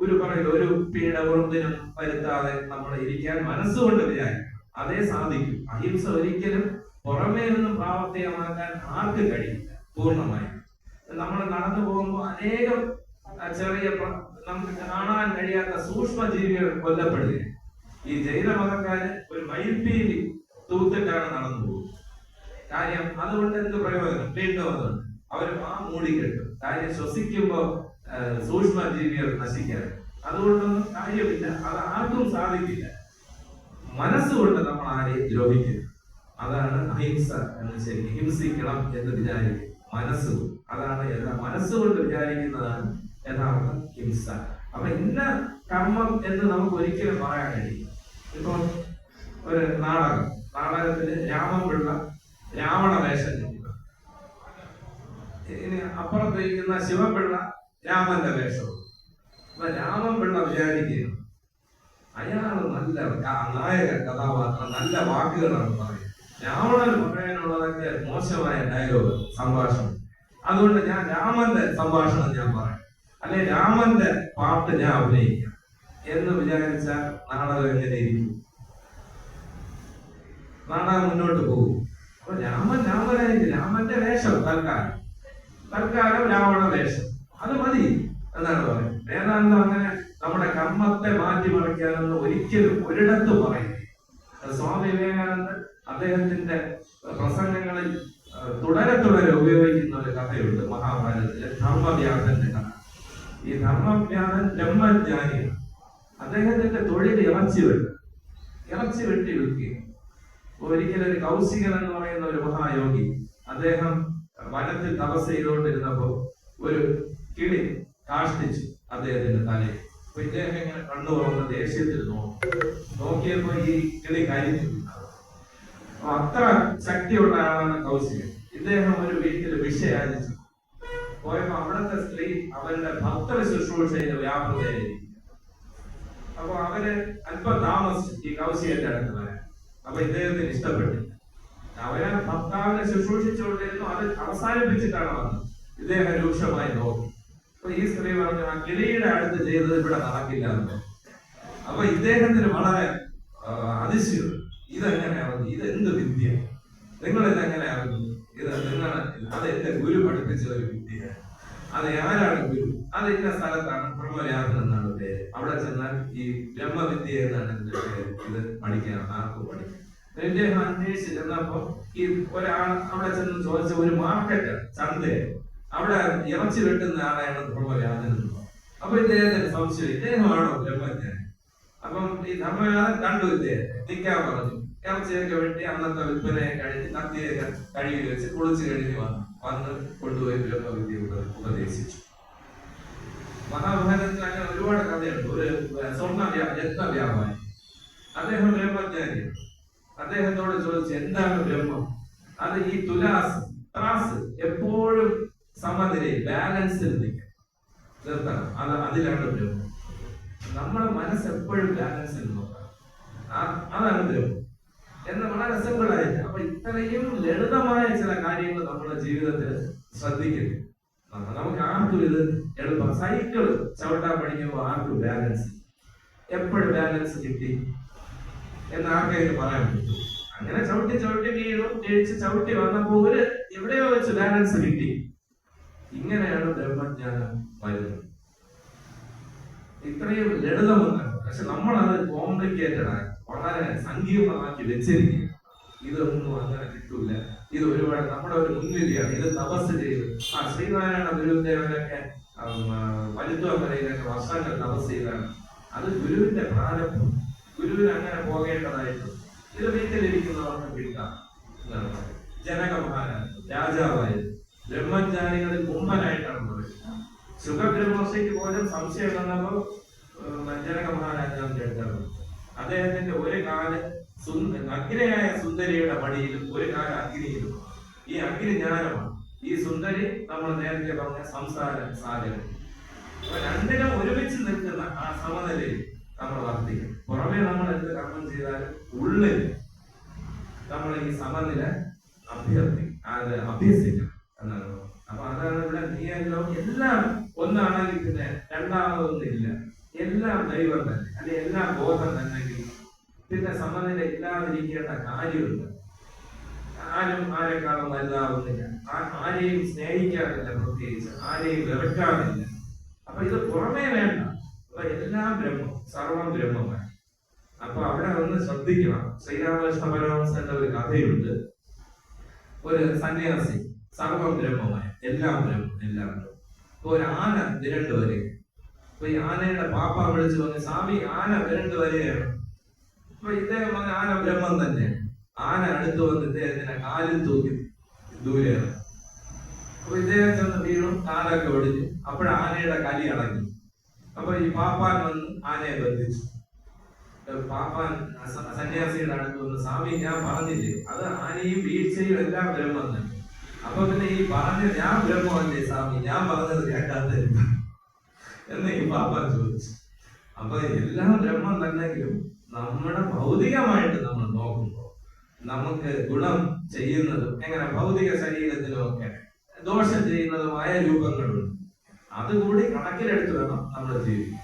ഗുരു പറയുന്നത് ഒരു പീഡ വൃന്ദിനും വരുത്താതെ നമ്മൾ ഇരിക്കാൻ മനസ്സുകൊണ്ട് വിചാരിക്കും, അതേ സാധിക്കും. അഹിംസ ഒരിക്കലും പുറമേ നിന്നും പ്രാവർത്തികമാക്കാൻ ആർക്ക് കഴിയില്ല പൂർണ്ണമായി. നമ്മൾ നടന്നു പോകുമ്പോൾ അനേകം ചെറിയ നമുക്ക് കാണാൻ കഴിയാത്ത സൂക്ഷ്മ ജീവികൾ കൊല്ലപ്പെടുക. ഈ ജൈന മതക്കാര് ഒരു മയിൽപ്പീലി തൂത്തിട്ടാണ് നടന്നു പോകുന്നത്. കാര്യം അതുകൊണ്ട് എന്ത് പ്രയോജനം? വീണ്ടും അവർ ആ മൂടിക്കെട്ടും. കാര്യം ശ്വസിക്കുമ്പോ സൂക്ഷ്മ ജീവികൾ നശിക്കാൻ. അതുകൊണ്ടൊന്നും കാര്യമില്ല, അത് ആർക്കും സാധിക്കില്ല. മനസ്സുകൊണ്ട് നമ്മൾ ആരെയും ദ്രോഹിക്കുക, അതാണ് അഹിംസ എന്ന്. ശരി, ഹിംസിക്കണം എന്ന് വിചാരിക്കും മനസ്സ്, അതാണ് മനസ്സുകൊണ്ട് വിചാരിക്കുന്നതാണ് യഥാർത്ഥ ഹിംസ. അപ്പൊ ഇന്ന കർമ്മം എന്ന് നമുക്ക് ഒരിക്കലും പറയാൻ കഴിയും. ഇപ്പൊ ഒരു നാടകത്തിന് രാമൻപിള്ള രാവണ വേഷം ചെയ്യുക, ഇനി അപ്പുറത്തിരിക്കുന്ന ശിവപിള്ള രാമന്റെ വേഷവും. അപ്പൊ രാമൻപിള്ള വിചാരിക്കുക അയാൾ നല്ല നായക കഥാപാത്രം, നല്ല വാക്കുകളാണ് പറയുന്നത്. രാവണൻ പറയാനുള്ളതൊക്കെ മോശമായ ഡയലോഗ് സംഭാഷണം. അതുകൊണ്ട് ഞാൻ രാമന്റെ സംഭാഷണം ഞാൻ പറയാം, അല്ലെ രാമന്റെ പാട്ട് ഞാൻ അഭിനയിക്കാം എന്ന് വിചാരിച്ച നാടകം എങ്ങനെയിരിക്കും? നാടകം മുന്നോട്ട് പോകും. അപ്പൊ രാമനായിരിക്കും, രാമന്റെ വേഷം തൽക്കാലം രാവണ വേഷം, അത് മതി എന്നാണ് പറയുന്നത്. വേദാന്തം അങ്ങനെ നമ്മുടെ കർമ്മത്തെ മാറ്റിമറിക്കാനെന്ന് ഒരിക്കലും ഒരിടത്ത് പറയും. സ്വാമി വിവേകാനന്ദൻ അദ്ദേഹത്തിന്റെ പ്രസംഗങ്ങളിൽ തുടരെ ഉപയോഗിക്കുന്ന ഒരു കഥയുണ്ട് മഹാഭാരതത്തിലെ ധർമ്മവ്യാധന്റെ കഥ. ഈ ധർമ്മവ്യാധൻ ബ്രഹ്മജ്ഞാനിയാണ്. അദ്ദേഹത്തിന്റെ തൊഴിൽ ഇറച്ചി വെട്ടി വിൽക്കുക. ഒരിക്കലൊരു കൗശികൻ എന്ന് പറയുന്ന ഒരു മഹായോഗി, അദ്ദേഹം വനത്തിൽ തപസ് ചെയ്തുകൊണ്ടിരുന്നപ്പോ ഒരു കിളി കാഷ്ടിച്ചു അദ്ദേഹത്തിന്റെ തലയിൽ. അപ്പൊ ഇദ്ദേഹം ഇങ്ങനെ കണ്ണു തുറന്ന് ദേഷ്യത്തിൽ നോക്കിയപ്പോ ഈ കിളി കരിഞ്ഞു. അത്ര ശക്തിയുള്ള ആളാണ് കൗശികൻ. ഇദ്ദേഹം ഒരു വീട്ടിൽ ഭിക്ഷയാചിച്ചു പോയപ്പോ അവിടുത്തെ സ്ത്രീ അവരുടെ ഭക്തർ ശുശ്രൂഷയിൽ വ്യാപൃതയായിരിക്കും. അപ്പൊ അവര് അല്പം താമസിച്ചു ഈ കൗശികന്റെ അടുത്ത് വരാൻ. അപ്പൊ ഇദ്ദേഹത്തിന് ഇഷ്ടപ്പെട്ടില്ല. അവരെ ഭർത്താവിനെ ശുശ്രൂഷിച്ചുകൊണ്ടിരുന്നു. അത് അവസാനിപ്പിച്ചിട്ടാണ് വന്നത്. ഇദ്ദേഹം രൂക്ഷമായി നോക്കി. അപ്പൊ ഈ സ്ത്രീ പറഞ്ഞു, ആ കിളിയുടെ അടുത്ത് ചെയ്തത് ഇവിടെ നടക്കില്ല എന്ന്. അപ്പൊ ഇദ്ദേഹത്തിന് വളരെ അതിശയം. ഇതെങ്ങനെയാവുന്നു? ഇത് എന്ത് വിദ്യ? നിങ്ങൾ ഇതെങ്ങനെയാവുന്നു? ഇത് നിങ്ങൾ അത് എന്റെ ഗുരു പഠിപ്പിച്ച ഒരു വിദ്യയാണ്. അത് ആരാണ് ഗുരു? അത് ഇന്ന സ്ഥലത്താണ്, ബ്രഹ്മവ്യാപനം എന്നാണ് പേര്. അവിടെ ചെന്നാൽ ഈ ബ്രഹ്മവിദ്യ എന്നാണ് എന്റെ പേര്. ഇത് പഠിക്കാൻ ആർക്കും പഠിക്കാം. ഇദ്ദേഹം അന്വേഷിച്ച് ചെന്നപ്പോ ഈ ഒരാൾ അവിടെ ചെന്ന് ചോദിച്ച ഒരു മാർക്കറ്റ്, ചന്ത, അവിടെ ഇറച്ചി വെട്ടുന്ന ആളെയാണ് ബ്രഹ്മവ്യാപനം. അപ്പൊ ഇദ്ദേഹത്തിന് സംശയം, ഇദ്ദേഹമാണോ ബ്രഹ്മജ്ഞാനി? അപ്പം ഈ ധർമ്മവ്യാപനം കണ്ടു, ഇദ്ദേഹം നിൽക്കാൻ പറഞ്ഞു. ഇറച്ചിയൊക്കെ വെട്ടി അന്നത്തെ വിൽപ്പനയെ കഴിഞ്ഞ് കത്തിയൊക്കെ കഴുകി വെച്ച് കുളിച്ച് കഴിഞ്ഞ് വന്ന് കൊണ്ടുപോയി ബ്രഹ്മവിദ്യ ഉപദേശിച്ചു. മഹാഭാരതത്തിൽ അങ്ങനെ ഒരുപാട് കഥയുണ്ട്. ഒരു രത്ന വ്യാപാരി, അദ്ദേഹം ബ്രഹ്മജ്ഞാനിയാണ്. അദ്ദേഹത്തോട് ചോദിച്ചു, എന്താണ് ബ്രഹ്മം? അത് ഈ ത്രാസ് എപ്പോഴും സമനിലയിൽ ബാലൻസിൽ നിർത്തണം. അതിലാണ് ബ്രഹ്മം. നമ്മുടെ മനസ്സ് എപ്പോഴും ബാലൻസിൽ നോക്കണം. അതാണ് ബ്രഹ്മം എന്ന് വളരെ സിമ്പിൾ ആയിട്ട്. അപ്പൊ ഇത്രയും ലളിതമായ ചില കാര്യങ്ങൾ നമ്മുടെ ജീവിതത്തിൽ ശ്രദ്ധിക്കുന്നു. നമുക്ക് ആർക്കും ഇത് എളുപ്പം. സൈക്കിള് ചവിട്ടാൻ പഠിക്കുമ്പോൾ ആർക്കും ബാലൻസ് എപ്പോഴും ബാലൻസ് കിട്ടി എന്ന് ആർക്കെങ്കിലും പറയാൻ പറ്റും? അങ്ങനെ ചവിട്ടി ചവിട്ടി വീഴും, ജയിച്ച് ചവിട്ടി വന്നപ്പോൾ എവിടെയോ വെച്ച് ബാലൻസ് കിട്ടി. ഇങ്ങനെയാണ് ബ്രഹ്മജ്ഞാനം വരുന്നത്. ഇത്രയും ലളിതമെന്നാണ്. പക്ഷെ നമ്മളത് കോംപ്ലിക്കേറ്റഡ് ആയി വളരെ സങ്കീർണമാക്കി വെച്ചിരിക്കുക. ഇതൊന്നും അങ്ങനെ കിട്ടൂല. ഇത് ഒരുപാട് നമ്മുടെ ഒരു മുൻവിധിയാണ്. ഇത് തപസ് ചെയ്ത് ശ്രീനാരായണ ഗുരുദേവനൊക്കെ വലിത്തുവമലയിലൊക്കെ വർഷങ്ങൾ തപസ് ചെയ്താണ്. അത് ഗുരുവിന്റെ പ്രാരംഭം. ഗുരുവിന് അങ്ങനെ പോകേണ്ടതായിട്ട് ഇത് വീട്ടിലിരിക്കുന്നവർക്ക് കിട്ടാം. ജനക മഹാരാജ് രാജാവായിരുന്നു. ബ്രഹ്മജ്ഞാനികളിൽ മുമ്പനായിട്ടാണ് പറയുന്നത്. സുഖബ്രഹ്മർഷിക്ക് പോലും സംശയം വന്നപ്പോൾ ജനക മഹാരാജാവിന്റെ അടുത്താണ്. അദ്ദേഹത്തിന്റെ ഒരു കാല് അഗ്നിയായ സുന്ദരിയുടെ മടിയിലും ഒരു കാല് അഗ്നിയിലും. ഈ അഗ്നി ജ്ഞാനമാണ്. ഈ സുന്ദരി നമ്മൾ നേരത്തെ പറഞ്ഞ സംസാര സാഗരം. അപ്പൊ രണ്ടിനും ഒരുമിച്ച് നിൽക്കുന്ന ആ സമനിലയിൽ നമ്മൾ വർദ്ധിക്കും. പുറമെ നമ്മൾ എന്ത് കർമ്മം ചെയ്താലും ഉള്ളിൽ നമ്മൾ ഈ സമനില അഭ്യസിക്കണം എന്നാണ്. അപ്പൊ അതാണ് ഇവിടെ നീയല്ലോ എല്ലാം ഒന്നാണെങ്കിൽ പിന്നെ രണ്ടാമതൊന്നില്ല. എല്ലാം ദൈവം തന്നെ, അല്ലെ എല്ലാം ബോധം തന്നെങ്കിൽ പിന്നെ സമനില ഇല്ലാതിരിക്കേണ്ട കാര്യമില്ല. ആരും ആരെക്കാളും വലുതാവുന്നില്ല, ആരെയും സ്നേഹിക്കാറില്ല, പ്രത്യേകിച്ച് ആരെയും വെറുക്കാറില്ല. അപ്പൊ ഇത് പുറമേ വേണ്ട. അപ്പൊ എല്ലാം ബ്രഹ്മം, സർവം ബ്രഹ്മമാണ്. അപ്പൊ അവിടെ ഒന്ന് ശ്രദ്ധിക്കണം. ശ്രീരാമകൃഷ്ണ പരമഹംസന്റെ ഒരു കഥയുണ്ട്. ഒരു സന്യാസി സർവം ബ്രഹ്മമായ, എല്ലാം ബ്രഹ്മം, എല്ലാം ബ്രഹ്മം. ഇപ്പൊ ഒരു ആന വിരണ്ടു വരിക. അപ്പൊ ഈ ആനയുടെ പാപ്പ വിളിച്ചു വന്ന്, സ്വാമി ആന വിരണ്ടു വരികയാണ്. അപ്പൊ ഇദ്ദേഹം വന്ന് ആന ബ്രഹ്മം തന്നെയാണ്. ആന അടുത്ത് വന്ന് ഇദ്ദേഹത്തിനെ കാലിൽ തൂക്കി ദൂരെയാണ്. അപ്പൊ ഇദ്ദേഹം ചെന്ന് വീണു, കാലൊക്കെ ഒടിഞ്ഞു. അപ്പോഴാനയുടെ കലി അടങ്ങി. അപ്പൊ ഈ പാപ്പാൻ വന്ന് ആനയെ ബന്ധിച്ചു. പാപ്പാൻ സന്യാസിയുടെ അടുത്ത് വന്ന്, സ്വാമി ഞാൻ പറഞ്ഞില്ലേ അത് ആനയും വീഴ്ചയും എല്ലാം ബ്രഹ്മം തന്നെ. അപ്പൊ പിന്നെ ഈ പറഞ്ഞ ഞാൻ ബ്രഹ്മമല്ലേ സ്വാമി, ഞാൻ പറഞ്ഞത് കേൾക്കാത്ത എന്ന് ഈ പാപ്പാൻ ചോദിച്ചു. അപ്പൊ എല്ലാം ബ്രഹ്മം തന്നെങ്കിലും നമ്മുടെ ഭൗതികമായിട്ട് നമ്മൾ നോക്കുമ്പോൾ നമുക്ക് ഗുണം ചെയ്യുന്നതും എങ്ങനെ ഭൗതിക ശരീരത്തിലും ഒക്കെ ദോഷം ചെയ്യുന്നതുമായ രൂപങ്ങളുണ്ട്. അതുകൂടി കണക്കിലെടുത്ത് വേണം നമ്മൾ ജീവിക്കാൻ.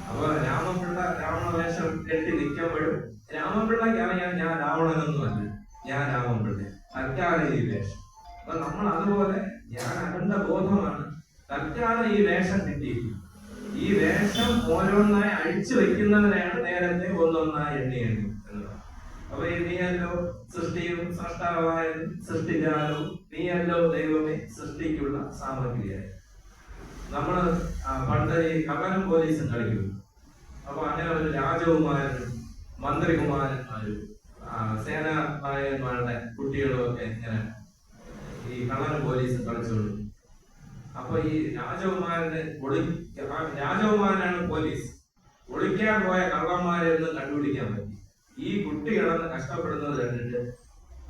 അപ്പൊ രാമപിള്ള രാവണ വേഷം കെട്ടി നിൽക്കുമ്പോഴും രാമപിള്ളക്ക് അറിയാൻ ഞാൻ രാവണനൊന്നുമല്ല, ഞാൻ രാമപിള്ള തൽക്കാലം ഈ വേഷം. അപ്പൊ നമ്മൾ അതുപോലെ ഞാൻ അകണ്ട ബോധമാണ്. തൽക്കാലം ഈ വേഷം കിട്ടിയിരിക്കും. ഈ വേഷം ഓരോന്നായി അഴിച്ചു വെക്കുന്നതിനാണ് നേരത്തെ ഒന്നൊന്നായി എണ്ണി എന്നുള്ളത്. അപ്പൊ ഈ നീയല്ലോ സൃഷ്ടിയും സൃഷ്ടാവായതും സൃഷ്ടിജാലവും നീയല്ലോ ദൈവമേ സൃഷ്ടിക്കുള്ള സാമഗ്രിയായി. നമ്മള് പണ്ട് ഈ കള്ളനും പോലീസും കളിക്കുന്നു. അപ്പൊ അങ്ങനെ ഒരു രാജകുമാരനും മന്ത്രികുമാരന്മാരും സേനാ നായകന്മാരുടെ കുട്ടികളും ഒക്കെ ഇങ്ങനെ ഈ കള്ളനും പോലീസും കളിച്ചോളൂ. അപ്പൊ ഈ രാജകുമാരനാണ് പോലീസ്. ഒളിക്കാൻ പോയ കള്ളന്മാരെ ഒന്നും കണ്ടുപിടിക്കാൻ പറ്റി. ഈ കുട്ടി കിടന്ന് കഷ്ടപ്പെടുന്നത് കണ്ടിട്ട്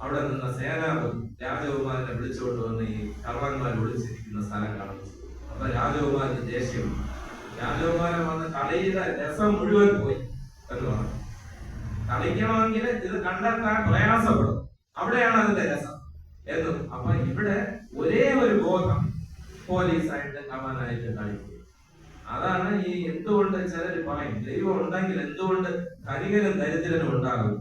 അവിടെ നിന്ന സേനാപതി രാജകുമാരനെ വിളിച്ചുകൊണ്ട് വന്ന് ഈ കള്ളന്മാർ ഒളിച്ചിരിക്കുന്ന സ്ഥലം കാണുന്നു. അപ്പൊ രാജകുമാരന് ദേഷ്യം. രാജകുമാരൻ വന്ന് കളിയുടെ രസം മുഴുവൻ പോയി എന്ന് പറഞ്ഞു. കളിക്കണമെങ്കിൽ ഇത് കണ്ടെത്താൻ പ്രയാസപ്പെടും, അവിടെയാണ് അതിന്റെ രസം എന്നും. അപ്പൊ ഇവിടെ ഒരേ ഒരു ബോധം, പോലീസായിട്ട് കമാനായിട്ട് കളിക്കുക. അതാണ് ഈ എന്തുകൊണ്ട് ചിലർ പറയും ദൈവം ഉണ്ടെങ്കിൽ എന്തുകൊണ്ട് ധനികനും ദരിദ്രനും ഉണ്ടാകും.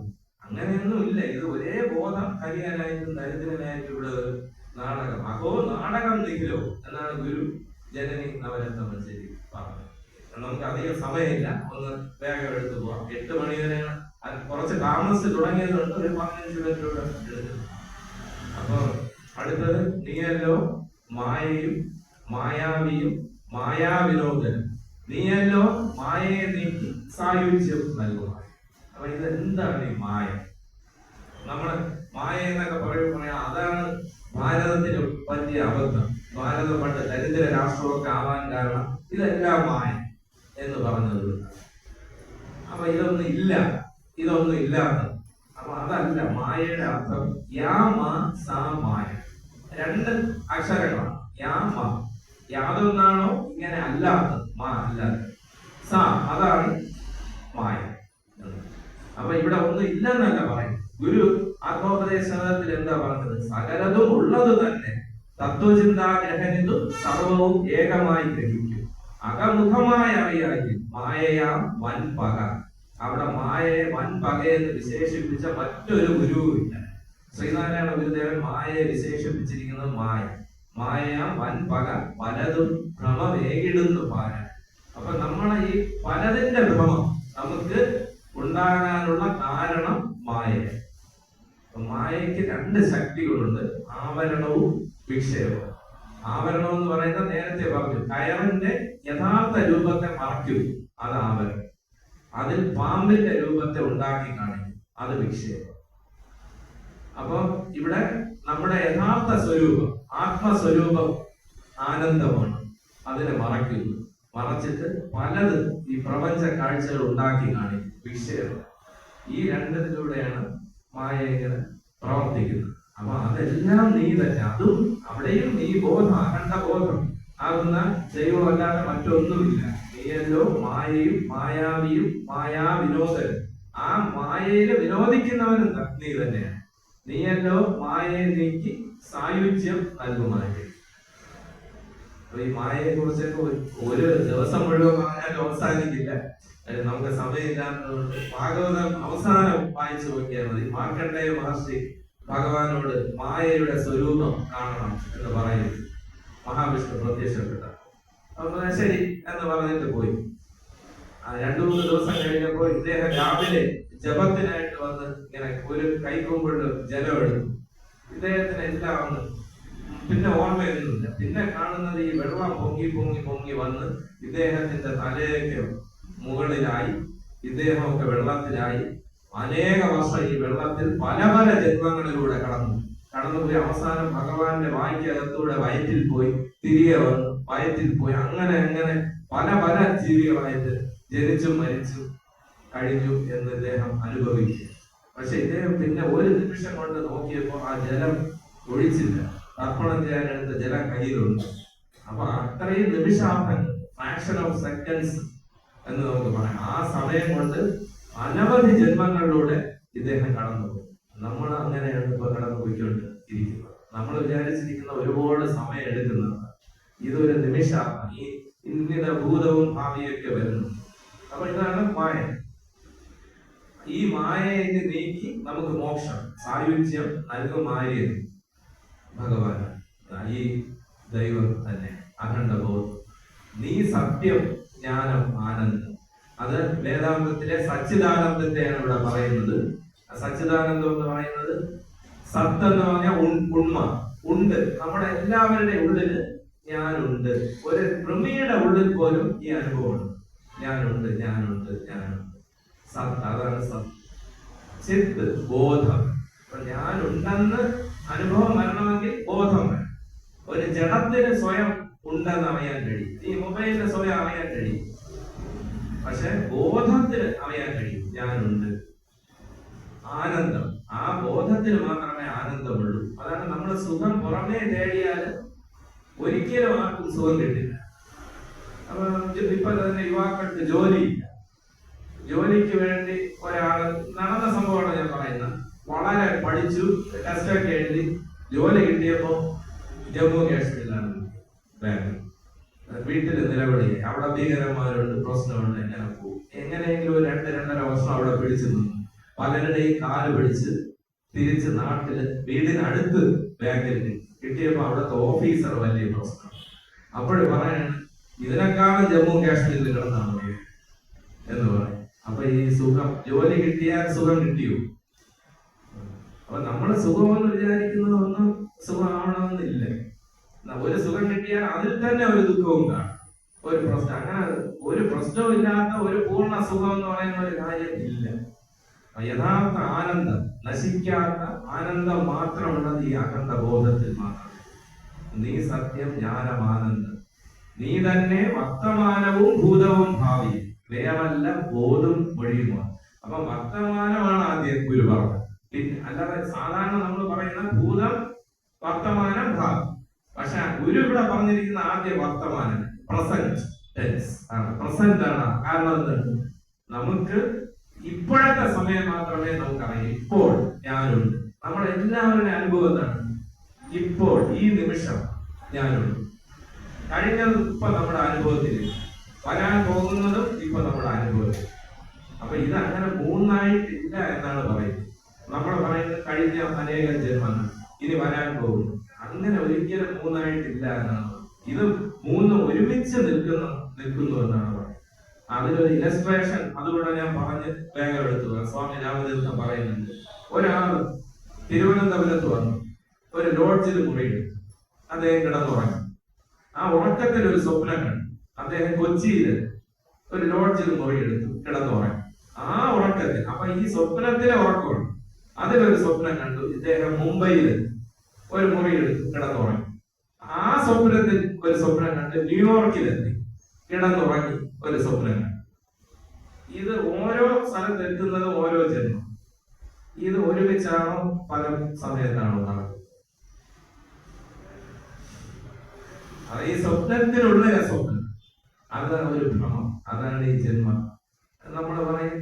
അങ്ങനെയൊന്നും ഇല്ല. ഇത് ഒരേ ബോധം, ധനികനായിട്ടും ദരിദ്രനായിട്ടും ഇവിടെ ഒരു നാടകം. അപ്പോ നാടകം നിഖിലോ എന്നാണ് ഗുരു ജനനി നവരത്ന മഞ്ചേരി പറഞ്ഞത്. നമുക്ക് അധികം സമയമില്ല, ഒന്ന് വേഗം എടുത്തു പോവാം. 8 മണി വരെയാണ്. കുറച്ച് താമസിച്ച് തുടങ്ങിയതുകൊണ്ട് ഒരു 15 മിനിറ്റിലൂടെ എടുത്തു. അപ്പൊ അടുത്തത് നീയല്ലോ മായയും മായാവിയും മായാവിനോദനും, നീയല്ലോ മായയെ നീക്കി സായുജ്യം നൽകുക. അപ്പൊ ഇതെന്താണ് ഈ മായ? നമ്മള് മായ എന്നൊക്കെ പറയാം, അതാണ് ഭാരതത്തിന് പറ്റിയ അബദ്ധം. ഭാരതം പണ്ട് ദരിദ്ര രാഷ്ട്രമൊക്കെ ആവാൻ കാരണം ഇതെല്ലാം മായ എന്ന് പറഞ്ഞത്. അപ്പൊ ഇതൊന്നും ഇല്ല, ഇതൊന്നും ഇല്ലാത്ത. അപ്പൊ അതല്ല മായയുടെ അർത്ഥം. യാ മാ സാ മായ, 2 അക്ഷരങ്ങളാണ്. യാ മാ, യാതൊന്നാണോ ഇങ്ങനെ അല്ലാത്തത്, മാ അല്ലാത്ത. സാ, അതാണ് മായ. അപ്പൊ ഇവിടെ ഒന്നും ഇല്ലെന്നല്ല പറയും. ഗുരു ആത്മോപദേശത്തിൽ എന്താ പറഞ്ഞത്? സകലതും ഉള്ളത് തന്നെ തത്വചിന്താഗ്രഹനിതും സർവവും ഏകമായി ഗ്രഹിക്കും. അകമുഖമായ അറിയായി മായയാം വൻ പക. അവിടെ മായയെ വൻ പകയെന്ന് വിശേഷിപ്പിച്ച മറ്റൊരു ഗുരുവില്ല. ശ്രീനാരായണ ഗുരുദേവൻ മായയെ വിശേഷിപ്പിച്ചിരിക്കുന്നത് മായ. മായയാം വൻ പക പലതും ഭ്രമമേകിടുന്നു പാര. അപ്പൊ നമ്മളെ ഈ പലതിന്റെ ഭ്രമം നമുക്ക് ഉണ്ടാകാനുള്ള കാരണം മായ. മായയ്ക്ക് 2 ശക്തികളുണ്ട്, ആവരണവും വിക്ഷേപവും. ആവരണം എന്ന് പറയുന്നത് നേരത്തെ പറഞ്ഞു, കയറിന്റെ യഥാർത്ഥ രൂപത്തെ മറയ്ക്കും, അത് ആവരണം. അതിൽ പാമ്പിന്റെ രൂപത്തെ ഉണ്ടാക്കി കാണിക്കും, അത് വിക്ഷേപം. അപ്പൊ ഇവിടെ നമ്മുടെ യഥാർത്ഥ സ്വരൂപം, ആത്മസ്വരൂപം ആനന്ദമാണ്, അതിനെ മറയ്ക്കുന്നു. മറച്ചിട്ട് പലത് ഈ പ്രപഞ്ച കാഴ്ചകൾ ഉണ്ടാക്കി കാണിക്കും, വിക്ഷേപം. ഈ 2 മായ ഇങ്ങനെ പ്രവർത്തിക്കുന്നത്. അപ്പൊ അതെല്ലാം നീ തന്നെ. അതും അവിടെയും നീ ബോധം, അഖണ്ഡ ബോധം ആകുന്ന ദൈവമല്ലാതെ മറ്റൊന്നുമില്ല. നീയല്ലോ മായയും മായാവിയും മായാവിനോദനും. ആ മായയില് വിനോദിക്കുന്നവനും നീ തന്നെയാണ്. നീയല്ലോ മായയെ നീക്കി സായുജ്യം നൽകുമായിരുന്നു. അപ്പൊ ഈ മായയെ കുറിച്ചൊക്കെ ഒരു ദിവസം മുഴുവൻ പറഞ്ഞാൽ അവസാനിക്കില്ല, നമുക്ക് സമയമില്ലാത്തതുകൊണ്ട് ഭാഗവതം അവസാനം വായിച്ചു നോക്കിയാൽ മതി. മാർക്കണ്ഡേയ മഹർഷി ഭഗവാനോട് മായയുടെ സ്വരൂപം കാണണം എന്ന് പറയുന്നു. മഹാവിഷ്ണു പ്രത്യക്ഷപ്പെട്ട. അപ്പൊ ശരി എന്ന് പറഞ്ഞിട്ട് പോയി. 2-3 ദിവസം കഴിഞ്ഞപ്പോൾ ഇദ്ദേഹം രാവിലെ ജപത്തിനായിട്ട് വന്ന് ഇങ്ങനെ ഒരു കൈക്കൊമ്പിട്ട് ജലം എടുത്തു. ഇദ്ദേഹത്തിന് എല്ലാം വന്ന് പിന്നെ ഓർമ്മയൊന്നുമില്ല. പിന്നെ കാണുന്നത് ഈ വെള്ളം പൊങ്ങി പൊങ്ങി പൊങ്ങി വന്ന് ഇദ്ദേഹത്തിന്റെ തലയൊക്കെ മുകളിലായി, ഇദ്ദേഹമൊക്കെ വെള്ളത്തിലായി. അനേക വർഷം ഈ വെള്ളത്തിൽ പല പല ജന്മങ്ങളിലൂടെ കടന്നുപോയി. അവസാനം ഭഗവാന്റെ വായ്ക്കകത്തൂടെ വയറ്റിൽ പോയി, തിരികെ വന്നു, വയറ്റിൽ പോയി. അങ്ങനെ അങ്ങനെ പല പല ജീവികളായിട്ട് ജനിച്ചും മരിച്ചും കഴിഞ്ഞു എന്ന് ഇദ്ദേഹം അനുഭവിച്ചു. പക്ഷെ ഇദ്ദേഹം പിന്നെ ഒരു നിമിഷം കൊണ്ട് നോക്കിയപ്പോൾ ആ ജലം ഒഴിച്ചില്ല. തർപ്പണം ചെയ്യാനെടുത്ത ജലം കയ്യിലുണ്ട്. അപ്പൊ അത്രയും നിമിഷാർത്ഥങ്ങൾ, ഫ്രാക്ഷൻ ഓഫ് സെക്കൻഡ്സ് എന്ന് നമുക്ക് പറയാം. ആ സമയം കൊണ്ട് അനവധി ജന്മങ്ങളിലൂടെ ഇദ്ദേഹം കടന്നുപോയി. നമ്മൾ അങ്ങനെയാണ് ഇപ്പൊ കടന്നു പോയിക്കൊണ്ട് ഇരിക്കുന്നത്. നമ്മൾ വിചാരിച്ചിരിക്കുന്ന ഒരുപാട് സമയം എടുക്കുന്നതാണ്. ഇതൊരു നിമിഷാർത്ഥം. ഈ ഇന്നിത ഭൂതവും ഭാവിയൊക്കെ വരുന്നു. അപ്പൊ ഇതാണ് മായ. ഈ മായയെ നീക്കി നമുക്ക് മോക്ഷം, സായുജ്യം നൽകും മായയെ ഭഗവാൻ. ഈ ദൈവം തന്നെ അഖണ്ഡബോധം. നീ സത്യം, ജ്ഞാനം, ആനന്ദം. അത് വേദാന്തത്തിലെ സച്ചിദാനന്ദത്തെയാണ് ഇവിടെ പറയുന്നത്. സച്ചിദാനന്ദം എന്ന് പറയുന്നത് സത്ത് എന്ന് പറഞ്ഞാൽ ഉണ്മ, ഉണ്ട്. നമ്മുടെ എല്ലാവരുടെ ഉള്ളില് ഞാനുണ്ട്. ഒരു കൃമിയുടെ ഉള്ളിൽ പോലും ഈ അനുഭവമുണ്ട്. ഞാനുണ്ട്, ഞാനുണ്ട്, ഞാനുണ്ട്. സത്ത്, അതാണ് സത്ത്. ചിത്ത്, ബോധം. അപ്പൊ ഞാനുണ്ടെന്ന് അനുഭവം വരണമെങ്കിൽ ബോധം വേണം. ഒരു ജഡത്തിന് സ്വയം ഉണ്ടെന്ന് അറിയാൻ കഴിയും. ഈ മൊബൈലിന് സ്വയം അറിയാൻ കഴിയും. പക്ഷെ ബോധത്തിന് അറിയാൻ കഴിയും ഞാനുണ്ട്. ആ ആനന്ദം. ആ ബോധത്തിൽ മാത്രമേ ആനന്ദമുള്ളൂ. അതാണ് നമ്മൾ സുഖം പുറമേ തേടിയാൽ ഒരിക്കലും ആർക്കും സുഖം കിട്ടില്ല. അപ്പൊ ഇപ്പൊ തന്നെ യുവാക്കൾക്ക് ജോലിയില്ല. ജോലിക്ക് വേണ്ടി ഒരാൾ നടന്ന സംഭവമാണ് ഞാൻ പറയുന്നത്. വളരെ പഠിച്ചു, ടെസ്റ്റൊക്കെ എഴുതി ജോലി കിട്ടിയപ്പോ ജമ്മു കാശ്മീരിലാണ് ബാങ്ക്. വീട്ടിൽ നിലവിളി, അവിടെ ഭീകരന്മാരുണ്ട്, പ്രശ്നമുണ്ട്, എങ്ങനെ പോകും? എങ്ങനെയെങ്കിലും 2-2.5 വർഷം അവിടെ പിടിച്ചു നിന്നു. പലരുടെയും കാല് പിടിച്ച് തിരിച്ച് നാട്ടില് വീടിനടുത്ത് ബാങ്കിൽ കിട്ടിയപ്പോ അവിടുത്തെ ഓഫീസർ വലിയ പ്രശ്നം. അപ്പോഴും പറയാണ് ഇതിനേക്കാളും ജമ്മു കാശ്മീരിൽ കിടന്നാണ് എന്ന് പറയും. അപ്പൊ ഈ സുഖം, ജോലി കിട്ടിയാൽ സുഖം കിട്ടിയോ? അപ്പൊ നമ്മള് സുഖമെന്ന് വിചാരിക്കുന്നത് ഒന്നും സുഖമാവണമെന്നില്ല. ഒരു സുഖം കിട്ടിയാൽ അതിൽ തന്നെ ഒരു ദുഃഖവും കാണും, ഒരു പ്രശ്നം. അങ്ങനെ ഒരു പ്രശ്നവും ഇല്ലാത്ത ഒരു പൂർണ്ണ സുഖം എന്ന് പറയുന്ന ഒരു കാര്യം ഇല്ല. യഥാർത്ഥ ആനന്ദം, നശിക്കാത്ത ആനന്ദം മാത്രമുള്ളത് ഈ അഖണ്ഡ ബോധത്തിൽ മാത്രം. നീ സത്യം, ജ്ഞാനം, ആനന്ദം. നീ തന്നെ വർത്തമാനവും ഭൂതവും ഭാവിയും, വേറല്ല ബോധം ഒഴിയുമാണ്. അപ്പൊ വർത്തമാനമാണ് ആദ്യം ഗുരു പറഞ്ഞത്. പിന്നെ അല്ലാതെ സാധാരണ നമ്മൾ പറയുന്ന ഭൂതം, വർത്തമാനം, ഭാവി. പക്ഷെ ഗുരു ഇവിടെ പറഞ്ഞിരിക്കുന്ന ആദ്യ വർത്തമാനം, പ്രസന്റ് ടെൻസ് ആണ്. പ്രസന്റ് ആണ്. കാരണം എന്താണ്? നമുക്ക് ഇപ്പോഴത്തെ സമയം മാത്രമേ നമുക്കറിയാം. ഇപ്പോൾ ഞാനുണ്ട്. നമ്മുടെ എല്ലാവരുടെ അനുഭവം എന്താണ്? ഇപ്പോൾ ഈ നിമിഷം ഞാനുണ്ട്. കഴിഞ്ഞത് ഇപ്പൊ നമ്മുടെ അനുഭവത്തിൽ, വരാൻ പോകുന്നതും ഇപ്പൊ നമ്മുടെ അനുഭവത്തിൽ. അപ്പൊ ഇത് അങ്ങനെ മൂന്നായിട്ടില്ല എന്നാണ് പറയുന്നത്. നമ്മൾ പറയുന്നത് കഴിഞ്ഞ അനേകം ജന്മങ്ങൾ, ഇനി വരാൻ പോകുന്നു. അങ്ങനെ ഒരിക്കലും മൂന്നായിട്ടില്ല എന്നാണ്. ഇത് മൂന്നും ഒരുമിച്ച് നിൽക്കുന്നു എന്നാണ് പറയുന്നത്. അതിലൊരു ഇലസ്ട്രേഷൻ അതുകൂടെ ഞാൻ പറഞ്ഞ് വേഗം എടുത്തു. സ്വാമി രാമതീർത്ഥം പറയുന്നുണ്ട്, ഒരാൾ തിരുവനന്തപുരത്ത് വന്നു, ഒരു ലോഡ്ജിൽ മുറിയെടുത്തു. അദ്ദേഹം കിടന്നുറങ്ങി. ആ ഉറക്കത്തിൽ ഒരു സ്വപ്നം കണ്ടു. അദ്ദേഹം കൊച്ചിയിൽ ഒരു ലോഡ്ജിൽ മുറിയെടുത്തു, കിടന്നുറങ്ങി. ആ ഉറക്കത്തിൽ, അപ്പൊ ഈ സ്വപ്നത്തിലെ ഉറക്കമുണ്ട്. അതിലൊരു സ്വപ്നം കണ്ടു, ഇദ്ദേഹം മുംബൈയിൽ ഒരു മുറിയെടുത്തു, കിടന്നുറങ്ങി. ആ സ്വപ്നത്തിൽ ഒരു സ്വപ്നം കണ്ട് ന്യൂയോർക്കിലെത്തി, കിടന്നുറങ്ങി, ഒരു സ്വപ്നം കണ്ടു. ഇത് ഓരോ സ്ഥലത്ത് എത്തുന്നത് ഓരോ ജന്മം. ഇത് ഒരുമിച്ചാണോ പല സമയത്താണോ നടക്കുന്നത്? ഈ സ്വപ്നത്തിലുള്ള സ്വപ്നം, അതാണ് ഒരു ഭ്രമം. അതാണ് ഈ ജന്മം. നമ്മൾ പറയും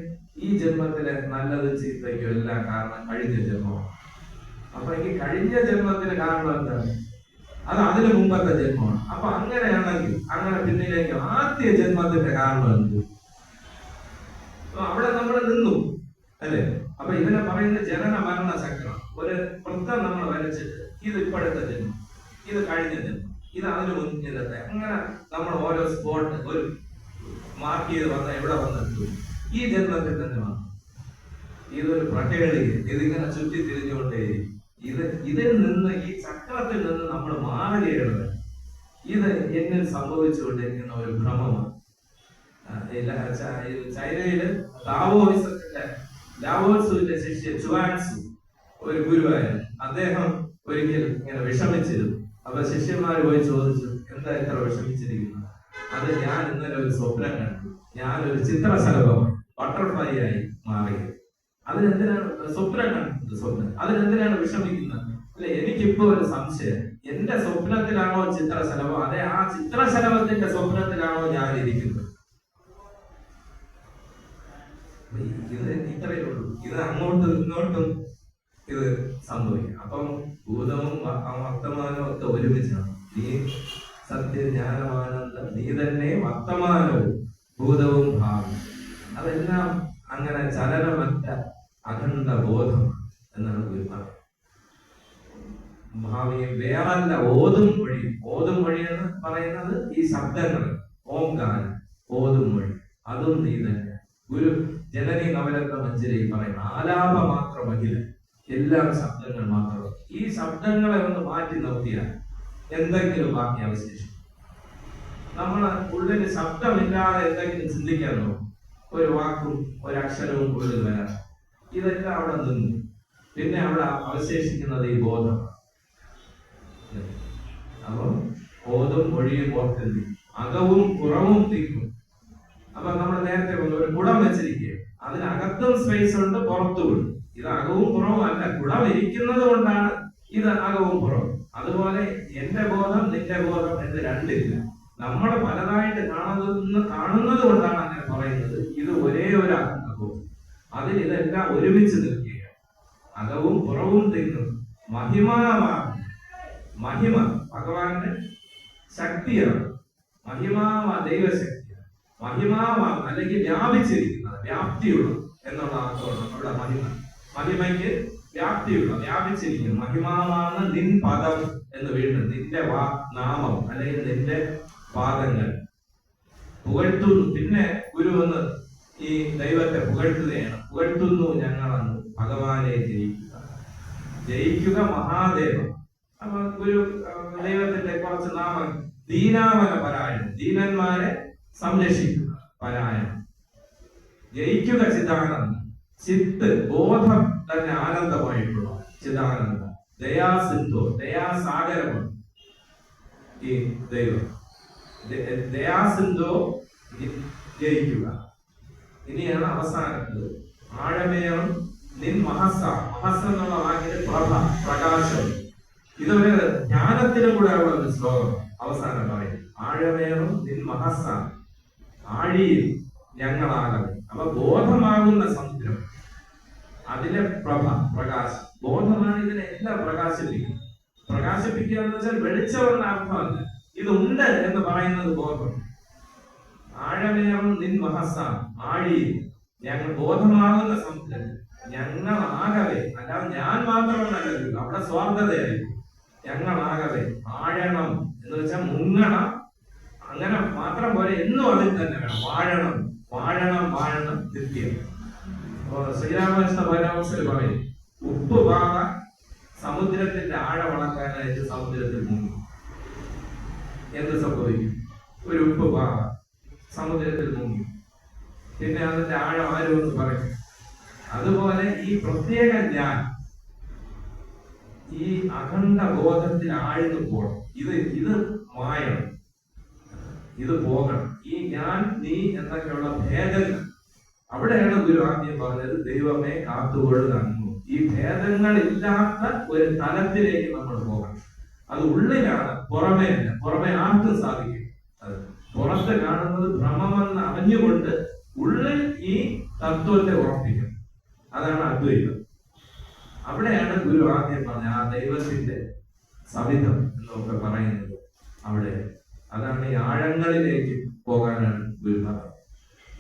ഈ ജന്മത്തിലെ നല്ലത് ചീത്തയ്ക്കും എല്ലാം കാരണം കഴിഞ്ഞ ജന്മമാണ്. അപ്പൊ ഈ കഴിഞ്ഞ ജന്മത്തിന് കാരണം എന്താണ്? അത് അതിനു മുമ്പത്തെ ജന്മമാണ്. അപ്പൊ അങ്ങനെയാണെങ്കിൽ അങ്ങനെ പിന്നിലേക്ക് ആദ്യ ജന്മത്തിന്റെ കാരണം എന്ത്? അവിടെ നമ്മൾ നിന്നു അല്ലെ? അപ്പൊ ഇതിനെ പറയുന്ന ജനന മരണ ചക്രം. ഒരു വൃത്തം നമ്മൾ വരച്ചിട്ട് ഇത് ഇപ്പോഴത്തെ ജന്മം, ഇത് കഴിഞ്ഞ ജന്മം, ഇത് അതിന് മുന്നിലത്തെ, അങ്ങനെ നമ്മൾ ഓരോ സ്പോട്ട് ഒരു മാർക്ക് ചെയ്ത് വന്നാൽ എവിടെ വന്നെത്തും? ഈ ജന്മത്തിൽ തന്നെ വന്നു. ഇതൊരു പ്രക്രിയ. ഇതിങ്ങനെ ചുറ്റി തിരിഞ്ഞുകൊണ്ടേയിരിക്കും. ഇതിൽ നിന്ന്, ഈ ചക്രത്തിൽ നിന്ന് നമ്മൾ മാറുകയാണ്. ഇത് എന്നിൽ സംഭവിച്ചുകൊണ്ടിരിക്കുന്ന ഒരു ഭ്രമമാണ്. ചൈനയില് ലാവോസുവിന്റെ ശിഷ്യൻ ചുവാൻസു ഒരു ഗുരുവായിരുന്നു. അദ്ദേഹം ഒരിക്കൽ ഇങ്ങനെ വിഷമിച്ചിരുന്നു. അപ്പൊ ശിഷ്യന്മാർ പോയി ചോദിച്ചു, എന്താ ഇത്ര വിഷമിച്ചിരിക്കുന്നത്? അത് ഞാൻ ഇന്നലെ ഒരു സ്വപ്നം കണ്ടു, ഞാനൊരു ചിത്രശലഭം ബട്ടർഫ്ലൈ ആയി മാറിയത്. അതിനെന്തിനാണ് സ്വപ്നം കണ്ടത്? സ്വപ്നം അതിനെന്തിനാണ് വിഷമിക്കുന്നത്? അല്ലെ, എനിക്കിപ്പോ ഒരു സംശയം, എന്റെ സ്വപ്നത്തിലാണോ ചിത്രശലഭം, അതെ ആ ചിത്രശലഭത്തിന്റെ സ്വപ്നത്തിലാണോ ഞാൻ ഇരിക്കുന്നത്? ഇത് ഇത്രയേ ഉള്ളൂ. ഇത് അങ്ങോട്ടും ഇങ്ങോട്ടും ഇത് സംഭവിക്കും. അപ്പം ഭൂതവും വർത്തമാനവും ഒക്കെ ഒരുമിച്ചാണ്. നീ സത്യജ്ഞാനമാനന്ദം, നീ തന്നെ വർത്തമാനവും ഭൂതവും ഭാവി. അതെല്ലാം അങ്ങനെ ചലനമറ്റ അഖണ്ഡ ബോധം എന്നാണ് ഗുരു പറയുന്നത്. ഭാവിയെ വേറല്ല ഓതും വഴി. ഓതും വഴി എന്ന് പറയുന്നത് ഈ ശബ്ദങ്ങൾ, ഓംകാരം, ഓതും വഴി, അതും നീ തന്നെ. ഗുരു ജനനി നവരത്ന മഞ്ജരി പറയുന്ന ആലാപ മാത്രമല്ല, എല്ലാം ശബ്ദങ്ങൾ മാത്രം. ഈ ശബ്ദങ്ങളെ ഒന്ന് മാറ്റി നിർത്തിയാൽ എന്തെങ്കിലും ബാക്കി അവശേഷിക്കും. നമ്മളെ ഉള്ളിൽ ശബ്ദമില്ലാതെ എന്തെങ്കിലും ചിന്തിക്കാനോ ഒരു വാക്കും ഒരു അക്ഷരവും ഉള്ളിൽ വരാം. ഇതെല്ലാം അവിടെ നിന്നു. പിന്നെ അവിടെ അവശേഷിക്കുന്നത് ഈ ബോധം. അപ്പം ബോധം ഒഴിയും ഓർക്കുന്നു, അകവും പുറവും തീക്കും. അപ്പൊ നമ്മൾ നേരത്തെ ഒരു കുടം വെച്ചിരിക്കുക, അതിനകത്തും സ്പേസ് ഉണ്ട്, പുറത്തും ഉണ്ട്. ഇത് അകവും പുറവും അല്ല. കുടം ഇരിക്കുന്നത് കൊണ്ടാണ് ഇത് അകവും പുറവും. അതുപോലെ എന്റെ ബോധം നിന്റെ ബോധം എന്ന് രണ്ടില്ല. നമ്മൾ പലതായിട്ട് കാണുന്നത് കൊണ്ടാണ് അങ്ങനെ പറയുന്നത്. ഇത് ഒരേ ഒരു അകവും. അതിൽ ഇതെല്ലാം ഒരുമിച്ച് നിൽക്കുക. അകവും പുറവും തിന്നും മഹിമാവാണ്. മഹിമ ഭഗവാന്റെ ശക്തിയാണ്. മഹിമാവാ ദൈവശക്തിയാണ്. മഹിമാവാണ് അല്ലെങ്കിൽ വ്യാപിച്ചിരിക്കുന്നത്, വ്യാപ്തിയുള്ള എന്നുള്ള അർത്ഥമാണ് അവിടെ മഹിമ. മഹിമയ്ക്ക് വ്യാപ്തിയുള്ള, വ്യാപിച്ചിരിക്കുന്നു. മഹിമാവാണ് നിൻ പദം എന്ന് വീണ്ടും നിന്റെ നാമം അല്ലെങ്കിൽ നിന്റെ പാദങ്ങൾ പുകഴ്ത്തുന്നു. പിന്നെ ഗുരു വന്ന് ഈ ദൈവത്തെ പുകഴ്ത്തുകയാണ്. പുകഴ്ത്തുന്നു ഞങ്ങളെന്ന് ഭഗവാനെ ജയിക്കുക. ജയിക്കുക മഹാദേവൻ. അപ്പൊ ഗുരു ദൈവത്തിന്റെ കുറച്ച് നാമം. ദീനാവന പരായണം, ദീനന്മാരെ സംരക്ഷിക്കുക പരായണം. ജയിക്കുക ചിദാനന്ദം, ചിത്ത് ബോധം തന്നെ ആനന്ദമായിട്ടുള്ള ചിദാനന്ദം. ദയാസിന്ധു, ദയാസാഗരമാണ് ഈ ദൈവം. ദയാസിന്ധു ജയിക്കുക. ഇനിയാണ് അവസാനത്തത്. ആഴമേറും നിൻ മഹസ. മഹസ എന്നുള്ള വാക്കിന് പ്രഭ, പ്രകാശം. ഇതൊരു ജ്ഞാനത്തിനും കൂടെ ഉള്ള ഒരു ശ്ലോകം അവസാനം പറയും. ആഴമേറും നിൻ മഹസ, ആഴിയിൽ ഞങ്ങളാകണം. അപ്പൊ ബോധമാകുന്ന സമുദ്രം, അതിലെ പ്രഭ, പ്രകാശം. ബോധമാണ് ഇതിനെല്ലാം പ്രകാശിപ്പിക്കുന്നത്. പ്രകാശിപ്പിക്കുക എന്ന് വെച്ചാൽ വെളിച്ചമെന്ന അർത്ഥമല്ല. ഇതുണ്ട് എന്ന് പറയുന്നത് ബോധം. ആഴമേറും നിൻ മഹസ, ആഴിയിൽ ഞങ്ങൾ ബോധമാകുന്ന സമുദ്രം ഞങ്ങളാകവേ. അല്ലാതെ ഞാൻ മാത്രമെന്നല്ല, അവിടെ സ്വാർത്ഥതയായിരിക്കും. ഞങ്ങളാകവേ ആഴണം എന്ന് വെച്ചാൽ മുങ്ങണം. അങ്ങനെ മാത്രം പോലെ എന്നും അതിൽ തന്നെ വേണം. വാഴണം, വാഴണം, വാഴണം നിത്യം. ശ്രീരാമകൃഷ്ണ പരമഹംസർ പറയും, ഉപ്പ് പാറ സമുദ്രത്തിന്റെ ആഴം അളക്കാനായിട്ട് സമുദ്രത്തിൽ മുങ്ങി. എന്ത് സംഭവിക്കും? ഒരു ഉപ്പ് പാറ സമുദ്രത്തിൽ മുങ്ങി, പിന്നെ അതിന്റെ ആഴം ആരുമെന്ന് പറയും. അതുപോലെ ഈ പ്രത്യേക ഞാൻ ഈ അഖണ്ഡ ബോധത്തിൽ ആഴ്ന്നു പോകണം. ഇത് മായണം, ഇത് പോകണം. ഈ ഞാൻ നീ എന്നൊക്കെയുള്ള ഭേദങ്ങൾ അവിടെയാണ് ഗുരു ആദ്യം പറഞ്ഞത്, ദൈവമേ കാത്തുകൊള്ളുക. ഈ ഭേദങ്ങൾ ഇല്ലാത്ത ഒരു തലത്തിലേക്ക് നമ്മൾ പോകണം. അത് ഉള്ളിലാണ്, പുറമേ അല്ല. പുറമേ ആർക്കും സാധിക്കും. അത് പുറത്ത് കാണുന്നത് ഭ്രമമെന്ന് അറിഞ്ഞുകൊണ്ട് ഉള്ളിൽ ഈ തത്വത്തെ ഉറപ്പിക്കും. അതാണ് അദ്വൈതം. അവിടെയാണ് ഗുരു ആദ്യം പറഞ്ഞ ആ ദൈവത്തിന്റെ സവിധം എന്നൊക്കെ പറയുന്നത്. അവിടെ അതാണ് ഈ ആഴങ്ങളിലേക്ക് പോകാനാണ് ഗുരു പറഞ്ഞത്.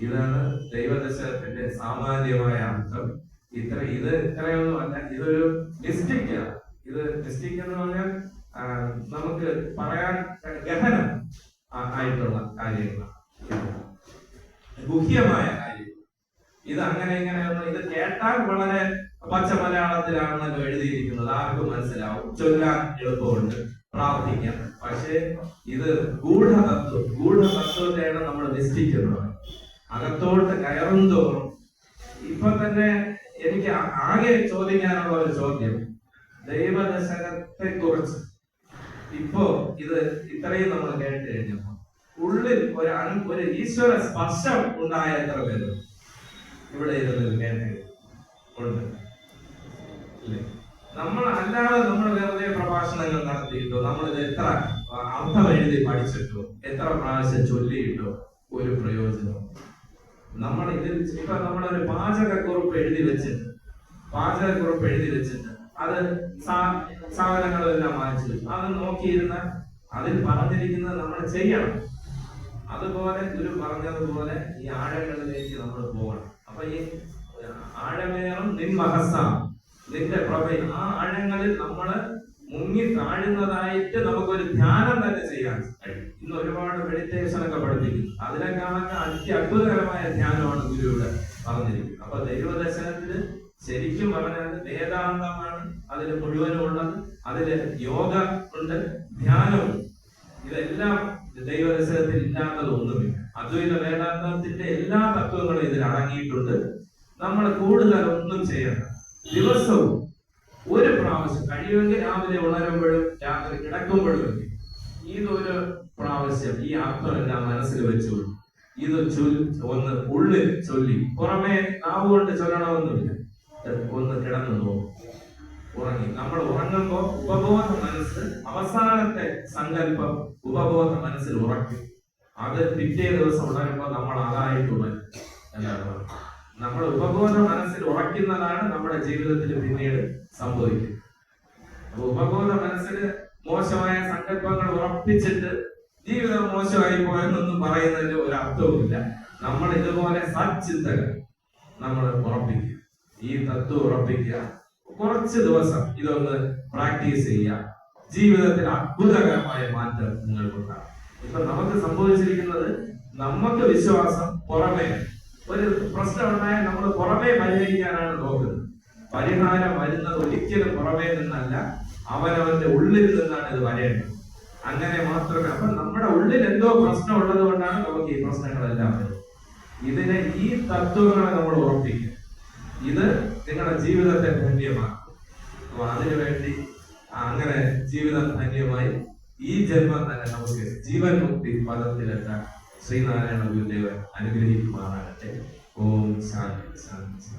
ഇതാണ് ദൈവദർശനത്തിന്റെ സാമാന്യമായ അർത്ഥം. ഇത് ഇത്രയൊന്നും അല്ല. ഇതൊരു മിസ്റ്റിക്കാണ്. ഇത് മിസ്റ്റിക് എന്ന് പറഞ്ഞാൽ നമുക്ക് പറയാൻ ഗഹനം ആയിട്ടുള്ള കാര്യങ്ങളാണ്, ഗുഹ്യമായ കാര്യങ്ങൾ. ഇത് അങ്ങനെ ഇങ്ങനെയൊന്നും, ഇത് കേട്ടാൽ വളരെ പച്ച മലയാളത്തിലാണെന്നല്ലോ എഴുതിയിരിക്കുന്നത്. ആർക്കും മനസ്സിലാവും, ചൊല്ലാൻ എളുപ്പമുണ്ട്, പ്രാർത്ഥിക്കാം. പക്ഷേ ഇത് ഗൂഢതത്വത്തെയാണ് നമ്മൾ നിശ്ചയിക്കുന്നത്. അകത്തോട്ട് കയറും തോറും ഇപ്പൊ തന്നെ എനിക്ക് ആകെ ചോദിക്കാനുള്ള ഒരു ചോദ്യം, ദൈവദർശനത്തെ കുറിച്ച് ഇപ്പോ ഇത് ഇത്രയും നമ്മൾ കേട്ട് കഴിഞ്ഞപ്പോ ഉള്ളിൽ ഒരു ഈശ്വര സ്പർശം ഉണ്ടായ എത്ര പേര് ഇവിടെ ഇരുന്നത് കേട്ട് ഉണ്ട്? നമ്മൾ അല്ലാതെ നമ്മൾ വെറുതെ പ്രഭാഷണങ്ങൾ നടത്തിയിട്ടോ, നമ്മളിത് എത്ര അർത്ഥം എഴുതി പഠിച്ചിട്ടോ, എത്ര പ്രാവശ്യം ചൊല്ലിയിട്ടോ ഒരു പ്രയോജനം. നമ്മൾ ഇതിൽ ഇപ്പൊ നമ്മളൊരു പാചകക്കുറിപ്പ് എഴുതി വെച്ചിട്ട് അത് സാധനങ്ങളെല്ലാം വാങ്ങിച്ചു അത് നോക്കിയിരുന്ന അതിൽ പറഞ്ഞിരിക്കുന്നത് നമ്മൾ ചെയ്യണം. അതുപോലെ ഗുരു പറഞ്ഞതുപോലെ ഈ ആഴങ്ങളിലേക്ക് നമ്മൾ പോകണം. അപ്പൊ ഈ ആഴമേറും നിൻ മഹസ, നിന്റെ പ്രഭ, ആ ആഴങ്ങളിൽ നമ്മള് മുങ്ങി താഴുന്നതായിട്ട് നമുക്കൊരു ധ്യാനം തന്നെ ചെയ്യാൻ കഴിയും. ഇന്ന് ഒരുപാട് മെഡിറ്റേഷൻ ഒക്കെ പഠിപ്പിക്കുന്നു. അതിനെക്കാളൊക്കെ അത്ഭുതകരമായ ധ്യാനമാണ് ഗുരു ഇവിടെ പറഞ്ഞിരിക്കുന്നത്. അപ്പൊ ദൈവദർശനത്തില് ശരിക്കും പറഞ്ഞാൽ വേദാന്തമാണ് അതിൽ മുഴുവനും ഉള്ളത്. അതില് യോഗ ഉണ്ട്, ധ്യാനമുണ്ട്. ഇതെല്ലാം ദൈവദർശനത്തിൽ ഇല്ലാത്തതൊന്നുമില്ല. അദ്വൈത വേദാന്തത്തിന്റെ എല്ലാ തത്വങ്ങളും ഇതിൽ അടങ്ങിയിട്ടുണ്ട്. നമ്മൾ കൂടുതൽ ഒന്നും ചെയ്യണ്ട. ദിവസവും ഒരു പ്രാവശ്യം കഴിയുമെങ്കിൽ രാവിലെ ഉണരുമ്പോഴും രാത്രി കിടക്കുമ്പോഴും ഇതൊരു പ്രാവശ്യം ഈ അർത്ഥമെല്ലാം മനസ്സിൽ വെച്ചുകൊണ്ട് ഇത് ഒന്ന് ഉള്ളിൽ ചൊല്ലി, പുറമെ നാവുകൊണ്ട് ചൊല്ലണമെന്നില്ല. ഒന്ന് കിടന്നു നോക്കും, ഉറങ്ങി. നമ്മൾ ഉറങ്ങുമ്പോൾ ഉപബോധ മനസ്സ് അവസാനത്തെ സങ്കല്പം ഉപബോധ മനസ്സിൽ ഉറക്കും. അത് പിറ്റേ ദിവസം ഉണരുമ്പോൾ നമ്മൾ അതായിട്ട് ഉണരും. എന്താണ് നമ്മൾ ഉപബോധ മനസ്സിൽ ഉറക്കുന്നതാണ് നമ്മുടെ ജീവിതത്തിൽ പിന്നീട് സംഭവിക്കുന്നത്. അപ്പൊ ഉപബോധ മനസ്സിൽ മോശമായ സങ്കല്പങ്ങൾ ഉറപ്പിച്ചിട്ട് ജീവിതം മോശമായി പോയെന്നൊന്നും പറയുന്നതിന് ഒരു അർത്ഥവുമില്ല. നമ്മൾ ഇതുപോലെ സച്ചിന്തകൾ നമ്മൾ ഉറപ്പിക്കുക, ഈ തത്വം ഉറപ്പിക്കുക. കുറച്ച് ദിവസം ഇതൊന്ന് പ്രാക്ടീസ് ചെയ്യുക. ജീവിതത്തിൽ അത്ഭുതകരമായ മാറ്റം നിങ്ങൾക്കുണ്ടാകും. ഇപ്പൊ നമുക്ക് സംഭവിച്ചിരിക്കുന്നത്, നമുക്ക് വിശ്വാസം പുറമേ, ഒരു പ്രശ്നം ഉണ്ടായാൽ നമ്മൾ പുറമേ പരിഹരിക്കാനാണ് നോക്കുന്നത്. പരിഹാരം വരുന്നത് ഒരിക്കലും പുറമേ നിന്നല്ല, അവനവന്റെ ഉള്ളിൽ നിന്നാണ് ഇത് വരേണ്ടത്. അങ്ങനെ മാത്രമേ. അപ്പൊ നമ്മുടെ ഉള്ളിൽ എന്തോ പ്രശ്നം ഉള്ളത് കൊണ്ടാണ് നമുക്ക് ഈ പ്രശ്നങ്ങളെല്ലാം വരുന്നത്. ഇതിനെ, ഈ തത്വങ്ങളെ നമ്മൾ ഉറപ്പിക്കുക. ഇത് നിങ്ങളുടെ ജീവിതത്തെ ധന്യമാക്കും. അപ്പൊ അതിനുവേണ്ടി അങ്ങനെ ജീവിതം ധന്യമായി ഈ ജന്മം തന്നെ നമുക്ക് ജീവൻ മുക്തി പദത്തിലെത്താൻ ശ്രീനാരായണ ഗുരുദേവൻ അനുഗ്രഹിക്കുമാറാകട്ടെ. ഓം ശാന്തി ശാന്തി.